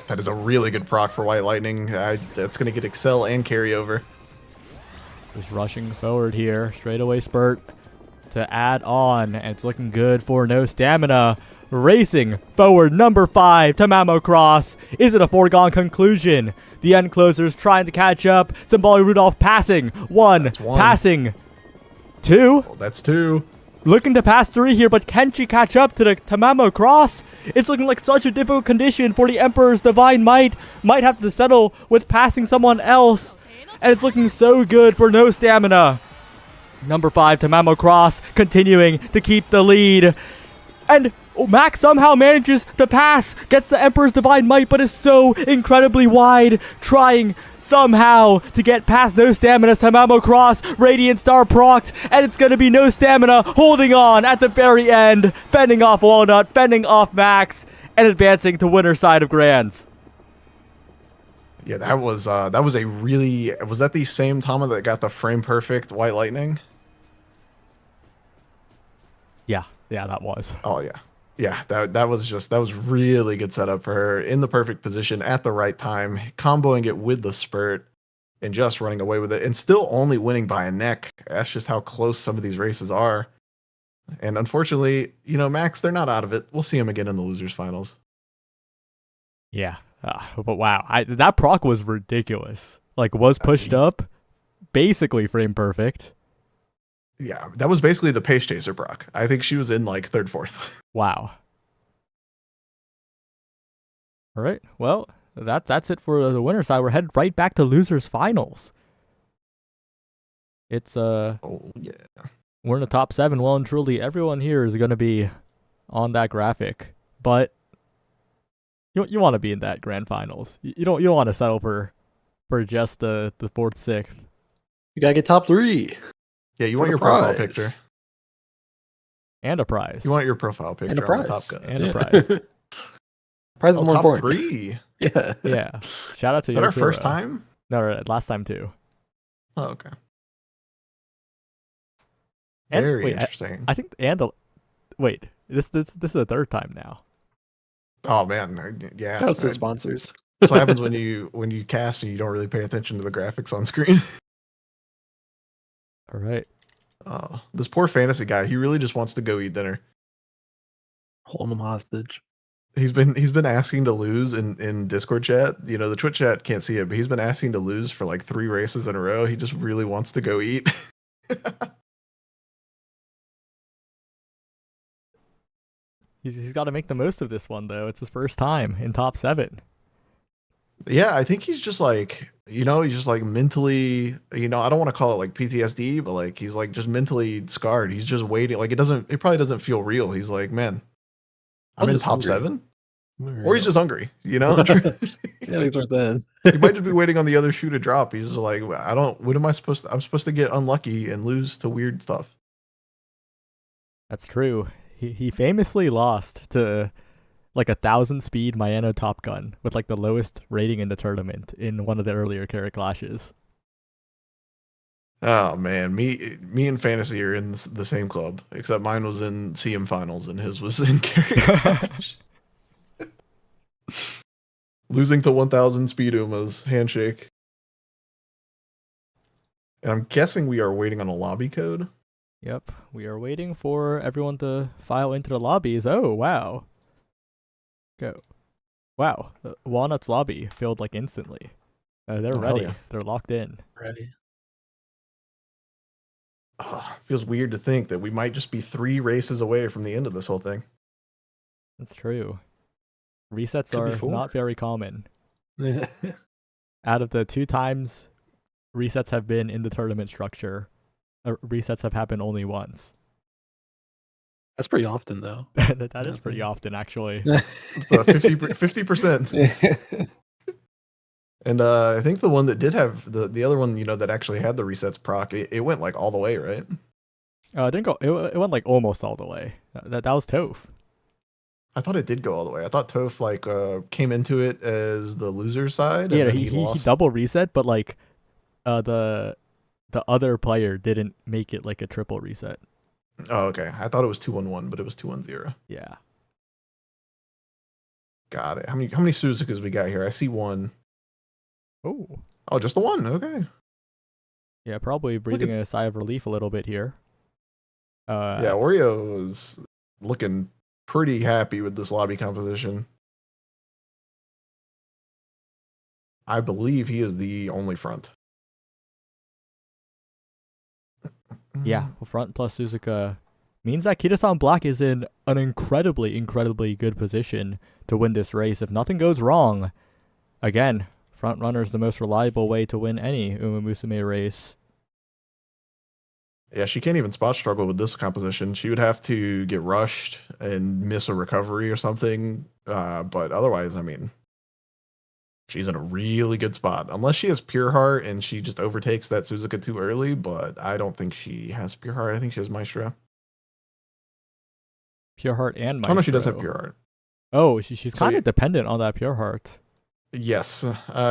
[SPEAKER 7] That is a really good proc for White Lightning. That's going to get Excel and carryover.
[SPEAKER 1] Just rushing forward here. Straightaway spurt to add on. And it's looking good for no stamina. Racing forward, number 5, Tamamo Cross. Is it a foregone conclusion? The end closers trying to catch up. Symboli Rudolph passing. One. Passing. 2.
[SPEAKER 7] Well, that's 2.
[SPEAKER 1] Looking to pass 3 here, but can she catch up to the Tamamo Cross? It's looking like such a difficult condition for the Emperor's Divine Might. Might have to settle with passing someone else. And it's looking so good for no stamina. Number 5, Tamamo Cross, continuing to keep the lead. And Max somehow manages to pass, gets the Emperor's Divine Might, but is so incredibly wide, trying somehow to get past no stamina. Tamamo Cross, Radiant Star procced, and it's going to be no stamina, holding on at the very end, fending off Walnut, fending off Max, and advancing to winner's side of Grands.
[SPEAKER 7] Yeah, that was a really... Was that the same Tama that got the frame perfect White Lightning?
[SPEAKER 1] Yeah, that was.
[SPEAKER 7] Oh yeah. Yeah, that was really good setup for her in the perfect position at the right time, comboing it with the spurt and just running away with it and still only winning by a neck. That's just how close some of these races are. And unfortunately, Max, they're not out of it. We'll see them again in the losers finals.
[SPEAKER 1] Yeah. But wow, that proc was ridiculous. Like, was pushed up, basically frame perfect.
[SPEAKER 7] Yeah, that was basically the pace chaser proc. I think she was in like third, fourth.
[SPEAKER 1] Wow. All right. Well, that's it for the winner side. We're headed right back to losers finals. It's
[SPEAKER 7] Oh yeah.
[SPEAKER 1] we're in the top 7. Well and truly, everyone here is going to be on that graphic, but you want to be in that grand finals. You don't want to settle for just the 4th, 6th.
[SPEAKER 4] You gotta get top 3.
[SPEAKER 7] Yeah, you
[SPEAKER 4] For
[SPEAKER 7] want
[SPEAKER 4] the
[SPEAKER 7] your profile
[SPEAKER 4] prize.
[SPEAKER 7] picture.
[SPEAKER 1] And a prize.
[SPEAKER 7] You want your profile picture
[SPEAKER 4] And a
[SPEAKER 7] on the
[SPEAKER 4] prize.
[SPEAKER 7] top gun.
[SPEAKER 1] And a prize.
[SPEAKER 4] Prize is more
[SPEAKER 7] top
[SPEAKER 4] important.
[SPEAKER 7] 3.
[SPEAKER 4] Yeah.
[SPEAKER 1] Yeah. Shout out to
[SPEAKER 7] Is that our
[SPEAKER 1] Yokuro.
[SPEAKER 7] first time?
[SPEAKER 1] No, last time too.
[SPEAKER 7] Oh, okay.
[SPEAKER 1] And,
[SPEAKER 7] Very
[SPEAKER 1] wait,
[SPEAKER 7] interesting.
[SPEAKER 1] I think wait, this is the 3rd time now.
[SPEAKER 7] Oh man, yeah.
[SPEAKER 4] Shout out to the sponsors.
[SPEAKER 7] That's what happens when you cast and you don't really pay attention to the graphics on screen.
[SPEAKER 1] All right.
[SPEAKER 7] Oh, this poor fantasy guy. He really just wants to go eat dinner.
[SPEAKER 4] Holding them hostage.
[SPEAKER 7] He's been asking to lose in Discord chat. The Twitch chat can't see it, but he's been asking to lose for like 3 races in a row. He just really wants to go eat.
[SPEAKER 1] He's got to make the most of this one though. It's his first time in top 7.
[SPEAKER 7] Yeah, I think he's just like, he's just like mentally, I don't want to call it like PTSD, but like he's like just mentally scarred. He's just waiting. Like it probably doesn't feel real. He's like, man, I'm in
[SPEAKER 4] just
[SPEAKER 7] top
[SPEAKER 4] hungry.
[SPEAKER 7] 7, or he's just hungry.
[SPEAKER 4] Yeah, he's right then.
[SPEAKER 7] He might just be waiting on the other shoe to drop. He's just like, what am I supposed to? I'm supposed to get unlucky and lose to weird stuff.
[SPEAKER 1] That's true. He famously lost to like 1,000 speed Mayano Top Gun with like the lowest rating in the tournament in one of the earlier Carat clashes.
[SPEAKER 7] Oh man, me and Fantasy are in the same club, except mine was in CM finals and his was in Carat. Losing to 1,000 speed Umas, handshake. And I'm guessing we are waiting on a lobby code.
[SPEAKER 1] Yep, we are waiting for everyone to file into the lobbies. Oh, wow. Go. Wow, Walnut's lobby filled like instantly. They're
[SPEAKER 7] Oh, hell
[SPEAKER 1] ready.
[SPEAKER 7] yeah.
[SPEAKER 1] They're locked in.
[SPEAKER 4] Ready.
[SPEAKER 7] Oh, feels weird to think that we might just be 3 races away from the end of this whole thing.
[SPEAKER 1] That's true. Resets
[SPEAKER 4] Could be
[SPEAKER 1] are
[SPEAKER 4] 4.
[SPEAKER 1] not very common.
[SPEAKER 4] That's
[SPEAKER 1] Out of the 2 times resets have been in the tournament structure, resets have happened only once.
[SPEAKER 4] pretty often though.
[SPEAKER 1] That is pretty often, actually.
[SPEAKER 7] It's 50%. And I think the one that did have the other one, that actually had the resets proc, it went like all the way, right?
[SPEAKER 1] It didn't go. It went like almost all the way. That was Toph.
[SPEAKER 7] I thought it did go all the way. I thought Toph like came into it as the loser side.
[SPEAKER 1] Yeah,
[SPEAKER 7] and then
[SPEAKER 1] he
[SPEAKER 7] lost.
[SPEAKER 1] double reset, but like the other player didn't make it like a triple reset.
[SPEAKER 7] Oh, okay. I thought it was 2-1-1, but it was 2-1-0.
[SPEAKER 1] Yeah.
[SPEAKER 7] Got it. How many Suzukas we got here? I see 1.
[SPEAKER 1] Oh.
[SPEAKER 7] Oh, just the 1. Okay.
[SPEAKER 1] Yeah, probably breathing a sigh of relief a little bit here.
[SPEAKER 7] Yeah, Oreo is looking pretty happy with this lobby composition. I believe he is the only front.
[SPEAKER 1] Yeah, well, front plus Suzuka means that Kitasan Black is in an incredibly, incredibly good position to win this race. If nothing goes wrong, again, front runner is the most reliable way to win any Umamusume race.
[SPEAKER 7] Yeah, she can't even spot struggle with this composition. She would have to get rushed and miss a recovery or something. But otherwise, I mean, she's in a really good spot. Unless she has Pure Heart and she just overtakes that Suzuka too early, but I don't think she has Pure Heart. I think she has Maestro.
[SPEAKER 1] Pure Heart and Maestro.
[SPEAKER 7] Oh, no, she does have Pure Heart.
[SPEAKER 1] Oh, she's
[SPEAKER 7] So
[SPEAKER 1] kind
[SPEAKER 7] yeah.
[SPEAKER 1] of dependent on that Pure Heart.
[SPEAKER 7] Yes.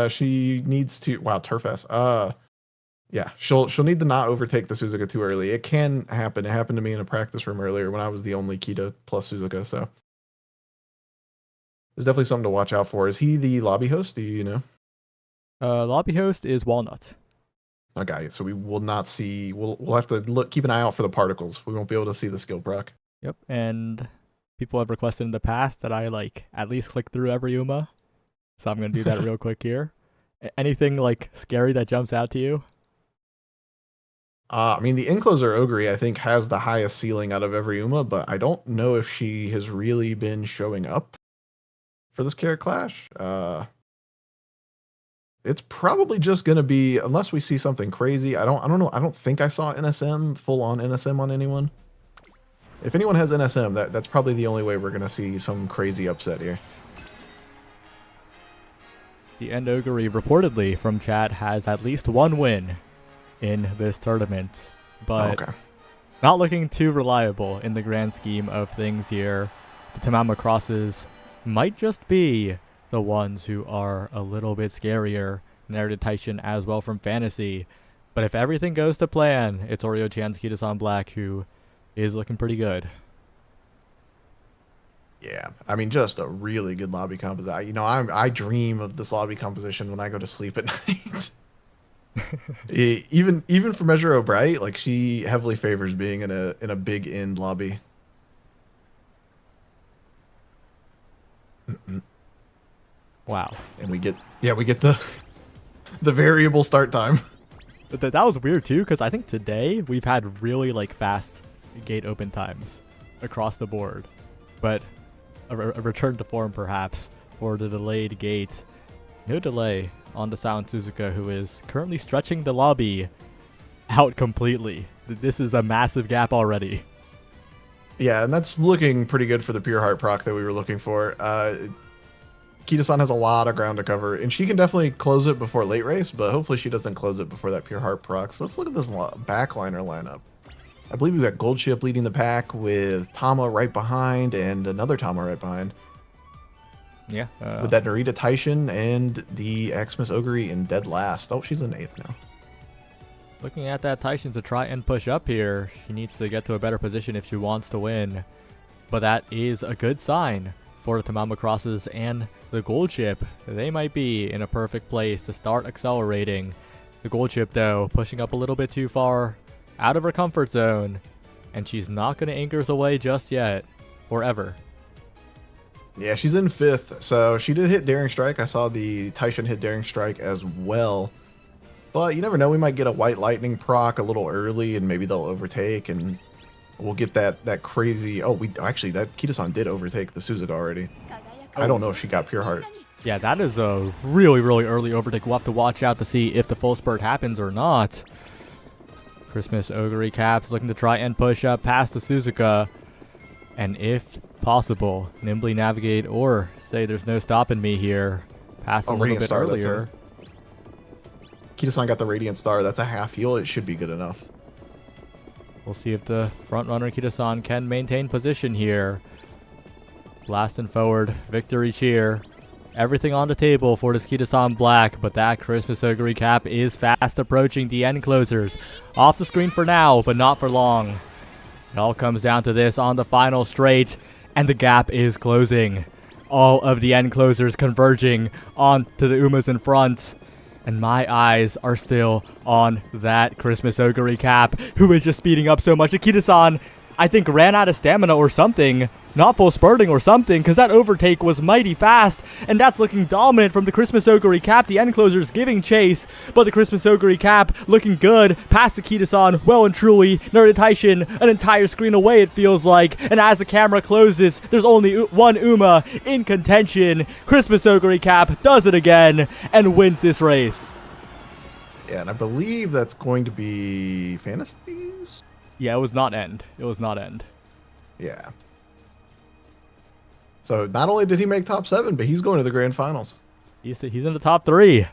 [SPEAKER 7] She needs to... Wow, Turf ass. Yeah, she'll need to not overtake the Suzuka too early. It can happen. It happened to me in a practice room earlier when I was the only Kita plus Suzuka, so there's definitely something to watch out for. Is he the lobby host? Do you know?
[SPEAKER 1] Lobby host is Walnut.
[SPEAKER 7] Okay, so we will not see. We'll have to keep an eye out for the particles. We won't be able to see the skill proc.
[SPEAKER 1] Yep, and people have requested in the past that I like at least click through every Uma, so I'm gonna do that real quick here. Anything like scary that jumps out to you?
[SPEAKER 7] I mean, the Encloser Ogre, I think, has the highest ceiling out of every Uma, but I don't know if she has really been showing up for this Carat Clash. It's probably just going to be, unless we see something crazy. I don't know. I don't think I saw NSM, full-on NSM on anyone. If anyone has NSM, that's probably the only way we're going to see some crazy upset here.
[SPEAKER 1] The End Ogre reportedly from chat has at least one win in this tournament, but not looking too reliable in the grand scheme of things here. The Tamama Crosses might just be the ones who are a little bit scarier. Narrated Taishin as well from Fantasy. But if everything goes to plan, it's Oreo-chan's Kita-san Black who is looking pretty good.
[SPEAKER 7] Yeah, I mean, just a really good lobby composition. You know, I dream of this lobby composition when I go to sleep at night. Even for Measure O'Bright, like she heavily favors being in a big end lobby.
[SPEAKER 1] Wow.
[SPEAKER 7] And we get the variable start time.
[SPEAKER 1] But that was weird too, because I think today we've had really like fast gate open times across the board, but a return to form perhaps for the delayed gate. No delay on the Sound Suzuka, who is currently stretching the lobby out completely. This is a massive gap already.
[SPEAKER 7] Yeah, and that's looking pretty good for the Pure Heart proc that we were looking for. Kita-san has a lot of ground to cover, and she can definitely close it before late race, but hopefully she doesn't close it before that Pure Heart proc. So let's look at this backliner lineup. I believe we've got Gold Ship leading the pack with Tama right behind and another Tama right behind.
[SPEAKER 1] Yeah.
[SPEAKER 7] With that Narita Taishin and the Xmas Ogre in dead last. Oh, she's in 8th now.
[SPEAKER 1] Looking at that Taishin to try and push up here. She needs to get to a better position if she wants to win. But that is a good sign for the Tamama Crosses and the Gold Ship. They might be in a perfect place to start accelerating. The Gold Ship, though, pushing up a little bit too far out of her comfort zone. And she's not going to anchors away just yet. Or ever.
[SPEAKER 7] Yeah, she's in 5th, so she did hit Daring Strike. I saw the Taishin hit Daring Strike as well. But you never know, we might get a White Lightning proc a little early, and maybe they'll overtake, and we'll get that crazy... Oh, that Kita-san did overtake the Suzuka already. I don't know if she got Pure Heart.
[SPEAKER 1] Yeah, that is a really, really early overtake. We'll have to watch out to see if the full spurt happens or not. Christmas Ogre Caps looking to try and push up past the Suzuka. And if possible, nimbly navigate or say there's no stopping me here. Pass a little bit earlier.
[SPEAKER 7] Kita-san got the Radiant Star. That's a half heal. It should be good enough.
[SPEAKER 1] We'll see if the front runner Kita-san can maintain position here. Blasting forward. Victory cheer. Everything on the table for this Kita-san Black, but that Christmas Ogre Cap is fast approaching the end closers. Off the screen for now, but not for long. It all comes down to this on the final straight, and the gap is closing. All of the end closers converging onto the Umas in front. And my eyes are still on that Christmas Ogre Cap, who is just speeding up so much. Akita-san, I think, ran out of stamina or something. Not full spurting or something, because that overtake was mighty fast. And that's looking dominant from the Christmas Ogre Cap. The end closers giving chase, but the Christmas Ogre Cap looking good. Past Akita-san, well and truly. Narita Taishin, an entire screen away, it feels like. And as the camera closes, there's only one Uma in contention. Christmas Ogre Cap does it again and wins this race.
[SPEAKER 7] Yeah, and I believe that's going to be Fantasies?
[SPEAKER 1] Yeah, it was not End. It was not End.
[SPEAKER 7] Yeah. So not only did he make top 7, but he's going to the grand finals.
[SPEAKER 1] He's in the top 3.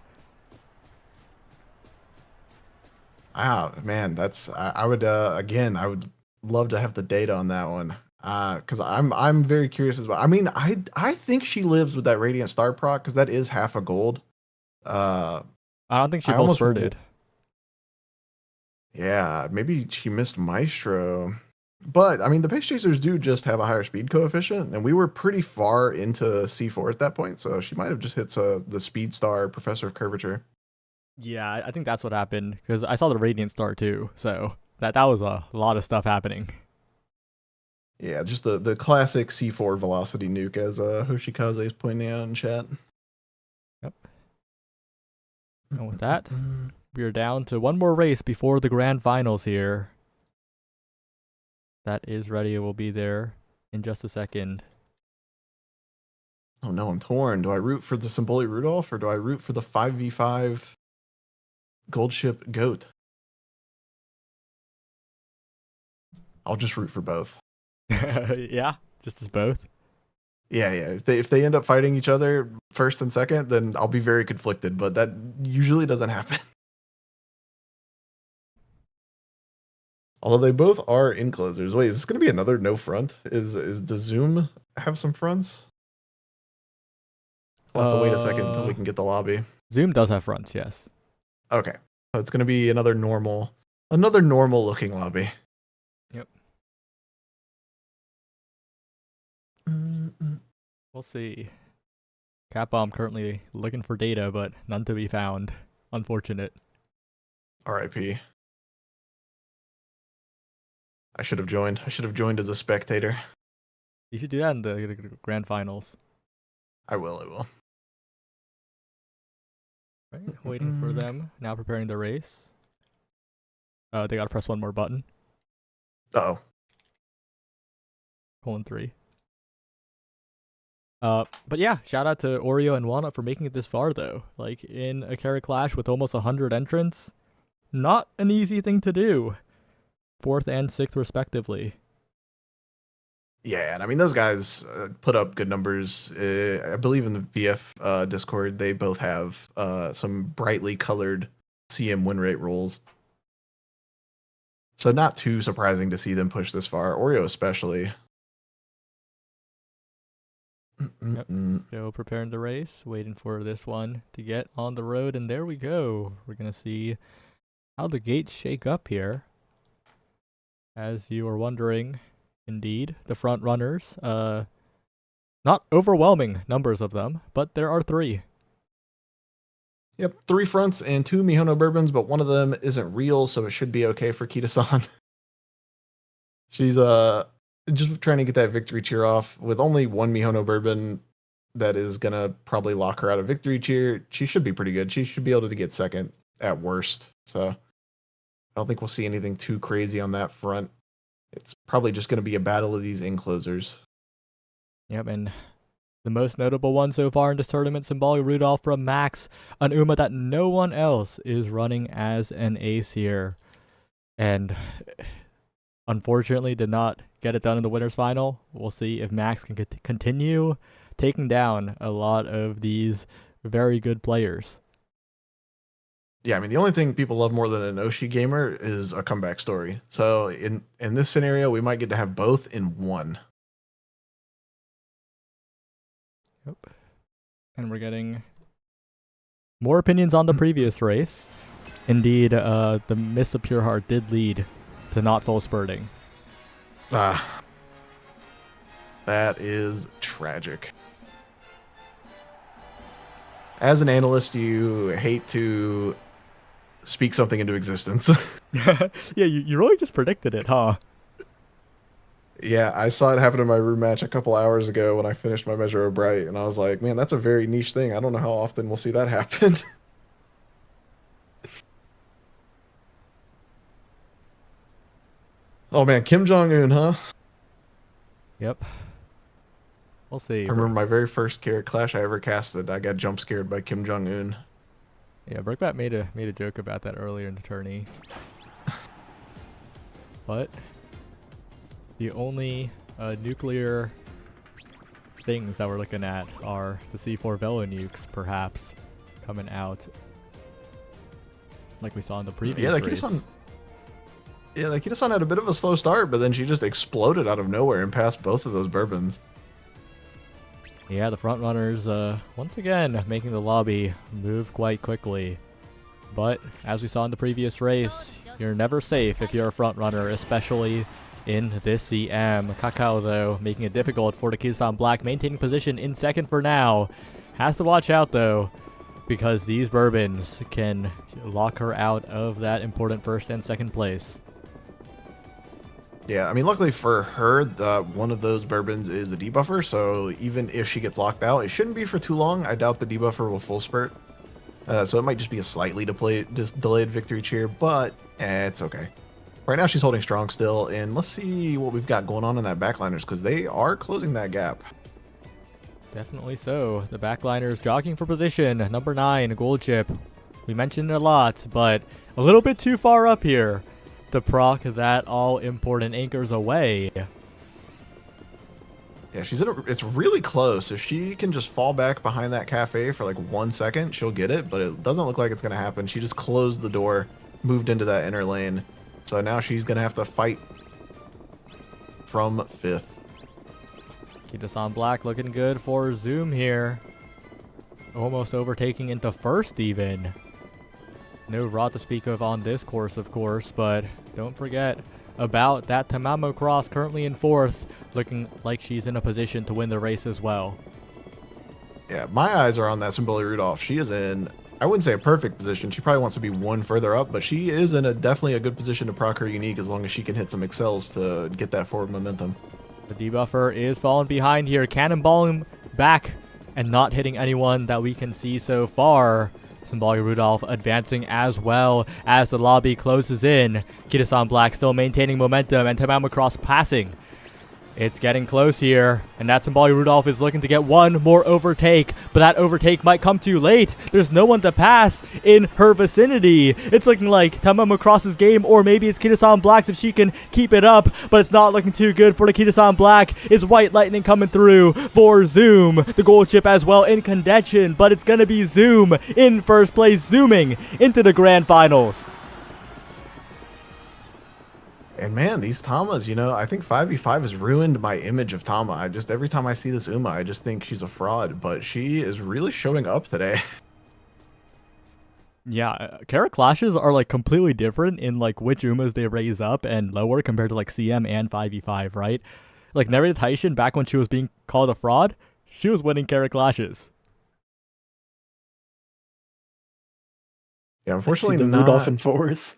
[SPEAKER 7] Wow, man, that's I would again, I would love to have the data on that one. Because I'm very curious as well. I mean, I think she lives with that Radiant Star proc because that is half a gold.
[SPEAKER 1] I don't think she full spurted.
[SPEAKER 7] Yeah, maybe she missed Maestro. But, I mean, the Pace Chasers do just have a higher speed coefficient, and we were pretty far into C4 at that point, so she might have just hit the Speed Star Professor of Curvature.
[SPEAKER 1] Yeah, I think that's what happened, because I saw the Radiant Star too, so that was a lot of stuff happening.
[SPEAKER 7] Yeah, just the classic C4 velocity nuke, as Hoshikaze is pointing out in chat.
[SPEAKER 1] Yep. And with that, we are down to one more race before the grand finals here. That is ready. It will be there in just a second.
[SPEAKER 7] Oh no, I'm torn. Do I root for the Symboli Rudolph, or do I root for the 5v5 Gold Ship Goat? I'll just root for both.
[SPEAKER 1] Yeah, just as both.
[SPEAKER 7] Yeah. If they end up fighting each other first and second, then I'll be very conflicted, but that usually doesn't happen. Although they both are enclosers. Wait, is this going to be another no front? The Zoom have some fronts? We'll have to wait a second until we can get the lobby.
[SPEAKER 1] Zoom does have fronts, yes.
[SPEAKER 7] Okay. So it's going to be another normal looking lobby.
[SPEAKER 1] Yep. We'll see. Cat Bomb currently looking for data, but none to be found. Unfortunate.
[SPEAKER 7] RIP. I should have joined. I should have joined as a spectator.
[SPEAKER 1] You should do that in the grand finals.
[SPEAKER 7] I will.
[SPEAKER 1] Right, waiting for them. Now preparing the race. They gotta press one more button.
[SPEAKER 7] Uh-oh.
[SPEAKER 1] 3. But yeah, shout out to Oreo and Walnut for making it this far though. Like in a Carat Clash with almost 100 entrants, not an easy thing to do. 4th and 6th respectively.
[SPEAKER 7] Yeah, and I mean those guys put up good numbers. I believe in the VF Discord they both have some brightly colored CM win rate rolls. So not too surprising to see them push this far. Oreo especially.
[SPEAKER 1] Yep. Still preparing the race, waiting for this one to get on the road, and there we go. We're gonna see how the gates shake up here. As you are wondering, indeed, the front runners, not overwhelming numbers of them, but there are 3.
[SPEAKER 7] Yep, 3 fronts and 2 Mihono bourbons, but one of them isn't real, so it should be okay for Kita-san. She's just trying to get that victory cheer off. With only 1 Mihono bourbon that is gonna probably lock her out of victory cheer, she should be pretty good. She should be able to get second at worst. So I don't think we'll see anything too crazy on that front. It's probably just going to be a battle of these enclosers.
[SPEAKER 1] Yep, and the most notable one so far in this tournament, Symboli Rudolph from Max, an Uma that no one else is running as an ace here. And unfortunately did not get it done in the winners final. We'll see if Max can continue taking down a lot of these very good players.
[SPEAKER 7] Yeah, I mean, the only thing people love more than an Oshi gamer is a comeback story. So in this scenario, we might get to have both in one.
[SPEAKER 1] Yep. And we're getting more opinions on the previous race. Indeed, the Miss of Pure Heart did lead to not full spurting.
[SPEAKER 7] That is tragic. As an analyst, you hate to speak something into existence.
[SPEAKER 1] Yeah, you really just predicted it, huh?
[SPEAKER 7] Yeah, I saw it happen in my room match a couple hours ago when I finished my Measure of Bright, and I was like, man, that's a very niche thing. I don't know how often we'll see that happen. Oh man, Kim Jong-un, huh?
[SPEAKER 1] Yep. We'll see.
[SPEAKER 7] I remember my very first Carat Clash I ever casted. I got jump scared by Kim Jong-un.
[SPEAKER 1] Yeah, Brickbat made a joke about that earlier in the tourney. But the only nuclear things that we're looking at are the C4 Velo nukes, perhaps, coming out. Like we saw in the previous race.
[SPEAKER 7] Yeah, Kita-san had a bit of a slow start, but then she just exploded out of nowhere and passed both of those bourbons.
[SPEAKER 1] Yeah, the front runners once again making the lobby move quite quickly. But as we saw in the previous race, you're never safe if you're a front runner, especially in this CM. Kakao, though, making it difficult for the Kitasan Black, maintaining position in second for now. Has to watch out, though, because these bourbons can lock her out of that important first and second place.
[SPEAKER 7] Yeah, I mean, luckily for her, one of those bourbons is a debuffer, so even if she gets locked out, it shouldn't be for too long. I doubt the debuffer will full spurt. So it might just be a slightly delayed victory cheer, but it's okay. Right now she's holding strong still, and let's see what we've got going on in that backliners, because they are closing that gap.
[SPEAKER 1] Definitely so. The backliners jockeying for position. Number 9, gold chip. We mentioned it a lot, but a little bit too far up here to proc that all-important anchors away.
[SPEAKER 7] Yeah, it's really close. If she can just fall back behind that cafe for like 1 second, she'll get it, but it doesn't look like it's going to happen. She just closed the door, moved into that inner lane. So now she's going to have to fight from 5th.
[SPEAKER 1] Kitasan Black looking good for Zoom here. Almost overtaking into first even. No rod to speak of on this course, of course, but don't forget about that Tamamo Cross currently in 4th, looking like she's in a position to win the race as well.
[SPEAKER 7] Yeah, my eyes are on that Symboli Rudolph. She is in, I wouldn't say a perfect position. She probably wants to be one further up, but she is in definitely a good position to proc her unique as long as she can hit some excels to get that forward momentum.
[SPEAKER 1] The debuffer is falling behind here, cannonballing back and not hitting anyone that we can see so far. Symboli Rudolph advancing as well as the lobby closes in. Kitasan Black still maintaining momentum and Tamamo Cross passing. It's getting close here, and that Symboli Rudolph is looking to get one more overtake, but that overtake might come too late. There's no one to pass in her vicinity. It's looking like Tamamo Cross's game, or maybe it's Kitasan Black's if she can keep it up, but it's not looking too good for the Kitasan Black. Is White Lightning coming through for Zoom. The gold chip as well in contention, but it's going to be Zoom in first place, zooming into the grand finals.
[SPEAKER 7] And man, these Tamas, I think 5v5 has ruined my image of Tama. Every time I see this Uma, I just think she's a fraud, but she is really showing up today.
[SPEAKER 1] Yeah, Carat clashes are like completely different in like which Umas they raise up and lower compared to like CM and 5v5, right? Like Nerida Taishin, back when she was being called a fraud, she was winning Carat clashes.
[SPEAKER 7] Yeah, unfortunately,
[SPEAKER 4] the Rudolph in 4th.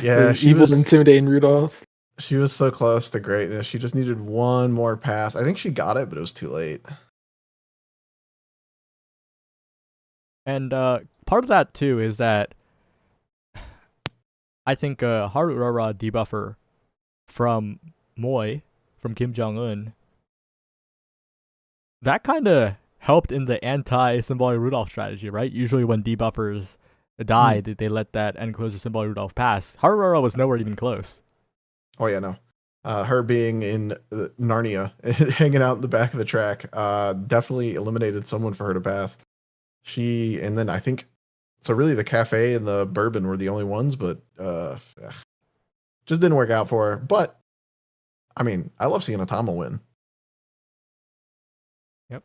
[SPEAKER 7] Yeah,
[SPEAKER 4] evil, intimidating Rudolph.
[SPEAKER 7] She was so close to greatness. She just needed one more pass. I think she got it, but it was too late.
[SPEAKER 1] And part of that too is that I think Harurara debuffer from Moy, from Kim Jong-un, that kind of helped in the anti-Symboli Rudolph strategy, right? Usually when debuffers die, they let that end closer Symboli Rudolph pass. Harurara was nowhere even close.
[SPEAKER 7] Oh yeah, no. Her being in Narnia, hanging out in the back of the track, definitely eliminated someone for her to pass. And then I think, so really the cafe and the bourbon were the only ones, but just didn't work out for her. But, I mean, I love seeing a Tama win.
[SPEAKER 1] Yep.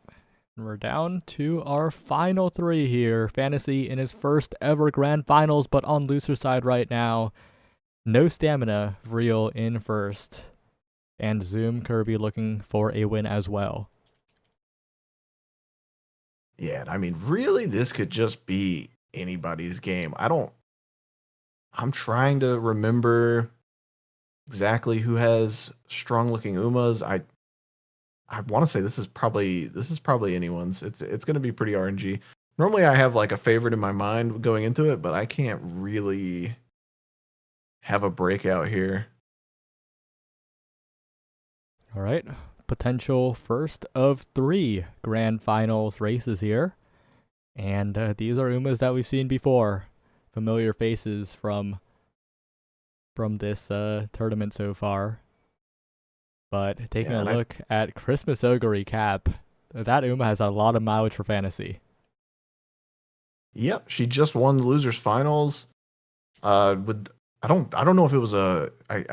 [SPEAKER 1] We're down to our final 3 here. Fantasy in his first ever grand finals, but on loser side right now. No stamina, Real in first. And Zoom Kirby looking for a win as well.
[SPEAKER 7] Yeah, I mean, really, this could just be anybody's game. I'm trying to remember exactly who has strong-looking Umas. I want to say this is probably anyone's. It's going to be pretty RNG. Normally, I have like a favorite in my mind going into it, but I can't really have a breakout here.
[SPEAKER 1] All right. Potential first of 3 grand finals races here. And these are Umas that we've seen before. Familiar faces from this tournament so far. But taking a look at Christmas Ogre Cap, that Uma has a lot of mileage for fantasy.
[SPEAKER 7] Yep, she just won the losers finals. I don't know if it was I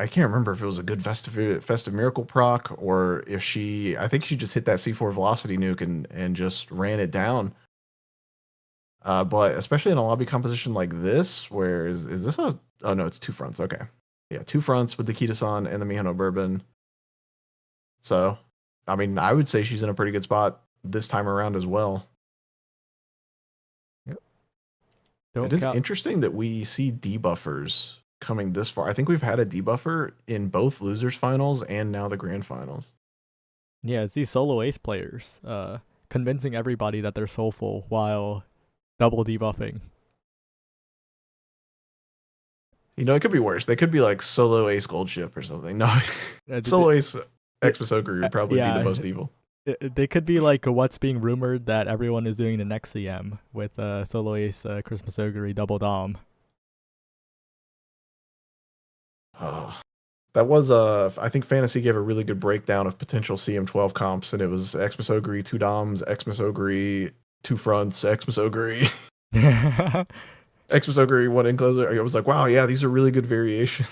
[SPEAKER 7] can't remember if it was a good festive miracle proc or if I think she just hit that C4 velocity nuke and just ran it down. But especially in a lobby composition like this, where is this a... Oh, no, it's two fronts. Okay. Yeah, two fronts with the Kita-san and the Mihono Bourbon. So, I mean, I would say she's in a pretty good spot this time around as well.
[SPEAKER 1] Yep.
[SPEAKER 7] It is interesting that we see debuffers coming this far. I think we've had a debuffer in both losers finals and now the grand finals.
[SPEAKER 1] Yeah, it's these solo ace players convincing everybody that they're soulful while double debuffing.
[SPEAKER 7] You know, it could be worse. They could be like solo ace gold ship or something. No, solo ace Exposogre would probably be the most evil.
[SPEAKER 1] They could be like what's being rumored that everyone is doing the next CM with solo ace Christmas Ogre double dom.
[SPEAKER 7] Oh, that was I think Fantasy gave a really good breakdown of potential CM12 comps, and it was Exposogre 2 doms, Exposogre 2 fronts, Exposogre Exposogre 1 encloser. I was like, wow, yeah, these are really good variations.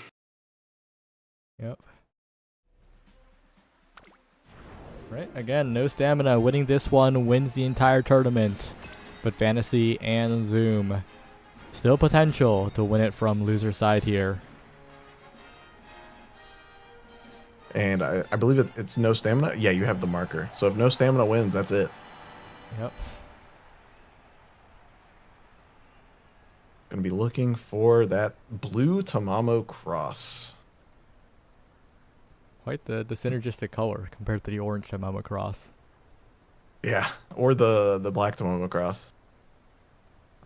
[SPEAKER 1] Yep. Right, again, no stamina. Winning this one wins the entire tournament. But Fantasy and Zoom still potential to win it from loser side here.
[SPEAKER 7] And I believe it's no stamina. Yeah, you have the marker. So if no stamina wins, that's it.
[SPEAKER 1] Yep.
[SPEAKER 7] Gonna be looking for that blue Tamamo cross.
[SPEAKER 1] Quite the synergistic color compared to the orange Tamamo cross.
[SPEAKER 7] Yeah, or the black Tamamo cross.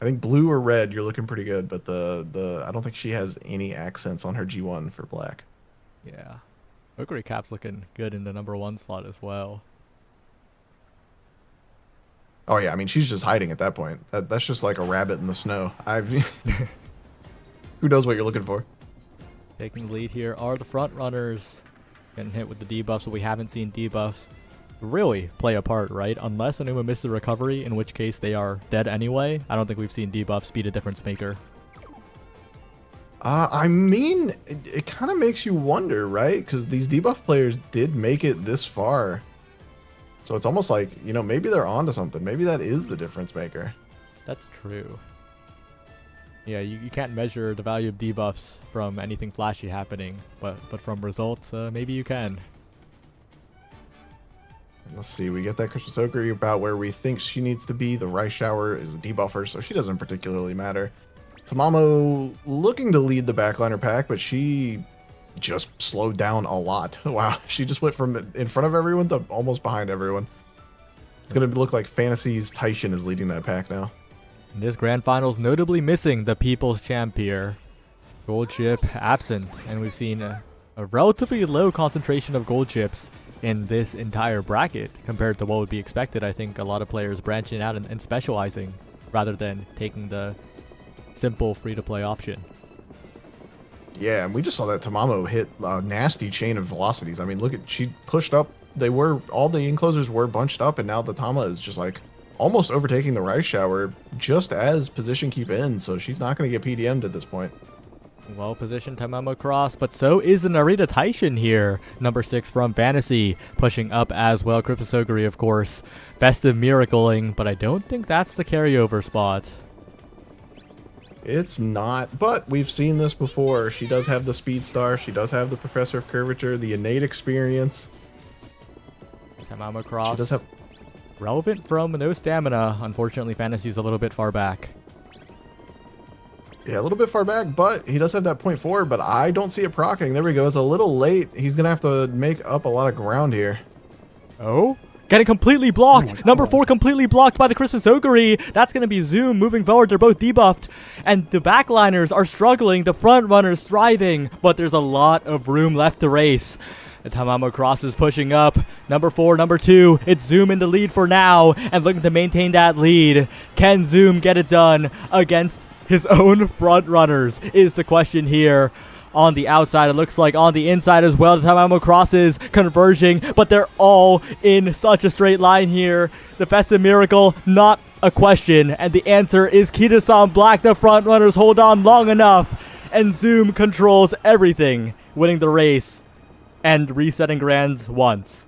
[SPEAKER 7] I think blue or red, you're looking pretty good, but the I don't think she has any accents on her G1 for black.
[SPEAKER 1] Yeah. Ogre Cap's looking good in the #1 slot as well.
[SPEAKER 7] Oh yeah, I mean she's just hiding at that point. That's just like a rabbit in the snow. Who knows what you're looking for?
[SPEAKER 1] Taking the lead here are the front runners. Getting hit with the debuffs, but we haven't seen debuffs really play a part, right? Unless Anuma misses the recovery, in which case they are dead anyway. I don't think we've seen debuffs be a difference maker.
[SPEAKER 7] I mean, it kind of makes you wonder, right? Because these debuff players did make it this far. So it's almost like, you know, maybe they're onto something. Maybe that is the difference maker.
[SPEAKER 1] That's true. Yeah, you can't measure the value of debuffs from anything flashy happening, but from results, maybe you can.
[SPEAKER 7] Let's see, we get that Christmas Ogre about where we think she needs to be. The Rice Shower is a debuffer, so she doesn't particularly matter. Tamamo looking to lead the backliner pack, but she just slowed down a lot. Wow, she just went from in front of everyone to almost behind everyone. It's going to look like Fantasy's Taishin is leading that pack now.
[SPEAKER 1] In this grand finals, notably missing the People's Champ here. Gold chip absent, and we've seen a relatively low concentration of gold chips in this entire bracket compared to what would be expected. I think a lot of players branching out and specializing rather than taking the simple free-to-play option.
[SPEAKER 7] Yeah, and we just saw that Tamamo hit a nasty chain of velocities. I mean, look at, she pushed up. All the enclosers were bunched up, and now the Tama is just like almost overtaking the Rice Shower just as position keep in, so she's not going to get PDM'd at this point.
[SPEAKER 1] Well-positioned Tamamo cross, but so is the Narita Taishin here. #6 from Fantasy, pushing up as well. Cryptosoguri, of course. Festive Miracling, but I don't think that's the carryover spot.
[SPEAKER 7] It's not, but we've seen this before. She does have the Speed Star. She does have the Professor of Curvature, the innate experience.
[SPEAKER 1] Tamamo cross.
[SPEAKER 7] She does have...
[SPEAKER 1] Relevant from no stamina. Unfortunately, Fantasy's a little bit far back.
[SPEAKER 7] Yeah, a little bit far back, but he does have that 0.4, but I don't see it proccing. There we go. It's a little late. He's going to have to make up a lot of ground here.
[SPEAKER 1] Oh? Getting completely blocked. #4 completely blocked by the Christmas Ogre. That's going to be Zoom moving forward. They're both debuffed. And the backliners are struggling. The front runners thriving. But there's a lot of room left to race. The Tamamo cross is pushing up. #4, #2. It's Zoom in the lead for now. And looking to maintain that lead. Can Zoom get it done against his own front runners is the question here. On the outside, it looks like on the inside as well. The Tamamo crosses converging, but they're all in such a straight line here. The Festive Miracle, not a question, and the answer is Kita-san Black. The front runners hold on long enough, and Zoom controls everything, winning the race and resetting grands once.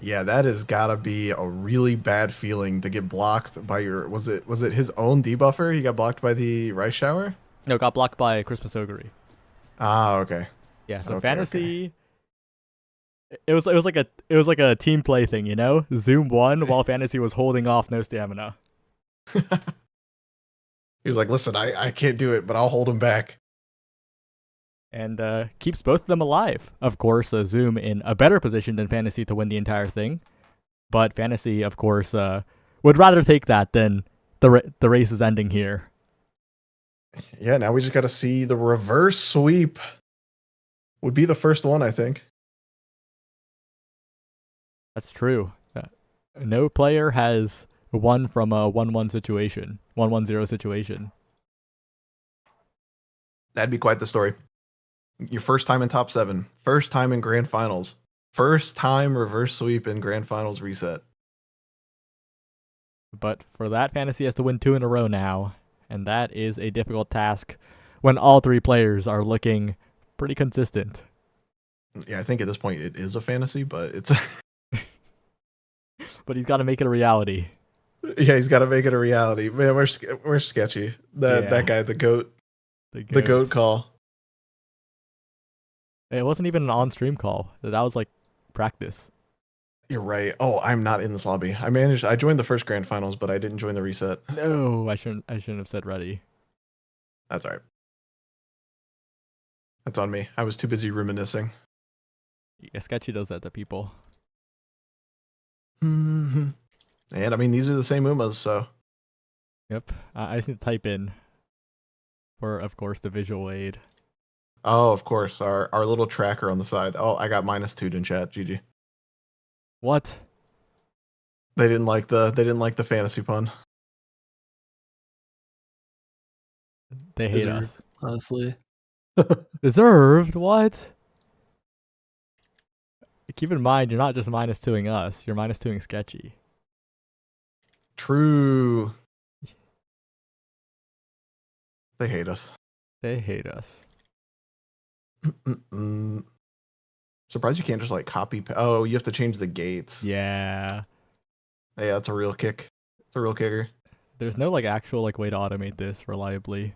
[SPEAKER 7] Yeah, that has got to be a really bad feeling to get blocked by your. Was it his own debuffer? He got blocked by the rice shower.
[SPEAKER 1] No, got blocked by Christmas Ogre.
[SPEAKER 7] Ah, okay.
[SPEAKER 1] Yeah, so
[SPEAKER 7] Okay,
[SPEAKER 1] Fantasy. It was like a team play thing, you know. Zoom won while Fantasy was holding off no stamina.
[SPEAKER 7] He was like, "Listen, I can't do it, but I'll hold him back."
[SPEAKER 1] And keeps both of them alive. Of course, Zoom in a better position than Fantasy to win the entire thing. But Fantasy, of course, would rather take that than the race is ending here.
[SPEAKER 7] Yeah, now we just got to see the reverse sweep. Would be the first one, I think.
[SPEAKER 1] That's true. No player has won from a 1-1 situation, 1-1-0 situation.
[SPEAKER 7] That'd be quite the story. Your first time in top 7, first time in grand finals, first time reverse sweep in grand finals reset.
[SPEAKER 1] But for that, Fantasy has to win 2 in a row now, and that is a difficult task when all 3 players are looking pretty consistent.
[SPEAKER 7] Yeah, I think at this point it is a fantasy, but it's
[SPEAKER 1] But he's got to make it a reality.
[SPEAKER 7] yeah, he's got to make it a reality. Man, we're sketchy. That guy, the goat call.
[SPEAKER 1] It wasn't even an on-stream call. That was like practice.
[SPEAKER 7] You're right. Oh, I'm not in this lobby. I joined the first grand finals, but I didn't join the reset.
[SPEAKER 1] No, I shouldn't have said ready.
[SPEAKER 7] That's all right. That's on me. I was too busy reminiscing.
[SPEAKER 1] Yeah, Sketchy does that to people.
[SPEAKER 7] Mm-hmm. And I mean, these are the same Umas, so.
[SPEAKER 1] Yep. I just need to type in for, of course, the visual aid.
[SPEAKER 7] Oh, of course, our little tracker on the side. Oh, I got -2 in chat. GG.
[SPEAKER 1] What?
[SPEAKER 7] They didn't like the fantasy pun.
[SPEAKER 1] They hate
[SPEAKER 4] Deserved,
[SPEAKER 1] us.
[SPEAKER 4] honestly.
[SPEAKER 1] Deserved? What? Keep in mind, you're not just -2ing us. You're -2ing Sketchy.
[SPEAKER 7] True. They hate us.
[SPEAKER 1] They hate us.
[SPEAKER 7] Surprised you can't just like copy. Oh, you have to change the gates.
[SPEAKER 1] Yeah.
[SPEAKER 7] Yeah, that's a real kick. It's a real kicker.
[SPEAKER 1] There's no like actual like way to automate this reliably.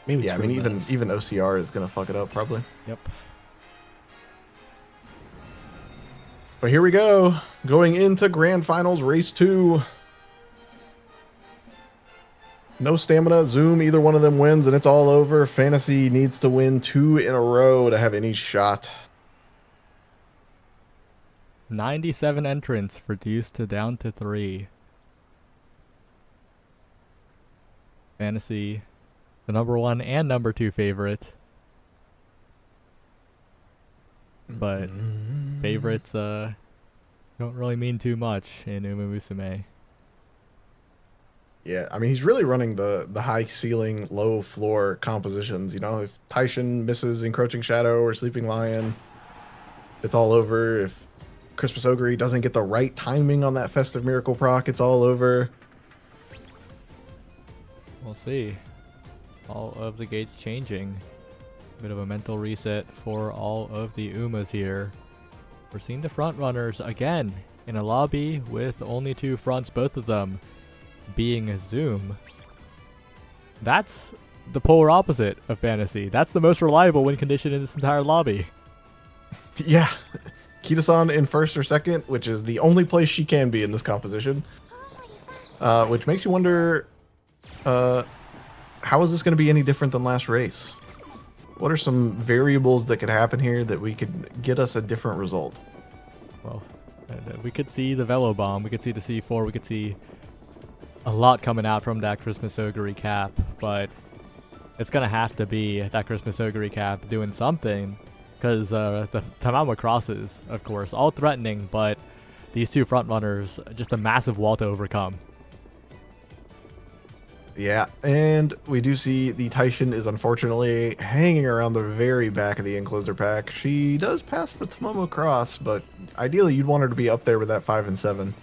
[SPEAKER 4] Maybe
[SPEAKER 7] Yeah, I mean even OCR is gonna fuck it up probably.
[SPEAKER 1] Yep.
[SPEAKER 7] But here we go, going into grand finals race 2. No stamina, Zoom, either one of them wins and it's all over. Fantasy needs to win 2 in a row to have any shot.
[SPEAKER 1] 97 entrants reduced to down to 3. Fantasy, the number 1 and number 2 favorite. But favorites don't really mean too much in Umamusume.
[SPEAKER 7] Yeah, I mean, he's really running the high ceiling, low floor compositions. You know, if Taishin misses Encroaching Shadow or Sleeping Lion, it's all over. If Christmas Ogre doesn't get the right timing on that Festive Miracle proc, it's all over.
[SPEAKER 1] We'll see. All of the gates changing. Bit of a mental reset for all of the Umas here. We're seeing the front runners again in a lobby with only 2 fronts, both of them being Zoom. That's the polar opposite of Fantasy. That's the most reliable win condition in this entire lobby.
[SPEAKER 7] Yeah, Kita-san in first or second, which is the only place she can be in this composition. Which makes you wonder, how is this going to be any different than last race? What are some variables that could happen here that we could get us a different result?
[SPEAKER 1] Well, we could see the Velo Bomb, we could see the C4, we could see a lot coming out from that Christmas Ogre cap, but it's going to have to be that Christmas Ogre cap doing something, because the Tamama crosses, of course, all threatening, but these 2 front runners, just a massive wall to overcome.
[SPEAKER 7] Yeah, and we do see the Taishin is unfortunately hanging around the very back of the encloser pack. She does pass the Tomomo cross, but ideally you'd want her to be up there with that 5 and 7.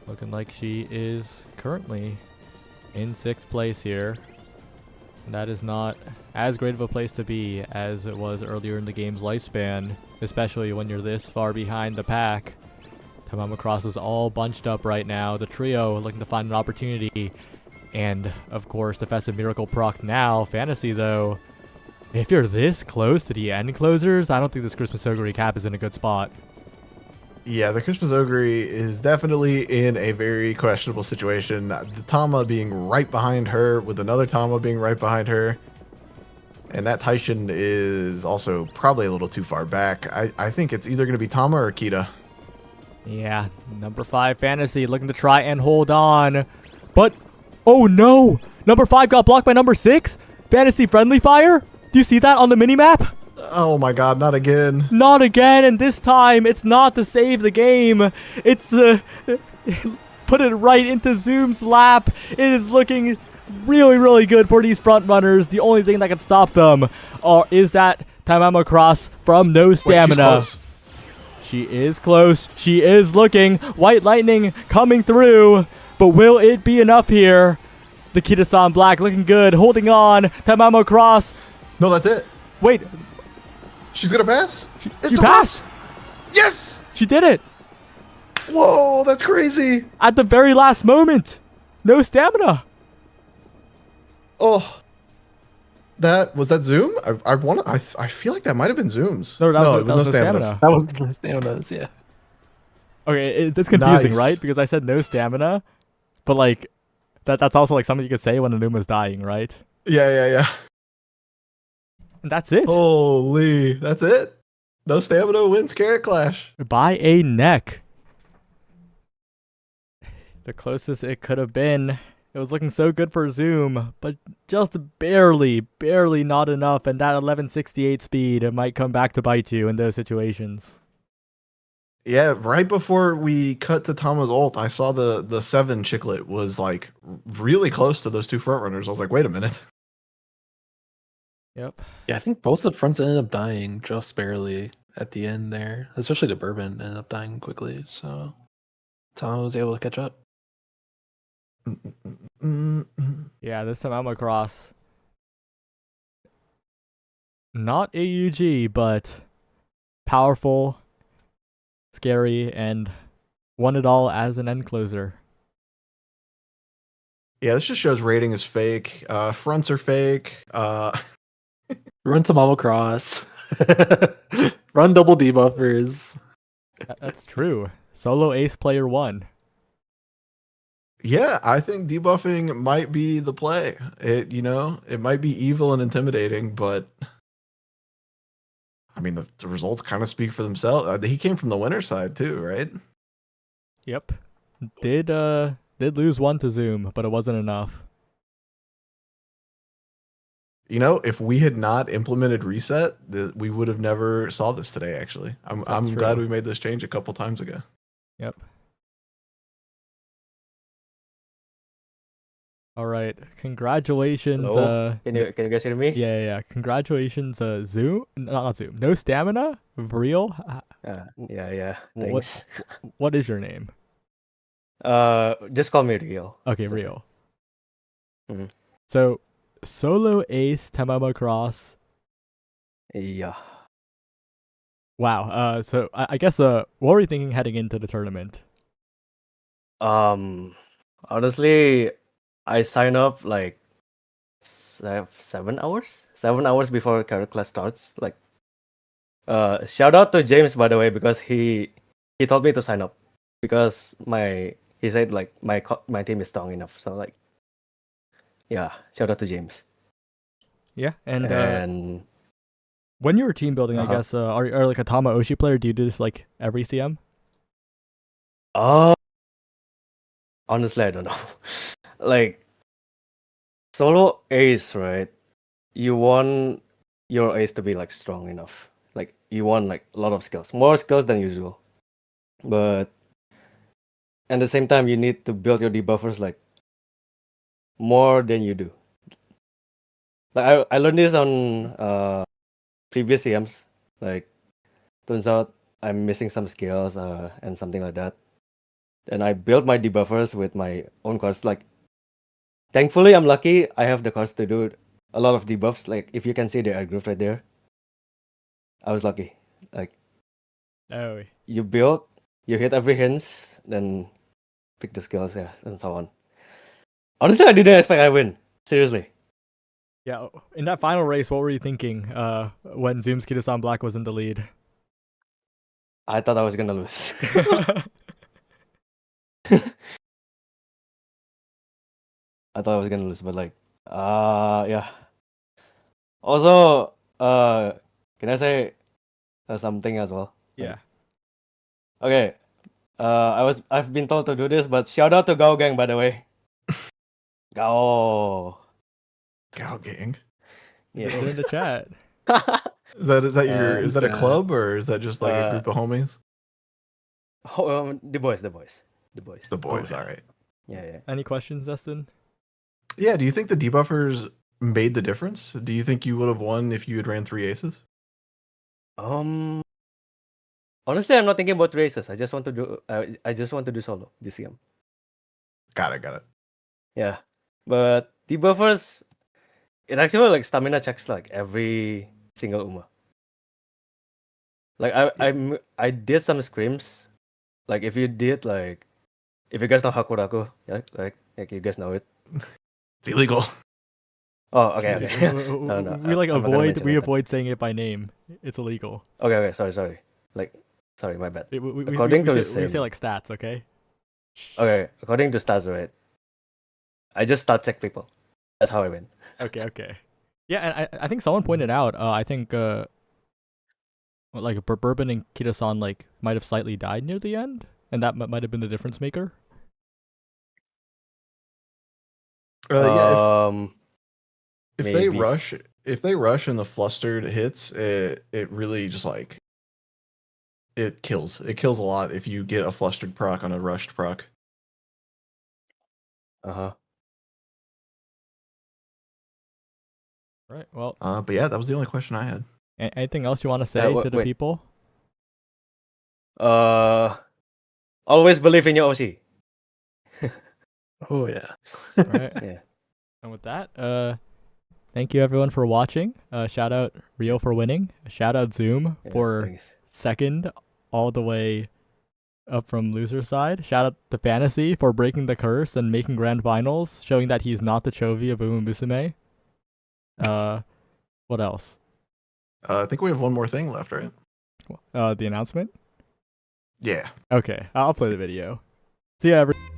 [SPEAKER 1] Looking like she is currently in 6th place here. That is not as great of a place to be as it was earlier in the game's lifespan, especially when you're this far behind the pack. Tamama Cross is all bunched up right now. The trio looking to find an opportunity. And, of course, the Festive Miracle proc now. Fantasy, though, if you're this close to the end closers, I don't think this Christmas Ogre cap is in a good spot.
[SPEAKER 7] Yeah, the Christmas Ogre is definitely in a very questionable situation. The Tama being right behind her, with another Tama being right behind her. And that Taishin is also probably a little too far back. I think it's either going to be Tama or Kita.
[SPEAKER 1] Yeah, number 5 Fantasy looking to try and hold on. But, oh no! Number 5 got blocked by number 6? Fantasy friendly fire? Do you see that on the minimap?
[SPEAKER 7] Oh my god, not again.
[SPEAKER 1] Not again, and this time it's not to save the game. It's put it right into Zoom's lap. It is looking really, really good for these front runners. The only thing that can stop them is that Tamama Cross from no stamina.
[SPEAKER 7] Wait,
[SPEAKER 1] she is close. She is looking. White Lightning coming through, but will it be enough here? The Kita-san Black looking good, holding on. Tamama Cross.
[SPEAKER 7] No, that's it.
[SPEAKER 1] Wait.
[SPEAKER 7] She's gonna pass?
[SPEAKER 1] She passed.
[SPEAKER 7] Yes!
[SPEAKER 1] She did it.
[SPEAKER 7] Whoa, that's crazy.
[SPEAKER 1] At the very last moment. No stamina.
[SPEAKER 7] Oh. Was that Zoom? I feel like that might have been Zoom's.
[SPEAKER 1] No,
[SPEAKER 7] it was no stamina.
[SPEAKER 4] That was no stamina, yeah.
[SPEAKER 1] Okay, it's confusing,
[SPEAKER 7] Nice.
[SPEAKER 1] right? Because I said no stamina, but like that's also like something you could say when Anuma's dying, right?
[SPEAKER 7] Yeah.
[SPEAKER 1] And that's it.
[SPEAKER 7] Holy, that's it. No stamina wins Carat Clash.
[SPEAKER 1] By a neck. The closest it could have been. It was looking so good for Zoom, but just barely not enough. And that 1168 speed, it might come back to bite you in those situations.
[SPEAKER 7] Yeah, right before we cut to Tama's ult, I saw the 7 Chiclet was like really close to those two front runners. I was like, wait a minute.
[SPEAKER 1] Yep.
[SPEAKER 4] Yeah, I think both the fronts ended up dying just barely at the end there. Especially the Bourbon ended up dying quickly, so Tama was able to catch up.
[SPEAKER 1] Yeah, this time I'm across. Not AUG, but powerful, scary, and won it all as an end closer.
[SPEAKER 7] Yeah, this just shows rating is fake. Fronts are fake.
[SPEAKER 4] Run Tamama Cross. Run double debuffers.
[SPEAKER 1] That's true. Solo ace player 1.
[SPEAKER 7] Yeah, I think debuffing might be the play. It might be evil and intimidating, but I mean the results kind of speak for themselves. He came from the winner side too, right?
[SPEAKER 1] Yep. Did lose 1 to Zoom, but it wasn't enough.
[SPEAKER 7] If we had not implemented reset, we would have never saw this today. Actually, I'm glad we made this change a couple times ago.
[SPEAKER 1] Yep. All right. Congratulations.
[SPEAKER 8] Hello? Can you guys hear me?
[SPEAKER 1] Yeah. Congratulations, Zoom. Not Zoom. No stamina. Real.
[SPEAKER 8] Yeah. Thanks.
[SPEAKER 1] What is your name?
[SPEAKER 8] Just call me Real.
[SPEAKER 1] Okay,
[SPEAKER 8] It's
[SPEAKER 1] Real.
[SPEAKER 8] Mhm.
[SPEAKER 1] So, solo ace Tamama Cross.
[SPEAKER 8] Yeah.
[SPEAKER 1] Wow. So I guess what were you thinking heading into the tournament?
[SPEAKER 8] Honestly, I signed up like 7 hours. 7 hours before Carat class starts. Like, shout out to James, by the way, because he told me to sign up because he said like my team is strong enough. So like, yeah, shout out to James.
[SPEAKER 1] Yeah, and when you were team building, I guess are you like a Tama Oshi player? Do you do this like every CM?
[SPEAKER 8] Honestly, I don't know. Like, solo ace, right? You want your ace to be like strong enough. Like, you want like a lot of skills, more skills than usual. But at the same time, you need to build your debuffers like more than you do. Like I learned this on previous CMs. Like, turns out I'm missing some skills and something like that. And I built my debuffers with my own cards. Like, thankfully, I'm lucky. I have the cards to do a lot of debuffs. Like if you can see the air groove right there, I was lucky. Like
[SPEAKER 1] Oh,
[SPEAKER 8] you build, you hit every hinge, then pick the skills, yeah, and so on. Honestly, I didn't expect I win. Seriously.
[SPEAKER 1] yeah. In that final race, what were you thinking when Zoom's Kitasan Black was in the lead?
[SPEAKER 8] I thought I was gonna lose. I thought I was gonna lose, but like, yeah. Also, can I say something as well?
[SPEAKER 1] Yeah.
[SPEAKER 8] Okay. I've been told to do this, but shout out to Gao Gang, by the way. Gao.
[SPEAKER 7] Gal Gang.
[SPEAKER 1] They're
[SPEAKER 8] Yeah.
[SPEAKER 1] in the chat.
[SPEAKER 7] Is that your
[SPEAKER 8] And,
[SPEAKER 7] is that a club or is that just like a group of homies?
[SPEAKER 8] The boys.
[SPEAKER 7] The boys,
[SPEAKER 8] yeah.
[SPEAKER 7] all right.
[SPEAKER 8] Yeah.
[SPEAKER 1] Any questions, Dustin?
[SPEAKER 7] Yeah, do you think the debuffers made the difference? Do you think you would have won if you had ran 3 aces?
[SPEAKER 8] Honestly, I'm not thinking about races. I just want to do solo this game.
[SPEAKER 7] Got it.
[SPEAKER 8] Yeah, but debuffers, it actually like stamina checks like every single Uma. Like I did some scrims. Like if you did like, if you guys know Hakuraku, yeah, like you guys know it.
[SPEAKER 7] It's illegal.
[SPEAKER 8] Oh, okay. No,
[SPEAKER 1] We like
[SPEAKER 8] I'm not gonna mention it, but-
[SPEAKER 1] avoid saying it by name. It's illegal.
[SPEAKER 8] Okay, sorry. Like, sorry, my bad.
[SPEAKER 1] We
[SPEAKER 8] According to the
[SPEAKER 1] say, we say
[SPEAKER 8] sim.
[SPEAKER 1] like stats, okay?
[SPEAKER 8] Okay, according to stats, right? I just start check people. That's how I win.
[SPEAKER 1] Okay. Yeah, and I think someone pointed out. I think like Bourbon and Kitasan like might have slightly died near the end, and that might have been the difference maker.
[SPEAKER 7] Yeah, if they
[SPEAKER 8] Maybe.
[SPEAKER 7] rush and the flustered hits, it really just like it kills a lot if you get a flustered proc on a rushed proc.
[SPEAKER 1] Right. Well,
[SPEAKER 7] But yeah, that was the only question I had.
[SPEAKER 1] anything else you want to say to the
[SPEAKER 8] wait.
[SPEAKER 1] people?
[SPEAKER 8] Always believe in your OC.
[SPEAKER 4] Oh yeah.
[SPEAKER 1] Right.
[SPEAKER 8] Yeah.
[SPEAKER 1] And with that, thank you everyone for watching. Shout out Rio for winning. Shout out Zoom
[SPEAKER 8] Yeah,
[SPEAKER 1] for
[SPEAKER 8] thanks.
[SPEAKER 1] second all the way up from loser side. Shout out to Fantasy for breaking the curse and making grand finals, showing that he's not the Chovy of Umamusume. What else?
[SPEAKER 7] I think we have one more thing left, right?
[SPEAKER 1] The announcement?
[SPEAKER 7] Yeah.
[SPEAKER 1] Okay, I'll play the video. See ya, everyone.